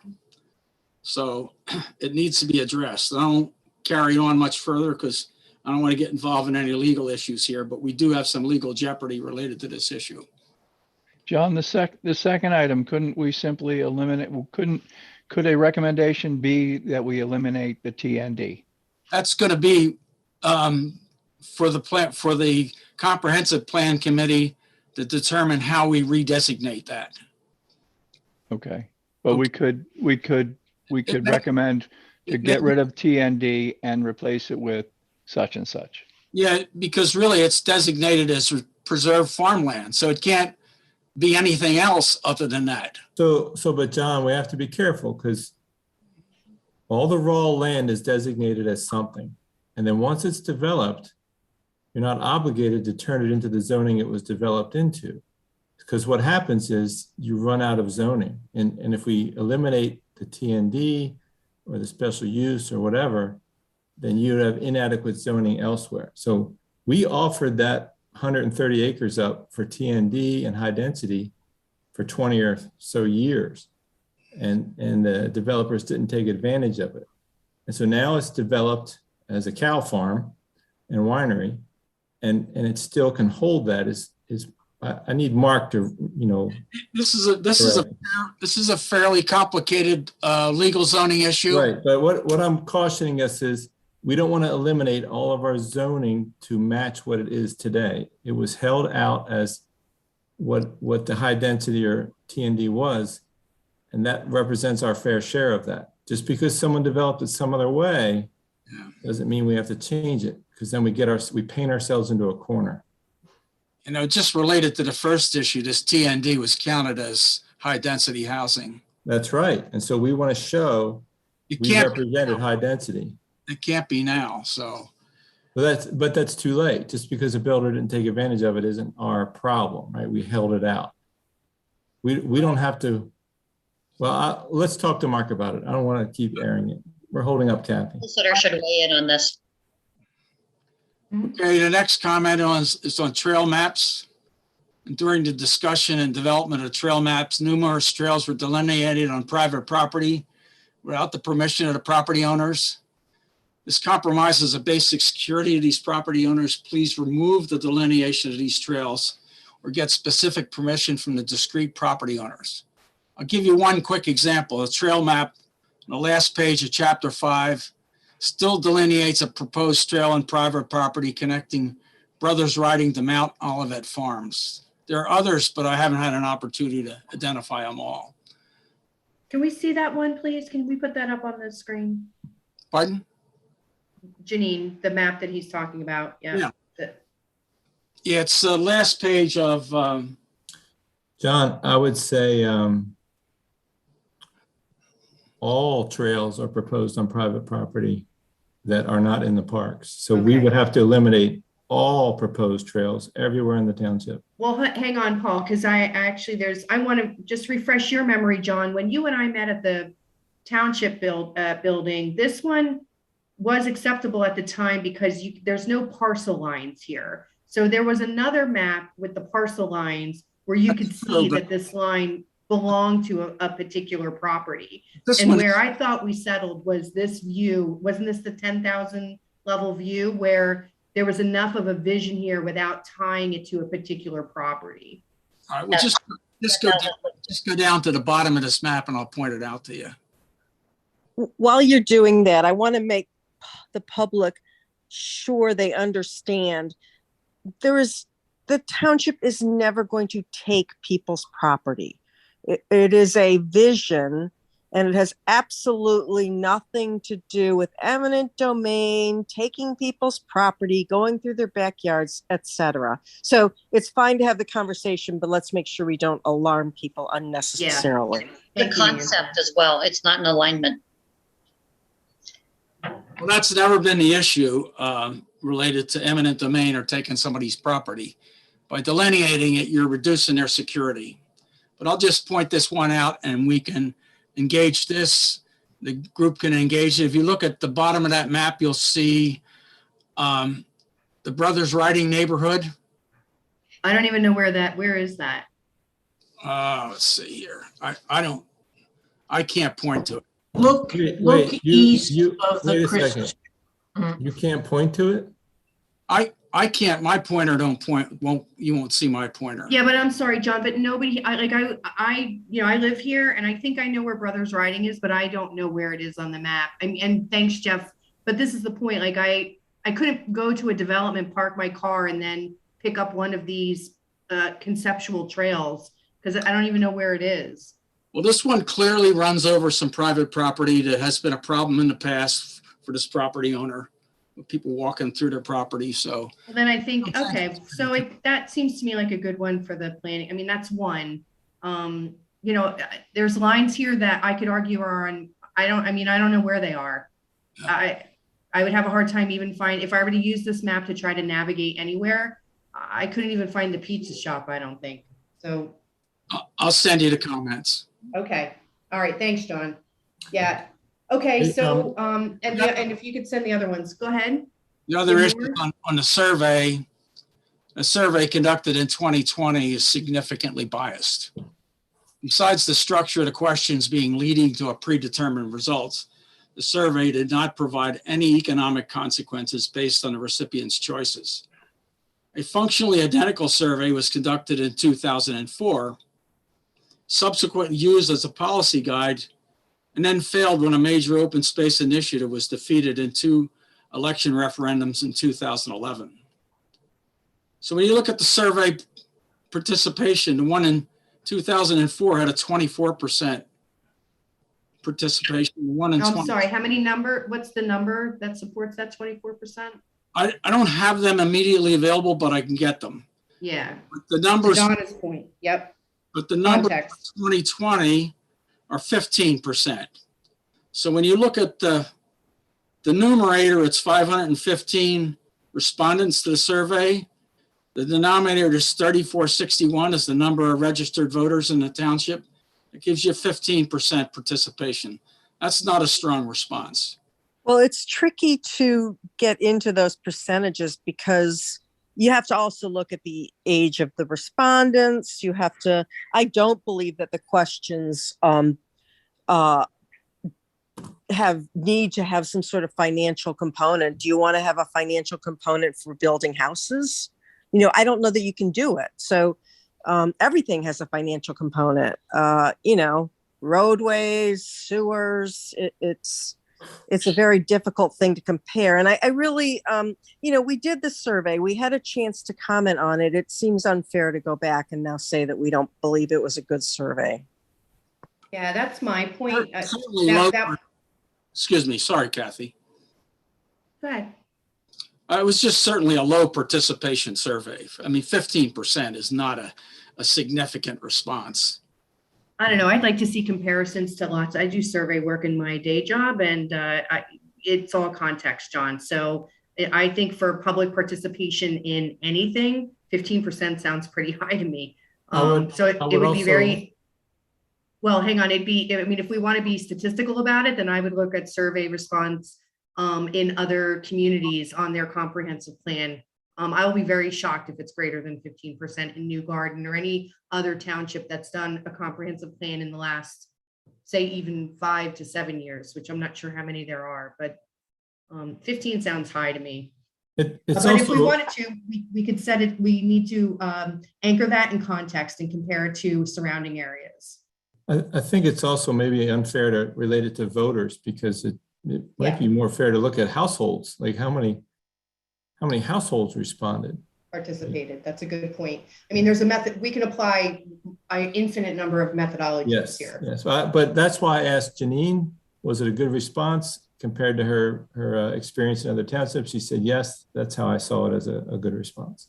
So it needs to be addressed. I don't carry on much further because I don't want to get involved in any legal issues here, but we do have some legal jeopardy related to this issue. John, the second item, couldn't we simply eliminate, could a recommendation be that we eliminate the TND? That's going to be for the comprehensive plan committee to determine how we redesignate that. Okay, but we could recommend to get rid of TND and replace it with such and such. Yeah, because really it's designated as preserved farmland, so it can't be anything else other than that. But John, we have to be careful because all the raw land is designated as something. And then once it's developed, you're not obligated to turn it into the zoning it was developed into. Because what happens is you run out of zoning. And if we eliminate the TND or the special use or whatever, then you have inadequate zoning elsewhere. So we offered that 130 acres up for TND and high density for 20 or so years. And the developers didn't take advantage of it. And so now it's developed as a cow farm and winery, and it still can hold that. I need Mark to, This is a fairly complicated legal zoning issue. right. But what I'm cautioning us is we don't want to eliminate all of our zoning to match what it is today. It was held out as what the high density or TND was, and that represents our fair share of that. Just because someone developed it some other way doesn't mean we have to change it, because then we paint ourselves into a corner. Just related to the first issue, this TND was counted as high density housing. That's right. And so we want to show we represented high density. It can't be now, so. But that's too late. Just because a builder didn't take advantage of it isn't our problem, right? We held it out. We don't have to. Well, let's talk to Mark about it. I don't want to keep airing it. We're holding up Kathy. Solicitor should weigh in on this. Okay, the next comment is on trail maps. During the discussion and development of trail maps, numerous trails were delineated on private property without the permission of the property owners. This compromises the basic security of these property owners. Please remove the delineation of these trails or get specific permission from the discrete property owners. I'll give you one quick example. A trail map on the last page of chapter 5 still delineates a proposed trail on private property connecting Brothers Riding to Mount Olivet Farms. There are others, but I haven't had an opportunity to identify them all. Can we see that one, please? Can we put that up on the screen? Pardon? Janine, the map that he's talking about. Yeah. Yeah, it's the last page of. John, I would say all trails are proposed on private property that are not in the parks. So we would have to eliminate all proposed trails everywhere in the township. Well, hang on, Paul, because I want to just refresh your memory, John. When you and I met at the township building, this one was acceptable at the time because there's no parcel lines here. So there was another map with the parcel lines where you could see that this line belonged to a particular property. And where I thought we settled was this view. Wasn't this the 10,000 level view where there was enough of a vision here without tying it to a particular property? All right, well, just go down to the bottom of this map and I'll point it out to you. While you're doing that, I want to make the public sure they understand the township is never going to take people's property. It is a vision, and it has absolutely nothing to do with eminent domain, taking people's property, going through their backyards, etc. So it's fine to have the conversation, but let's make sure we don't alarm people unnecessarily. The concept as well. It's not an alignment. Well, that's never been the issue related to eminent domain or taking somebody's property. By delineating it, you're reducing their security. But I'll just point this one out and we can engage this. The group can engage it. If you look at the bottom of that map, you'll see the Brothers Riding neighborhood. I don't even know where is that? Let's see here. I can't point to it. Look east of the Christmas. You can't point to it? I can't, my pointer you won't see my pointer. Yeah, but I'm sorry, John, but nobody, I live here and I think I know where Brothers Riding is, but I don't know where it is on the map. And thanks, Jeff. But this is the point. Like I couldn't go to a development, park my car and then pick up one of these conceptual trails because I don't even know where it is. Well, this one clearly runs over some private property that has been a problem in the past for this property owner. People walking through their property. So well, then I think, okay, so that seems to me like a good one for the planning. I mean, that's one. There's lines here that I could argue are on, I don't know where they are. I would have a hard time even if I were to use this map to try to navigate anywhere, I couldn't even find the pizza shop, I don't think. So I'll send you the comments. Okay. All right. Thanks, John. Yeah. Okay, so, and if you could send the other ones, go ahead. The other issue on the survey, a survey conducted in 2020 is significantly biased. Besides the structure of the questions being leading to a predetermined result, the survey did not provide any economic consequences based on the recipient's choices. A functionally identical survey was conducted in 2004, subsequently used as a policy guide, and then failed when a major open space initiative was defeated in 2 election referendums in 2011. So when you look at the survey participation, the one in 2004 had a 24% participation. The one in I'm sorry, what's the number that supports that 24%? I don't have them immediately available, but I can get them. Yeah. But the numbers, To Donna's point, yep. but the numbers Context. for 2020 are 15%. So when you look at the numerator, it's 515 respondents to the survey. The denominator is 3461 is the number of registered voters in the township. It gives you 15% participation. That's not a strong response. Well, it's tricky to get into those percentages because you have to also look at the age of the respondents. You have to, I don't believe that the questions need to have some sort of financial component. Do you want to have a financial component for building houses? You know, I don't know that you can do it. So everything has a financial component, you know, roadways, sewers, it's a very difficult thing to compare. And I really, you know, we did the survey, we had a chance to comment on it. It seems unfair to go back and now say that we don't believe it was a good survey. Yeah, that's my point. Excuse me, sorry, Kathy. Go ahead. It was just certainly a low participation survey. I mean, 15% is not a significant response. I don't know. I'd like to see comparisons to lots. I do survey work in my day job, and it's all context, John. So I think for public participation in anything, 15% sounds pretty high to me. So it would be very, well, hang on. I mean, if we want to be statistical about it, then I would look at survey response in other communities on their comprehensive plan. I will be very shocked if it's greater than 15% in New Garden or any other township that's done a comprehensive plan in the last, say, even 5 to 7 years, which I'm not sure how many there are, but 15 sounds high to me. It's but also, if we wanted to, we could set it, we need to anchor that in context and compare it to surrounding areas. I think it's also maybe unfair to relate it to voters because it might be more fair to look at households, like how many households responded? Participated. That's a good point. I mean, there's a method, we can apply an infinite number of methodologies here. Yes, but that's why I asked Janine, was it a good response compared to her experience in other townships? She said, yes, that's how I saw it as a good response.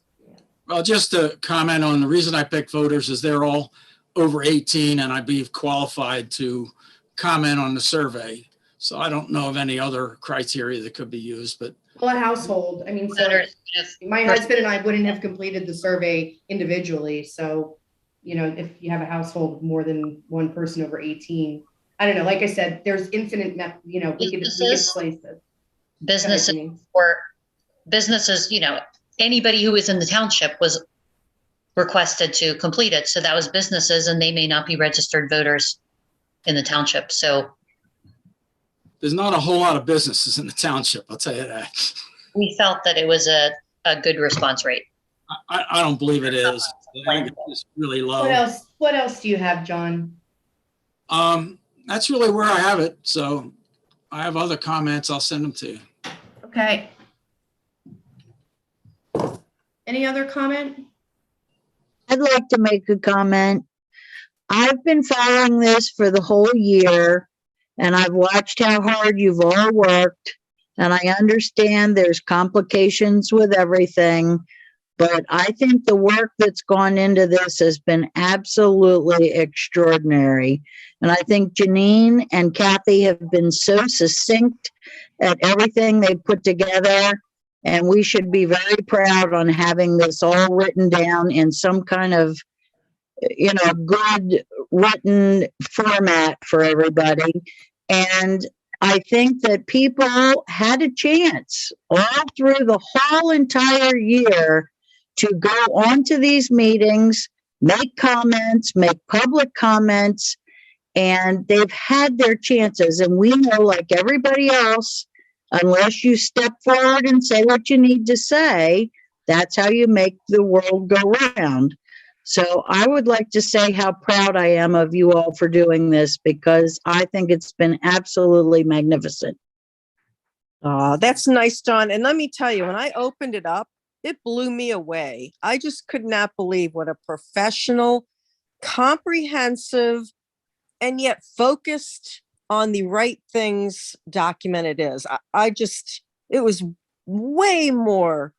Well, just to comment on the reason I picked voters is they're all over 18 and I'd be qualified to comment on the survey. So I don't know of any other criteria that could be used, but. Well, a household, I mean, so my husband and I wouldn't have completed the survey individually. So, you know, if you have a household with more than one person over 18, I don't know, like I said, there's infinite, you know, we could place it. Businesses, you know, anybody who was in the township was requested to complete it. So that was businesses and they may not be registered voters in the township. So there's not a whole lot of businesses in the township, I'll tell you that. We felt that it was a good response rate. I don't believe it is. I think it's really low. What else do you have, John? That's really where I have it. So I have other comments. I'll send them to you. Okay. Any other comment? I'd like to make a comment. I've been following this for the whole year. And I've watched how hard you've all worked, and I understand there's complications with everything, but I think the work that's gone into this has been absolutely extraordinary. And I think Janine and Kathy have been so succinct at everything they put together, and we should be very proud on having this all written down in some kind of, you know, good written format for everybody. And I think that people had a chance all through the whole entire year to go onto these meetings, make comments, make public comments, and they've had their chances. And we know, like everybody else, unless you step forward and say what you need to say, that's how you make the world go round. So I would like to say how proud I am of you all for doing this, because I think it's been absolutely magnificent. Oh, that's nice, Dawn. And let me tell you, when I opened it up, it blew me away. I just could not believe what a professional, comprehensive, and yet focused on the right things document it is. It was way more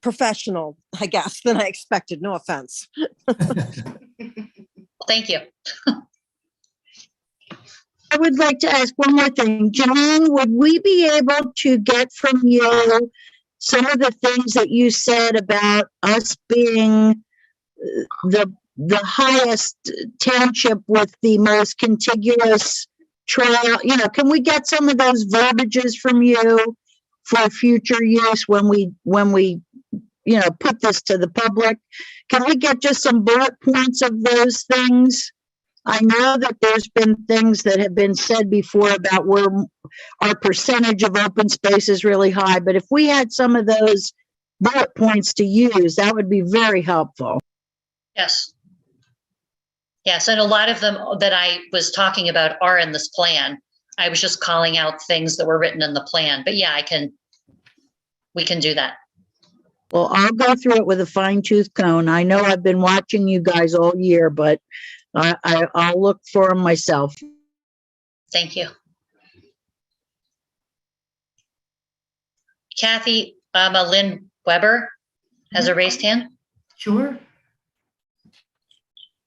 professional, I guess, than I expected. No offense. Thank you. I would like to ask one more thing. Janine, would we be able to get from you some of the things that you said about us being the highest township with the most contiguous trail? You know, can we get some of those verbiages from you for future use when we put this to the public? Can we get just some bullet points of those things? I know that there's been things that have been said before about where our percentage of open space is really high, but if we had some of those bullet points to use, that would be very helpful. Yes. Yes, and a lot of them that I was talking about are in this plan. I was just calling out things that were written in the plan, but yeah, we can do that. Well, I'll go through it with a fine-tooth comb. I know I've been watching you guys all year, but I'll look for them myself. Thank you. Kathy, Lynn Weber has a raised hand. Sure.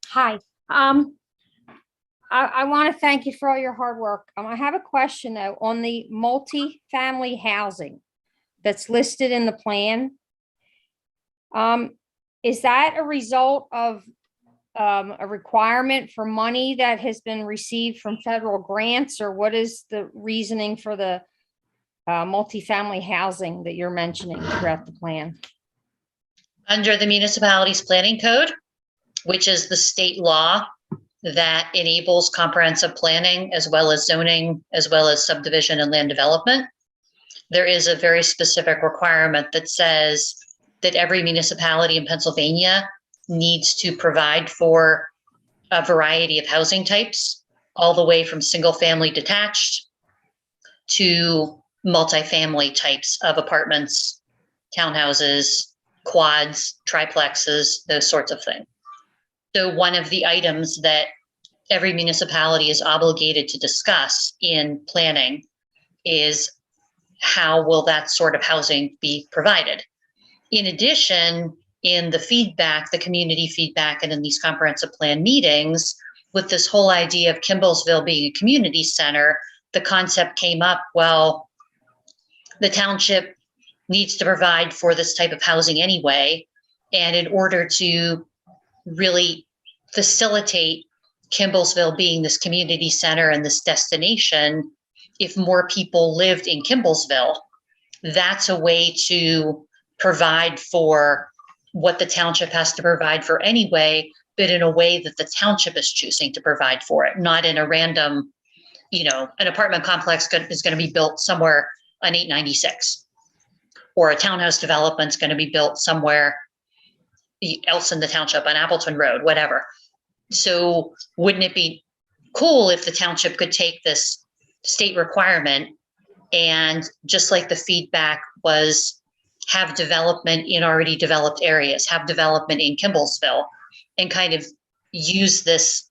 Hi. I want to thank you for all your hard work. I have a question though on the multi-family housing that's listed in the plan. Is that a result of a requirement for money that has been received from federal grants, or what is the reasoning for the multi-family housing that you're mentioning throughout the plan? Under the municipalities planning code, which is the state law that enables comprehensive planning as well as zoning, as well as subdivision and land development, there is a very specific requirement that says that every municipality in Pennsylvania needs to provide for a variety of housing types, all the way from single family detached to multifamily types of apartments, townhouses, quads, triplexes, those sorts of things. So one of the items that every municipality is obligated to discuss in planning is how will that sort of housing be provided. In addition, in the feedback, the community feedback, and in these comprehensive plan meetings, with this whole idea of Kimblesville being a community center, the concept came up, well, the township needs to provide for this type of housing anyway. And in order to really facilitate Kimblesville being this community center and this destination, if more people lived in Kimblesville, that's a way to provide for what the township has to provide for anyway, but in a way that the township is choosing to provide for it, not in a random, an apartment complex is going to be built somewhere on 896, or a townhouse development is going to be built somewhere else in the township on Appleton Road, whatever. So wouldn't it be cool if the township could take this state requirement and, just like the feedback was, have development in already developed areas, have development in Kimblesville, and kind of use this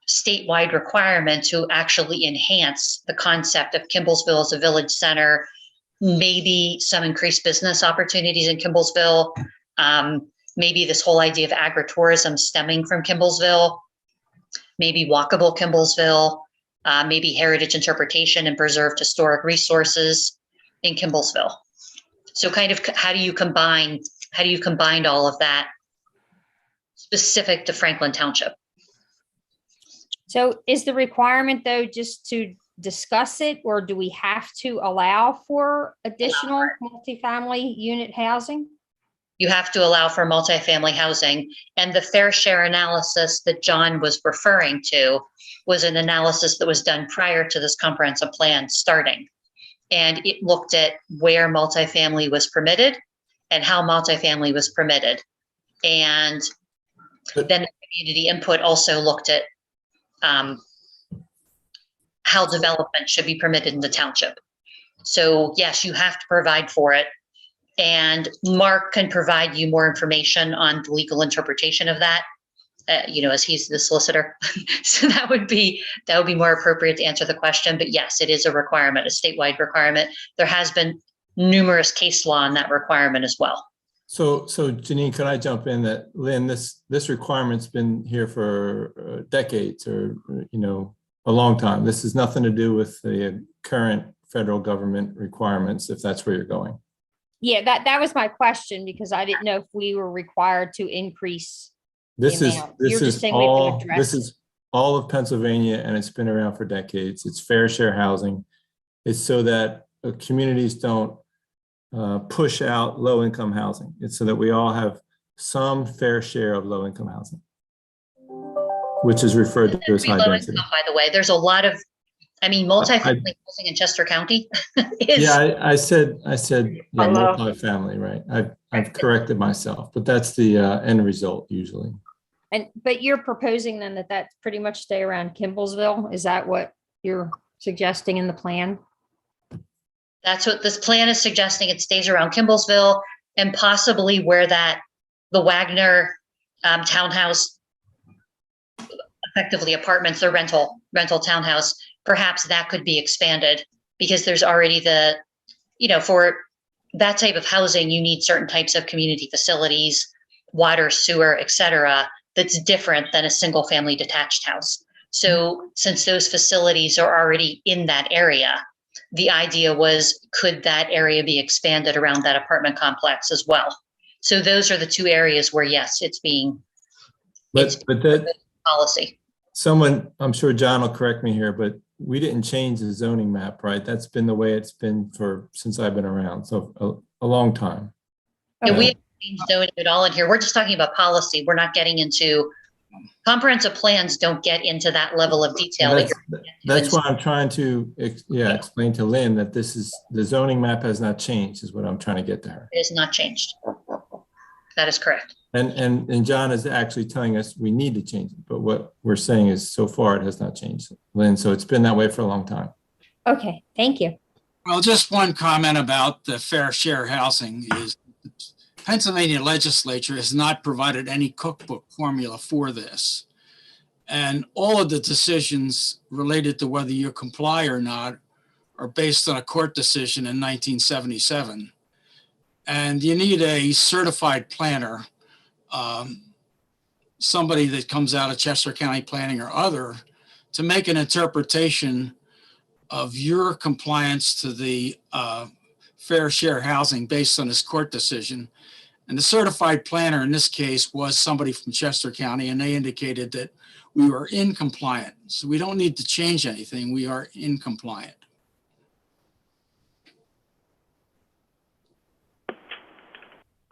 statewide requirement to actually enhance the concept of Kimblesville as a village center, maybe some increased business opportunities in Kimblesville, maybe this whole idea of agritourism stemming from Kimblesville, maybe walkable Kimblesville, maybe heritage interpretation and preserved historic resources in Kimblesville. So kind of how do you combine all of that specific to Franklin Township? So is the requirement though just to discuss it, or do we have to allow for additional multifamily unit housing? you have to allow for multifamily housing. And the fair share analysis that John was referring to was an analysis that was done prior to this comprehensive plan starting. And it looked at where multifamily was permitted and how multifamily was permitted. And then the community input also looked at how development should be permitted in the township. So yes, you have to provide for it. And Mark can provide you more information on the legal interpretation of that, as he's the solicitor. So that would be more appropriate to answer the question. But yes, it is a requirement, a statewide requirement. There has been numerous case law on that requirement as well. So Janine, could I jump in that, Lynn, this requirement's been here for decades or, a long time. This has nothing to do with the current federal government requirements, if that's where you're going. Yeah, that was my question, because I didn't know if we were required to increase. This is all of Pennsylvania, and it's been around for decades. It's fair share housing. It's so that communities don't push out low income housing. It's so that we all have some fair share of low income housing, which is referred to as high density. By the way, there's a lot of, multifamily housing in Chester County is. Yeah, I said multifamily, right? I've corrected myself, but that's the end result usually. But you're proposing then that pretty much stay around Kimblesville? Is that what you're suggesting in the plan? That's what this plan is suggesting. It stays around Kimblesville and possibly where the Wagner townhouse, effectively apartments or rental townhouse, perhaps that could be expanded, because there's already for that type of housing, you need certain types of community facilities, water, sewer, et cetera, that's different than a single family detached house. So since those facilities are already in that area, the idea was, could that area be expanded around that apartment complex as well? So those are the two areas where, yes, it's that policy. Someone, I'm sure John will correct me here, but we didn't change the zoning map, right? That's been the way it's been since I've been around, so a long time. And we haven't changed zoning at all in here. We're just talking about policy. We're not getting into comprehensive plans. Don't get into that level of detail. That's why I'm trying to explain to Lynn that the zoning map has not changed, is what I'm trying to get to her. It has not changed. That is correct. And John is actually telling us we need to change it, but what we're saying is so far it has not changed, Lynn. So it's been that way for a long time. Okay, thank you. Well, just one comment about the fair share housing is the Pennsylvania legislature has not provided any cookbook formula for this. And all of the decisions related to whether you comply or not are based on a court decision in 1977. And you need a certified planner, somebody that comes out of Chester County Planning or other, to make an interpretation of your compliance to the fair share housing based on this court decision. And the certified planner in this case was somebody from Chester County, and they indicated that we were in compliance. So we don't need to change anything. We are in compliant.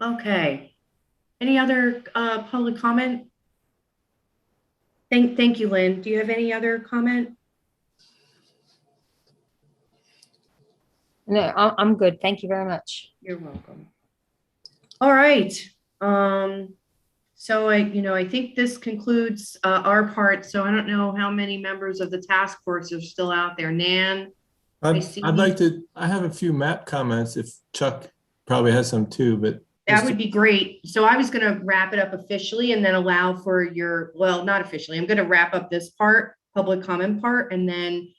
Okay. Any other public comment? Thank you, Lynn. Do you have any other comment? No, I'm good. Thank you very much. You're welcome. All right. So I think this concludes our part. So I don't know how many members of the task force are still out there. Nan? I have a few map comments if Chuck probably has some too, but that would be great. So I was going to wrap it up officially and then allow for not officially. I'm going to wrap up this part, public comment part, and then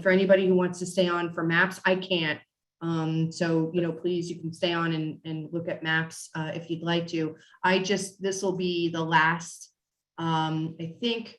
for anybody who wants to stay on for maps, I can't. So, please, you can stay on and look at maps if you'd like to. This will be the last, I think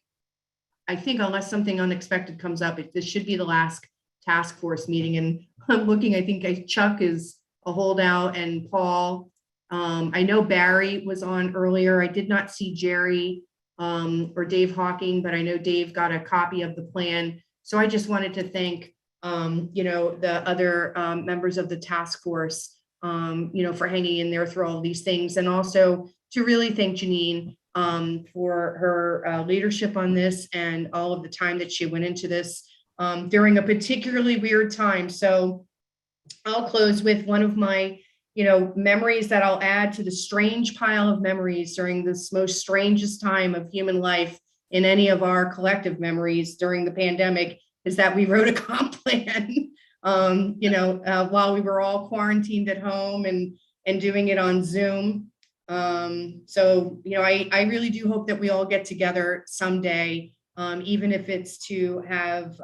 unless something unexpected comes up, this should be the last task force meeting. And I'm looking, I think Chuck is a holdout, and Paul. I know Barry was on earlier. I did not see Jerry or Dave Hawking, but I know Dave got a copy of the plan. So I just wanted to thank, the other members of the task force for hanging in there through all of these things. And also to really thank Janine for her leadership on this and all of the time that she went into this during a particularly weird time. So I'll close with one of my, memories that I'll add to the strange pile of memories during this most strangest time of human life in any of our collective memories during the pandemic is that we wrote a comp plan, while we were all quarantined at home and doing it on Zoom. I really do hope that we all get together someday, even if it's to have,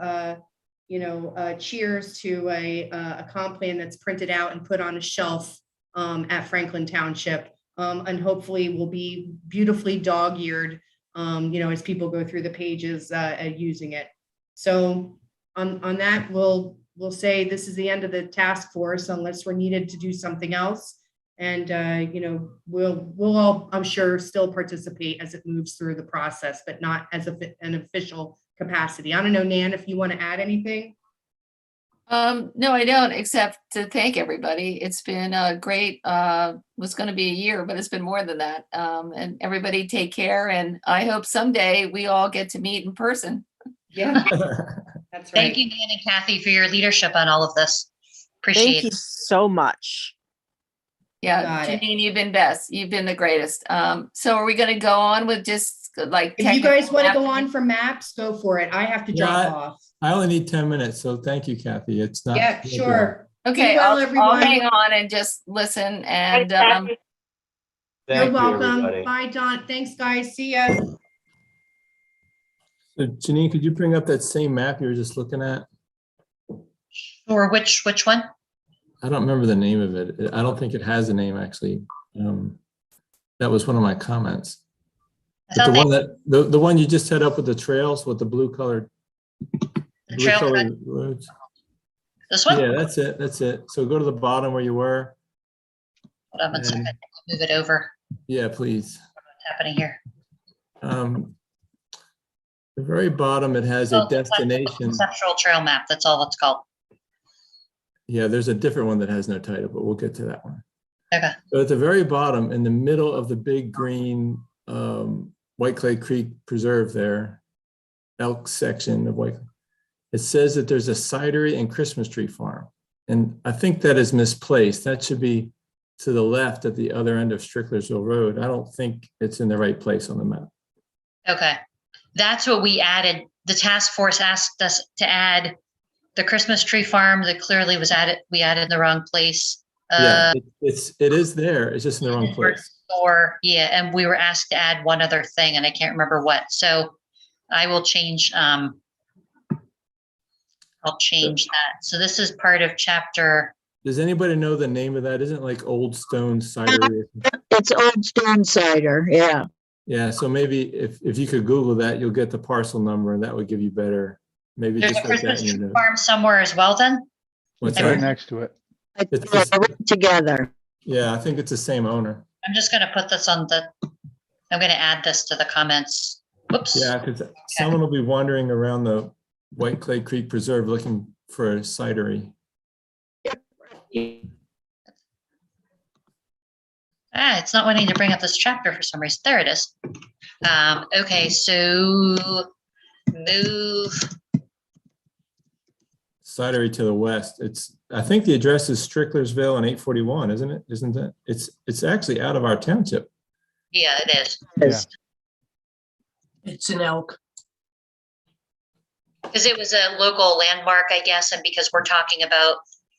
cheers to a comp plan that's printed out and put on a shelf at Franklin Township, and hopefully will be beautifully dog-eared, as people go through the pages using it. So on that, we'll say this is the end of the task force unless we're needed to do something else. And, we'll all, I'm sure, still participate as it moves through the process, but not as an official capacity. I don't know, Nan, if you want to add anything. No, I don't, except to thank everybody. It's been a great, was going to be a year, but it's been more than that. And everybody take care. And I hope someday we all get to meet in person. Yeah, that's right. Thank you, Dan and Kathy, for your leadership on all of this. Appreciate Thank you it. so much. Yeah, Got it. Janine, you've been best. You've been the greatest. So are we going to go on with just like? If you guys technical want to go mapping? on for maps, go for it. I have to Yeah, drop off. I only need 10 minutes, so thank you, Kathy. It's not. Yeah, sure. Okay, Be well, I'll everyone. hang on and just listen and Thanks, Kathy. You're Thank you, welcome. everybody. Bye, Don. Thanks, guys. See ya. So Janine, could you bring up that same map you were just looking at? Or which one? I don't remember the name of it. I don't think it has a name, actually. That was one of my comments. I But thought the one that the one you just set up with the trails with the blue colored the trail colored roads. This one? Yeah, that's it. That's it. So go to the bottom where you were. Hold on one and- second. Move it over. Yeah, please. What's happening here? The very bottom, it has Oh, a destination. Conceptual trail map. That's all it's called. Yeah, there's a different one that has no title, but we'll get to that one. Okay. So at the very bottom, in the middle of the big green White Clay Creek Preserve there, elk section of White, it says that there's a cidery and Christmas tree farm. And I think that is misplaced. That should be to the left at the other end of Stricklersville Road. I don't think it's in the right place on the map. Okay. That's what we added. The task force asked us to add the Christmas tree farm that clearly was added. We added in the wrong place. Yeah, it is there. It's just in the wrong place. Or yeah, and we were asked to add one other thing, and I can't remember what. So I will change. I'll change that. So this is part of chapter. Does anybody know the name of that? Isn't it like Old Stone Cidery? It's Old Stone Cider, yeah. Yeah, so maybe if you could Google that, you'll get the parcel number, and that would give you better. Maybe There's a just like that Christmas in your tree notes. farm somewhere as well. Then What's Right that? next to it. It's Yeah, just- they're right together. Yeah, I think it's the same owner. I'm just going to put this on the. I'm going to add this to the comments. Whoops. Yeah, because someone will be wandering around the White Clay Creek Preserve looking for a cidery. It's not wanting to bring up this chapter for some reason. There it is. Okay, so move. Cidery to the west. I think the address is Stricklersville and 841, isn't it? Isn't it? It's actually out of our township. Yeah, it is. Yeah. It's an elk. Because it was a local landmark, I guess, and because we're talking about,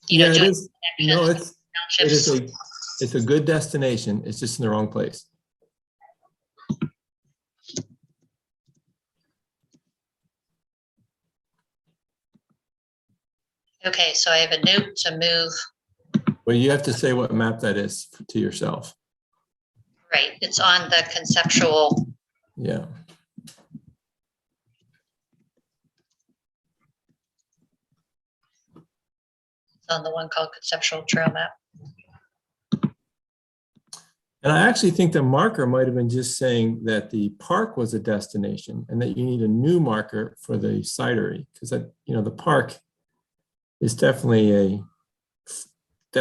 Yeah, it doing is. No, connections, it is townships. it's a good destination. It's just in the wrong place. Okay, so I have a note to move. Well, you have to say what map that is to yourself. Right, it's on the conceptual. Yeah. It's on the one called conceptual trail map. And I actually think the marker might have been just saying that the park was a destination and that you need a new marker for the cidery, because the park is definitely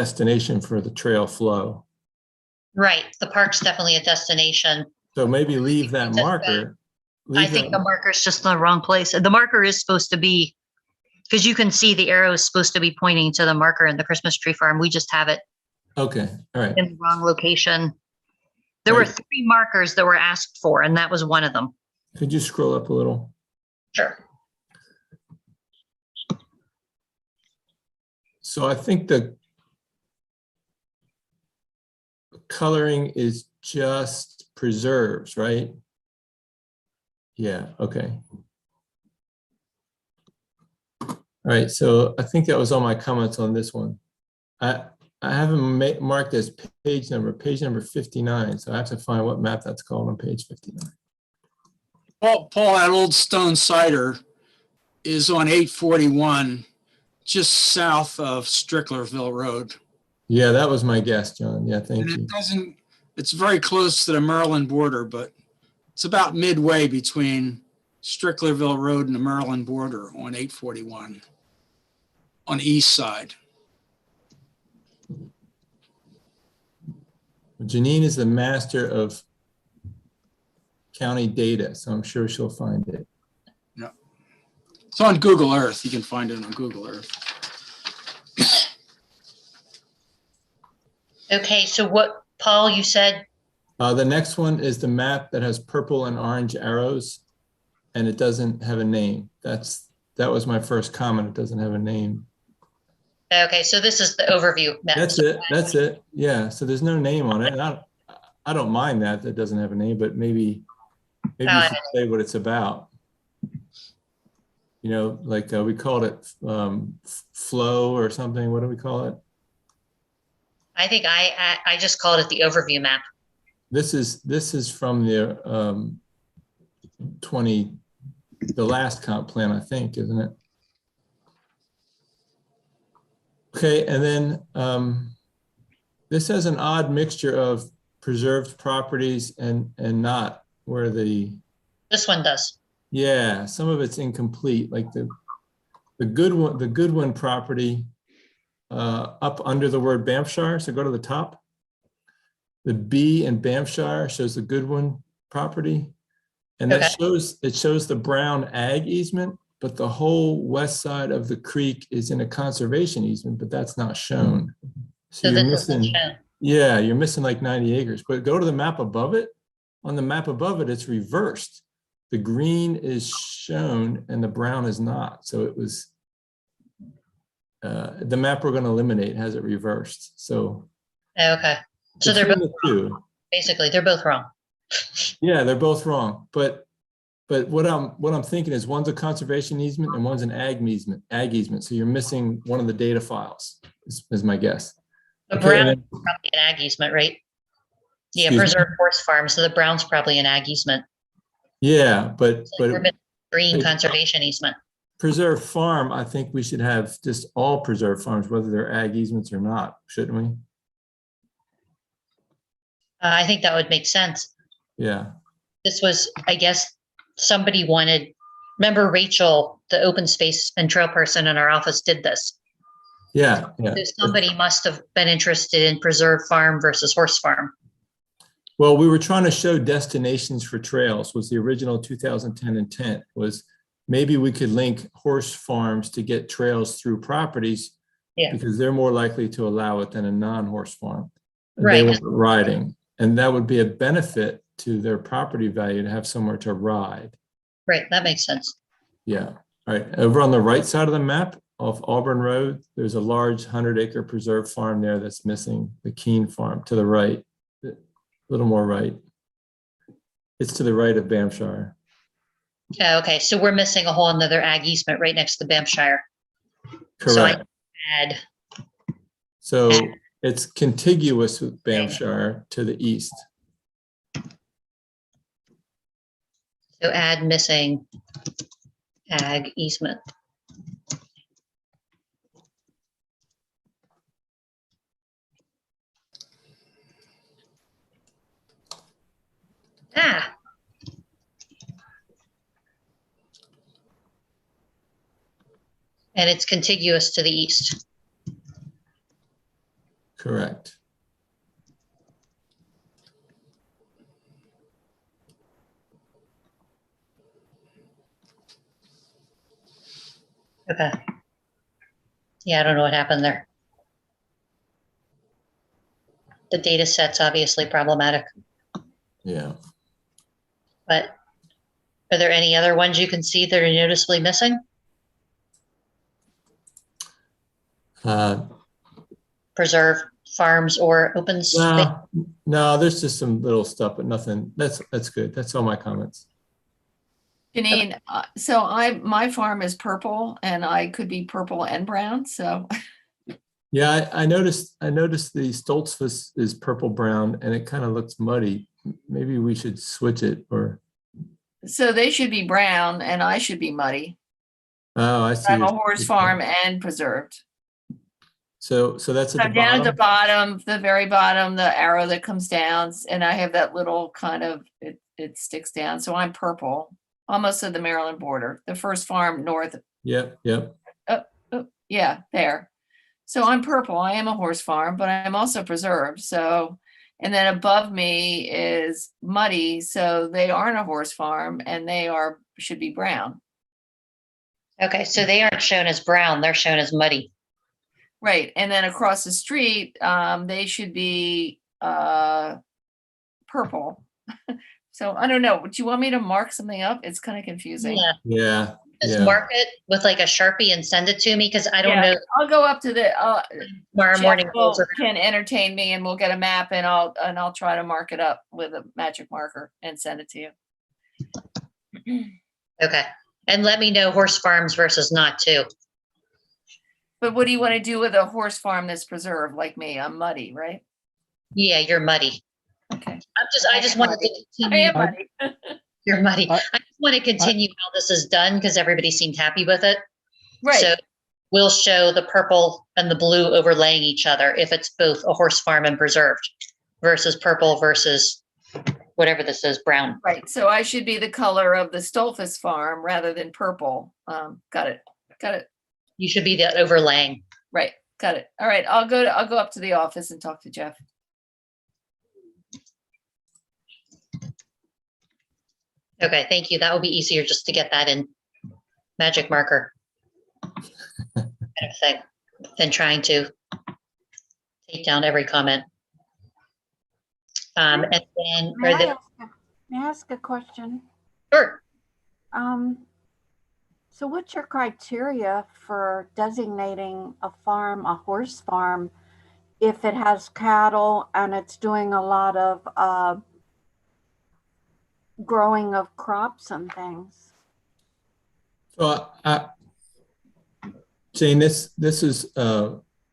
destination for the trail flow. Right, the park's definitely a destination. So maybe leave that marker. I think the marker's just in the wrong place. The marker is supposed to be, because you can see the arrow is supposed to be pointing to the marker in the Christmas tree farm. We just have it Okay, all right. in the wrong location. There were Right. 3 markers that were asked for, and that was one of them. Could you scroll up a little? Sure. So I think the coloring is just preserves, right? Yeah, okay. All right, so I think that was all my comments on this one. I have them marked as page number 59, so I have to find what map that's called on page 59. Paul, that old stone cider is on 841, just south of Stricklerville Road. Yeah, that was my guess, John. Yeah, thank And you. it doesn't, it's very close to the Maryland border, but it's about midway between Stricklerville Road and the Maryland border on 841 on the east side. Janine is the master of county data, so I'm sure she'll find it. Yeah. It's on Google Earth. You can find it on Google Earth. Okay, so what, Paul, you said, The next one is the map that has purple and orange arrows, and it doesn't have a name. That was my first comment. It doesn't have a name. okay, so this is the overview map. That's it. That's it. Yeah. So there's no name on it. And I don't mind that doesn't have a name, but maybe you should say what it's about. You know, like we called it flow or something. What do we call it? I think I just called it the overview map. This is from the the last comp plan, I think, isn't it? Okay, and then this has an odd mixture of preserved properties and not, where This one does. yeah, some of it's incomplete, like the Goodwin property up under the word Banffshire, so go to the top. The B in Banffshire shows the Goodwin property, and that shows the brown ag easement, but the whole west side of the creek is in a conservation easement, but that's not shown. So you're missing, yeah, you're missing like 90 acres, but go to the map above it. On the map above it, it's reversed. The green is shown and the brown is not. So it was, the map we're going to eliminate has it reversed. So Okay, so they're both two. Basically, they're both wrong. Yeah, they're both wrong. But what I'm thinking is one's a conservation easement and one's an ag easement. So you're missing one of the data files, is my guess. The Okay, brown is probably an ag easement, right? Yeah, Excuse me? preserve horse farm. So the brown's probably an ag easement. Yeah, but We're missing green it- conservation easement. preserve farm, I think we should have just all preserve farms, whether they're ag easements or not, shouldn't we? I think that would make sense. Yeah. This was, I guess, somebody wanted, remember Rachel, the open space and trail person in our office did this. Yeah, yeah. So somebody must have been interested in preserve farm versus horse farm. Well, we were trying to show destinations for trails was the original 2010 intent, was maybe we could link horse farms to get trails through properties because they're more likely to allow it than a non-horse farm. And they weren't riding. And that would be a benefit to their property value to have somewhere to ride. Right, that makes sense. Yeah. All right. Over on the right side of the map off Auburn Road, there's a large 100-acre preserve farm there that's missing, the Keene farm to the right, a little more right. It's to the right of Banffshire. Okay, so we're missing a whole another ag easement right next to Banffshire. Correct. So I add. So it's contiguous with Banffshire to the east. So add missing ag easement. Ah. And it's contiguous to the east. Correct. Okay. Yeah, I don't know what happened there. The data set's obviously problematic, Yeah. but are there any other ones you can see that are noticeably missing? Preserve farms or open space? No, there's just some little stuff, but nothing. That's good. That's all my comments. Janine, so my farm is purple and I could be purple and brown, so. Yeah, I noticed the Stoltzfus is purple brown and it kind of looks muddy. Maybe we should switch it or. So they should be brown and I should be muddy. Oh, I see. I'm a horse farm and preserved. So that's at So the down at the bottom. bottom, the very bottom, the arrow that comes down, and I have that little kind of, it sticks down. So I'm purple, almost to the Maryland border, the first farm north. Yep. Yeah, there. So I'm purple. I am a horse farm, but I'm also preserved. So, and then above me is muddy. So they aren't a horse farm and they should be brown. Okay, so they aren't shown as brown, they're shown as muddy. Right. And then across the street, they should be purple. So I don't know. Do you want me to mark something up? It's kind of confusing. Yeah. Yeah. Just mark it with like a Sharpie and send it to me because I don't know. I'll go up to the Tomorrow Jeff morning. can entertain me and we'll get a map and I'll try to mark it up with a magic marker and send it to you. Okay. And let me know horse farms versus not too. But what do you want to do with a horse farm that's preserved like me? I'm muddy, right? Yeah, you're muddy. Okay. I just wanted to I continue. am muddy. You're muddy. I just want to continue how this is done because everybody seemed happy with it. Right. So we'll show the purple and the blue overlaying each other if it's both a horse farm and preserved versus purple versus whatever this is, brown. Right. So I should be the color of the Stoltzfus farm rather than purple. Got it. You should be the overlaying. Right. Got it. All right. I'll go up to the office and talk to Jeff. Okay, thank you. That will be easier just to get that in magic marker kind of thing than trying to take down every comment. And then May I ask a question? Sure. So what's your criteria for designating a farm a horse farm if it has cattle and it's doing a lot of growing of crops and things? So Jane, this is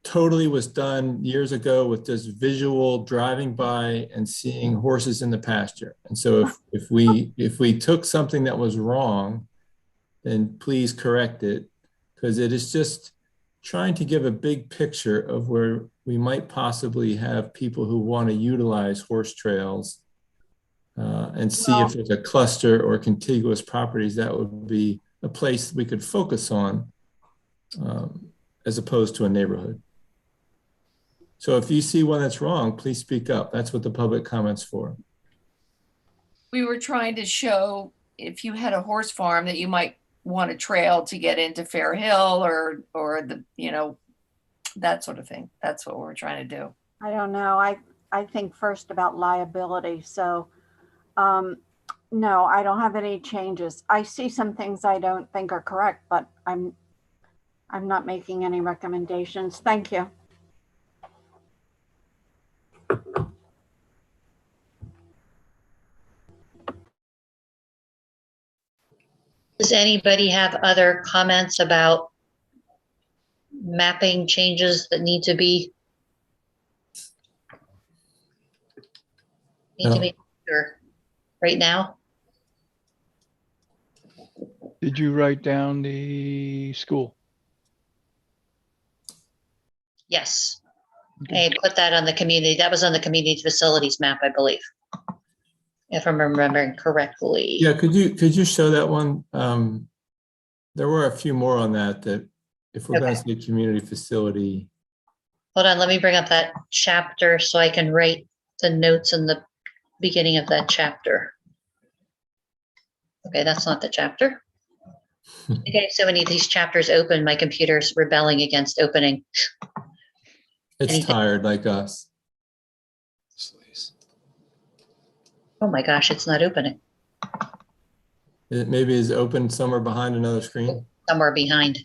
totally was done years ago with just visual driving by and seeing horses in the pasture. And so if we took something that was wrong, then please correct it, because it is just trying to give a big picture of where we might possibly have people who want to utilize horse trails and see if there's a cluster or contiguous properties that would be a place we could focus on as opposed to a neighborhood. So if you see one that's wrong, please speak up. That's what the public comment's for. We were trying to show if you had a horse farm that you might want a trail to get into Fair Hill or the, that sort of thing. That's what we're trying to do. I don't know. I think first about liability. So no, I don't have any changes. I see some things I don't think are correct, but I'm not making any recommendations. Thank you. Does anybody have other comments about mapping changes that need to be sure right now? Did you write down the school? Yes. I put that on the community. That was on the community facilities map, I believe, if I'm remembering correctly. Yeah, could you show that one? There were a few more on that if we're going to say community facility. Hold on, let me bring up that chapter so I can write the notes in the beginning of that chapter. Okay, that's not the chapter. Okay, so many of these chapters open, my computer's rebelling against opening. It's Anything. tired like us. Oh my gosh, it's not opening. It maybe is open somewhere behind another screen. Somewhere behind.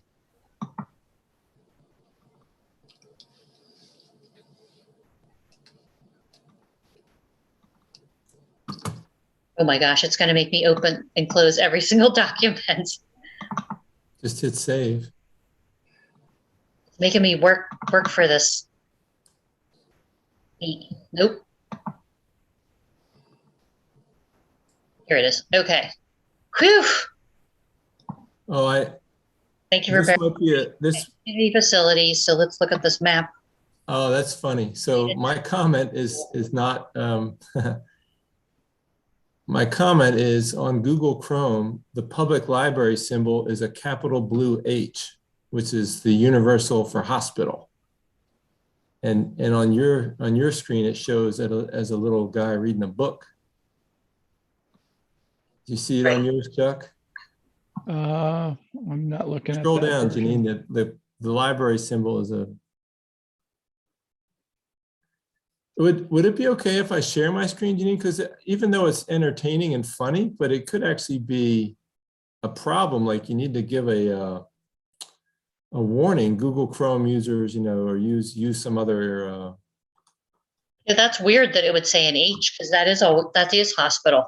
Oh my gosh, it's going to make me open and close every single document. Just hit save. It's making me work for this. Nope. Here it is. Okay. Whew. Oh, Thank you for this might be this. community facilities. So let's look at this map. Oh, that's funny. So my comment is not, my comment is on Google Chrome, the public library symbol is a capital blue H, which is the universal for hospital. And on your screen, it shows it as a little guy reading a book. Do you see it on yours, Chuck? I'm not looking at that. Scroll down, version. Janine. The library symbol is a. Would it be okay if I share my screen, Janine? Because even though it's entertaining and funny, but it could actually be a problem. Like you need to give a warning, Google Chrome users, or use some other. Yeah, that's weird that it would say an H because that is hospital.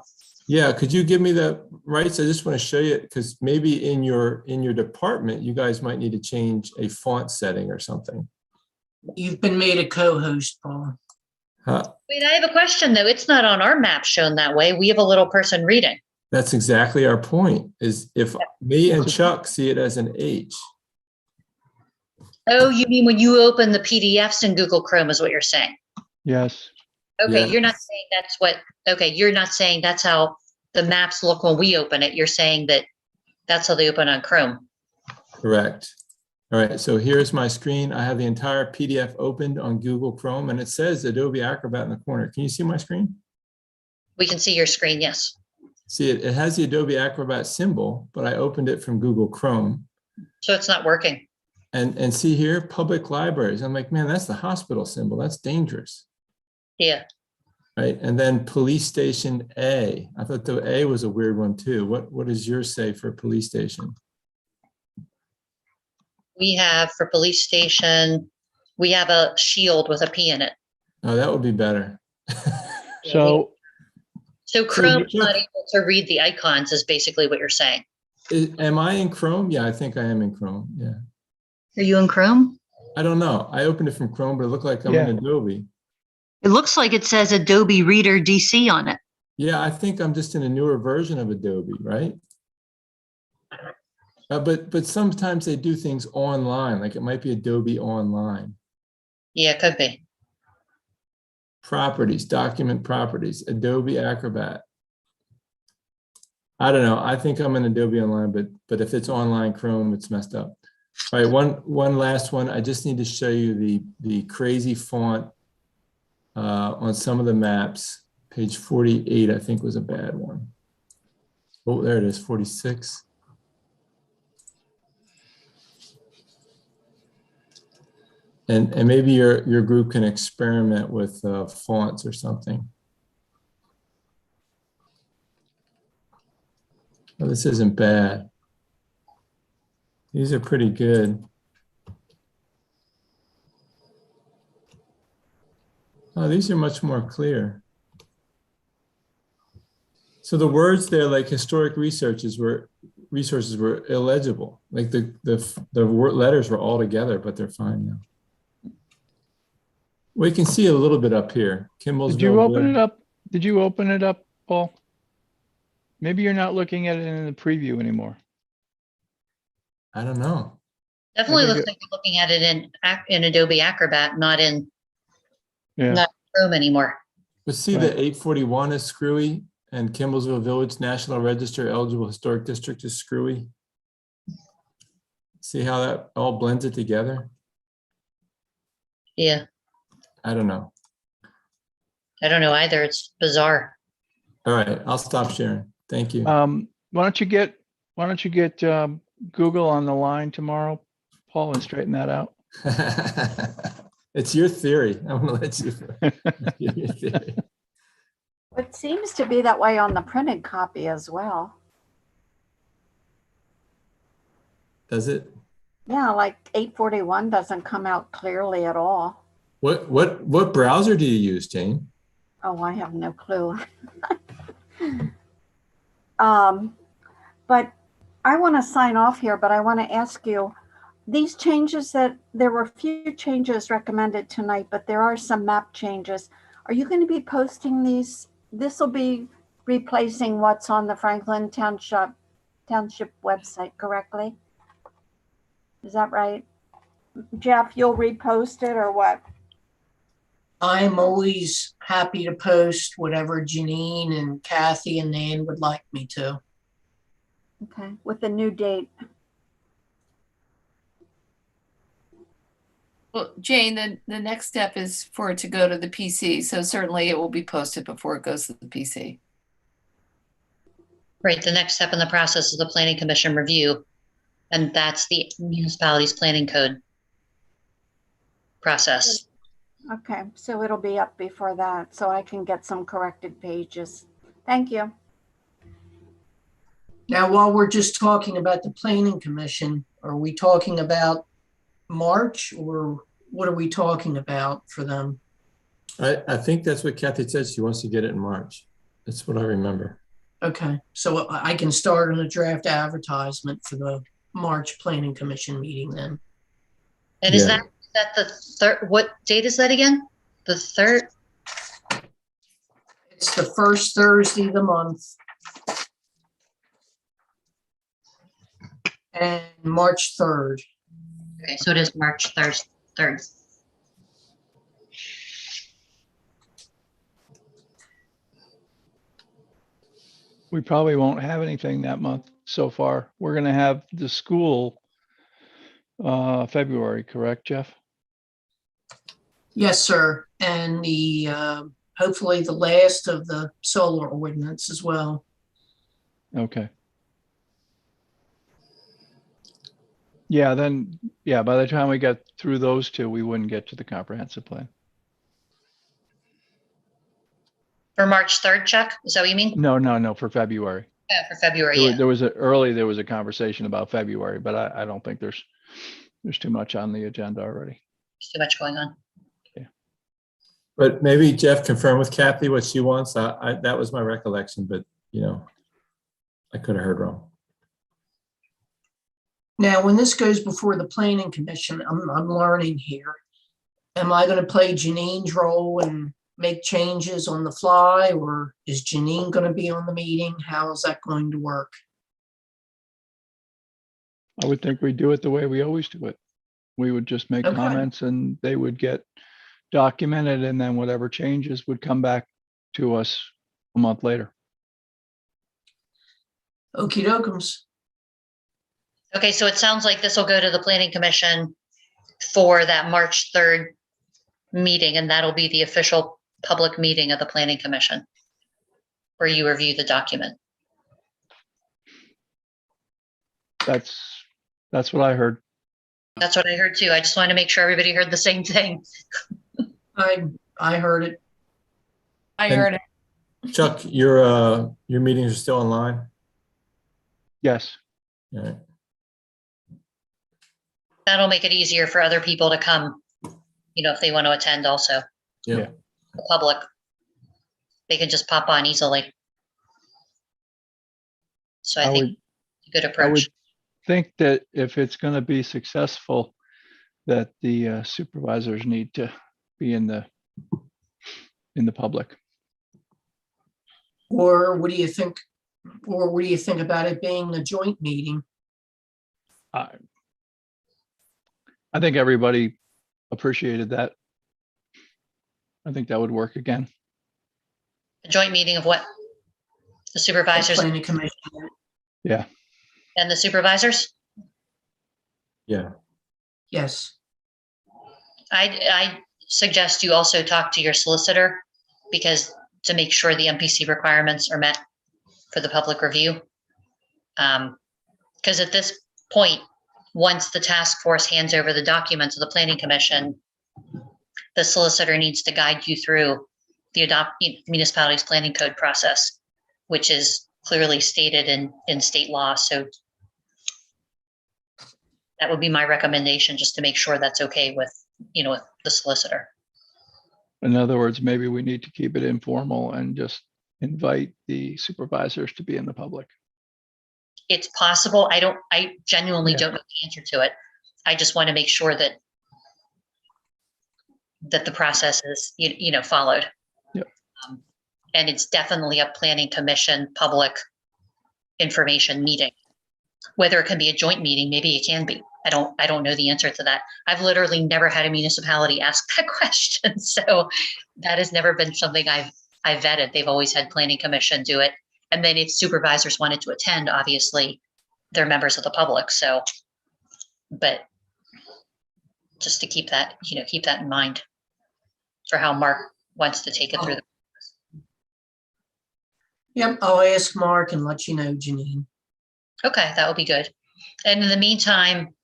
Yeah, could you give me the rights? I just want to show you it because maybe in your department, you guys might need to change a font setting or something. You've been made a co-host, Paul. Wait, I have a question though. It's not on our map shown that way. We have a little person reading. That's exactly our point, is if me and Chuck see it as an H. Oh, you mean when you open the PDFs in Google Chrome is what you're saying? Yes. Okay, Yes. You're not saying you're not saying that's how the maps look when we open it. You're saying that that's how they open on Chrome. Correct. All right, so here's my screen. I have the entire PDF opened on Google Chrome and it says Adobe Acrobat in the corner. Can you see my screen? We can see your screen, yes. See, it has the Adobe Acrobat symbol, but I opened it from Google Chrome. So it's not working. And see here, public libraries. I'm like, man, that's the hospital symbol. That's dangerous. Yeah. Right, and then police station A. I thought the A was a weird one too. What does yours say for police station? We have for police station, we have a shield with a P in it. Oh, that would be better. So Chrome's not able to read the icons is basically what you're saying. Am I in Chrome? Yeah, I think I am in Chrome. Yeah. Are you in Chrome? I don't know. I opened it from Chrome, but it looked like I'm in Adobe. It looks like it says Adobe Reader DC on it. Yeah, I think I'm just in a newer version of Adobe, right? But sometimes they do things online, like it might be Adobe Online. Yeah, it could be. Properties, document properties, Adobe Acrobat. I don't know. I think I'm in Adobe Online, but if it's online Chrome, it's messed up. All right, one last one. I just need to show you the crazy font on some of the maps. Page 48, I think, was a bad one. Oh, there it is, 46. And maybe your group can experiment with fonts or something. Oh, this isn't bad. These are pretty good. Oh, these are much more clear. So the words there, like historic resources were illegible. Like the word letters were all together, but they're fine now. We can see a little bit up here. Kimblesville. Did you open it up? Did you open it up, Paul? Maybe you're not looking at it in the preview anymore. I don't know. Definitely looks like you're looking at it in Adobe Acrobat, not in Chrome anymore. But see, the 841 is screwy, and Kimblesville Village National Register Eligible Historic District is screwy. See how that all blends it together? Yeah, I don't know. I don't know either. It's bizarre. All right, I'll stop sharing. Thank you. Why don't you get Google on the line tomorrow, Paul, and straighten that out? It's your theory. I'm gonna let you. Your theory. It seems to be that way on the printed copy as well. Does it? Yeah, like 841 doesn't come out clearly at all. What browser do you use, Jane? Oh, I have no clue. But I want to sign off here, but I want to ask you, these changes there were a few changes recommended tonight, but there are some map changes. Are you going to be posting these? This will be replacing what's on the Franklin Township website correctly? Is that right? Jeff, you'll repost it or what? I'm always happy to post whatever Janine and Kathy and Nan would like me to. Okay, with the new date. Well, Jane, the next step is for it to go to the PC. So certainly it will be posted before it goes to the PC. Right, the next step in the process is the planning commission review, and that's the municipality's planning code process. Okay, so it'll be up before that, so I can get some corrected pages. Thank you. Now, while we're just talking about the planning commission, are we talking about March or what are we talking about for them? I think that's what Kathy said. She wants to get it in March. That's what I remember. Okay, so I can start on a draft advertisement for the March planning commission meeting then. And is that the third, what date is that again? The third? It's the first Thursday of the month. And March 3rd. Okay, so it is March 3rd. We probably won't have anything that month so far. We're going to have the school February, correct, Jeff? Yes, sir. And the hopefully the last of the solar ordinance as well. Okay. Yeah, then, yeah, by the time we get through those two, we wouldn't get to the comprehensive plan. For March 3rd, Chuck? Is that what you mean? No, for February. Yeah, for February, There yeah. there was a conversation about February, but I don't think there's too much on the agenda already. There's too much going on. But maybe Jeff confirm with Kathy what she wants. That was my recollection, but I could have heard wrong. Now, when this goes before the planning commission, I'm learning here. Am I going to play Janine's role and make changes on the fly, or is Janine going to be on the meeting? How is that going to work? I would think we do it the way we always do it. We would just make comments and they would get documented, and then whatever changes would come back to us a month later. Okie dokums. Okay, so it sounds like this will go to the planning commission for that March 3rd meeting, and that'll be the official public meeting of the planning commission where you review the document. That's what I heard. That's what I heard too. I just wanted to make sure everybody heard the same thing. I heard it. I heard it. Chuck, your meetings are still online? Yes. All right. That'll make it easier for other people to come, if they want to attend also. Yeah. The public, they can just pop on easily. So I think it's a good approach. I would think that if it's going to be successful, that the supervisors need to be in the public. Or what do you think? Or what do you think about it being a joint meeting? I think everybody appreciated that. I think that would work again. A joint meeting of what? The supervisors Planning commission. Yeah. and the supervisors? Yeah. Yes. I suggest you also talk to your solicitor, because to make sure the MPC requirements are met for the public review. Because at this point, once the task force hands over the documents to the planning commission, the solicitor needs to guide you through the municipality's planning code process, which is clearly stated in state law. So that would be my recommendation, just to make sure that's okay with, with the solicitor. In other words, maybe we need to keep it informal and just invite the supervisors to be in the public. It's possible. I genuinely Yeah. don't know the answer to it. I just want to make sure that the process is, followed. Yep. And it's definitely a planning commission public information meeting. Whether it can be a joint meeting, maybe it can be. I don't know the answer to that. I've literally never had a municipality ask that question. So that has never been something I've vetted. They've always had planning commission do it. And then if supervisors wanted to attend, obviously they're members of the public. So, but just to keep that in mind for how Mark wants to take it through. Yep, I'll ask Mark and let you know, Janine. Okay, that would be good. And in the meantime,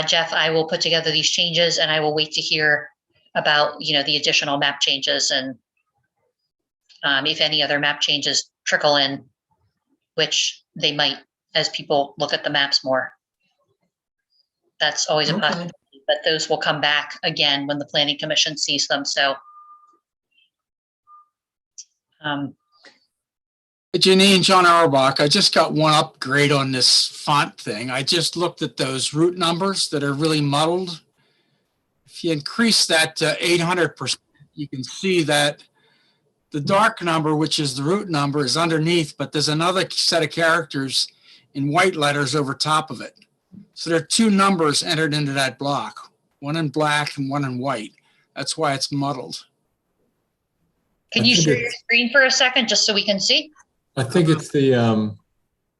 Jeff, I will put together these changes and I will wait to hear about, the additional map changes and if any other map changes trickle in, which they might as people look at the maps more. That's always a possibility, but those will come back again when the planning commission sees them. So Janine, John Auerbach, I just got one upgrade on this font thing. I just looked at those root numbers that are really muddled. If you increase that to 800%, you can see that the dark number, which is the root number, is underneath, but there's another set of characters in white letters over top of it. So there are two numbers entered into that block, one in black and one in white. That's why it's muddled. Can you share your screen for a second just so we can see? I think it's the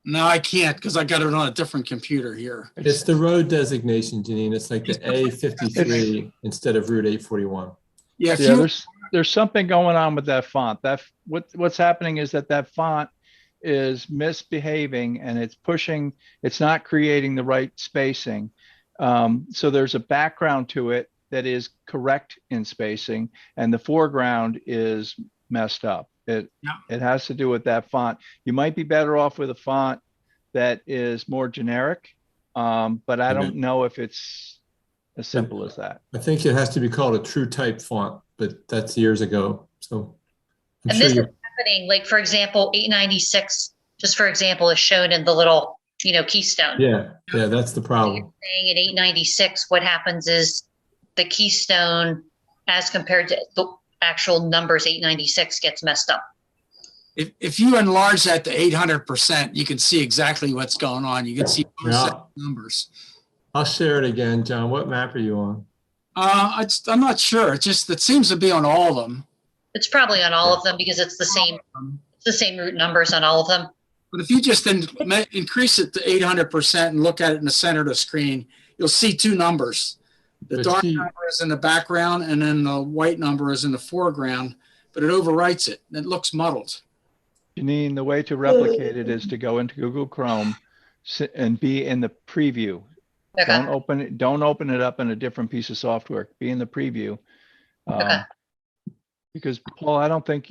No, I can't because I got it on a different computer here. it's the road designation, Janine. It's like the A53 instead of Route 841. Yeah, if Yeah, you, there's something going on with that font. What's happening is that font is misbehaving and it's not creating the right spacing. So there's a background to it that is correct in spacing and the foreground is messed up. It has to do with that font. You might be better off with a font that is more generic, but I don't know if it's as simple as that. I think it has to be called a true type font, but that's years ago. So I'm And sure this is you're happening, like, for example, 896, just for example, is shown in the little, keystone. yeah, that's the problem. Saying in 896, what happens is the keystone as compared to the actual numbers 896 gets messed up. if you enlarge that to 800%, you can see exactly what's going on. You can see both set of numbers. I'll share it again, John. What map are you on? I'm not sure. It seems to be on all of them. It's probably on all of them because it's the same root numbers on all of them. But if you just increase it to 800% and look at it in the center of the screen, you'll see two numbers. The dark number is in the background and then the white number is in the foreground, but it overwrites it. It looks muddled. Janine, the way to replicate it is to go into Google Chrome and be in the preview. Okay. Don't open it up in a different piece of software. Be in the preview. Because Paul, I don't think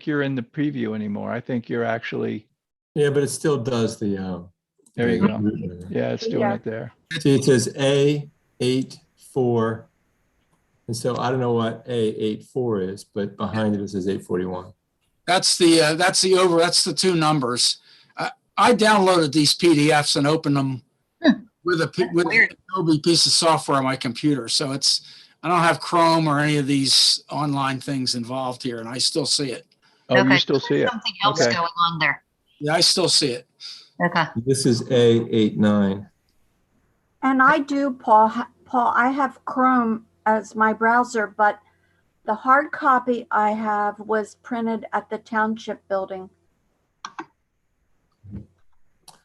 you're in the preview anymore. I think you're actually. Yeah, but it still does the. There you go. Yeah, it's doing it there. See, it says A84, and so I don't know what A84 is, but behind it says 841. That's the two numbers. I downloaded these PDFs and opened them with an Adobe piece of software on my computer. So I don't have Chrome or any of these online things involved here, and I still see it. Oh, you still see it. Something else going on there. Yeah, I still see it. Okay. This is A89. And I do, Paul, I have Chrome as my browser, but the hard copy I have was printed at the Township building.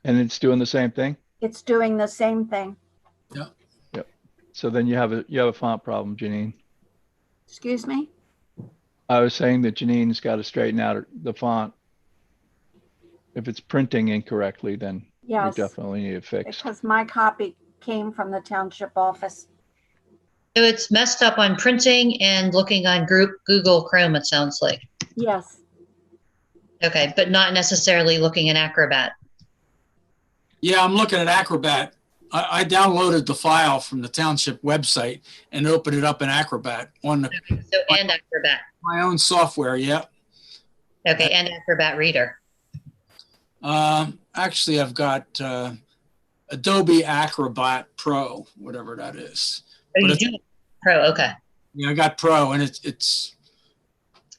And it's doing the same thing? It's doing the same thing. Yeah. Yep. So then you have a font problem, Janine. Excuse me? I was saying that Janine's got to straighten out the font. If it's printing incorrectly, then we Yes, definitely need it fixed. because my copy came from the township office. So it's messed up on printing and looking on Google Chrome, it sounds like. Yes. Okay, but not necessarily looking in Acrobat. Yeah, I'm looking at Acrobat. I downloaded the file from the township website and opened it up in Acrobat on So and Acrobat. my own software. Yeah. Okay, and Acrobat Reader. Actually, I've got Adobe Acrobat Pro, whatever that is. Oh, But you it's- do Pro, okay. Yeah, I got Pro, and it's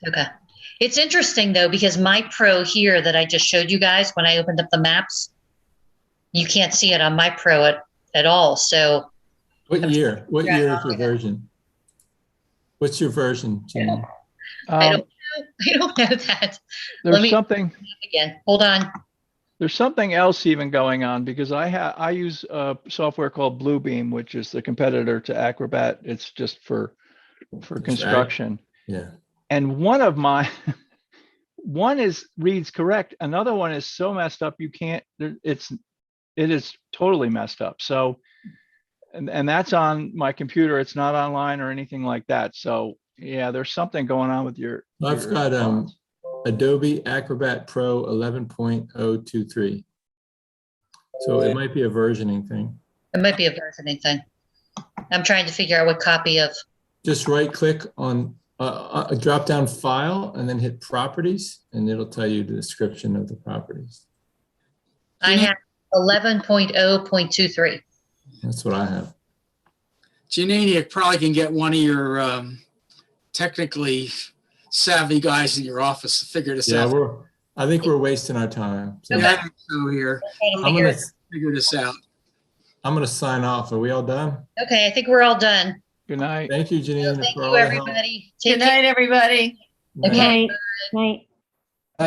Okay. It's interesting though, because my Pro here that I just showed you guys when I opened up the maps, you can't see it on my Pro at all. So What year? What Yeah, year is your okay. version? What's your version, Janine? I don't know that. Let There's me something, again. Hold on. there's something else even going on because I use a software called Bluebeam, which is the competitor to Acrobat. It's just for right. construction. Yeah. And one of my, reads correct. Another one is so messed up, you can't, it is totally messed up. So, and that's on my computer. It's not online or anything like that. So yeah, there's something going on with your. I've got Adobe Acrobat Pro 11.023. So it might be a versioning thing. It might be a versioning thing. I'm trying to figure out what copy of. Just right click on a drop down file and then hit properties and it'll tell you the description of the properties. I have 11.0.23. That's what I have. Janine, you probably can get one of your technically savvy guys in your office to figure this Yeah, out. I think we're wasting our time. So Yeah, I think so here. I'm gonna Figure this out. sign off. Are we all done? Okay, I think we're all done. Good night. Thank you, Janine. Thank for you, all the help. everybody. Good night, everybody. Okay. Night.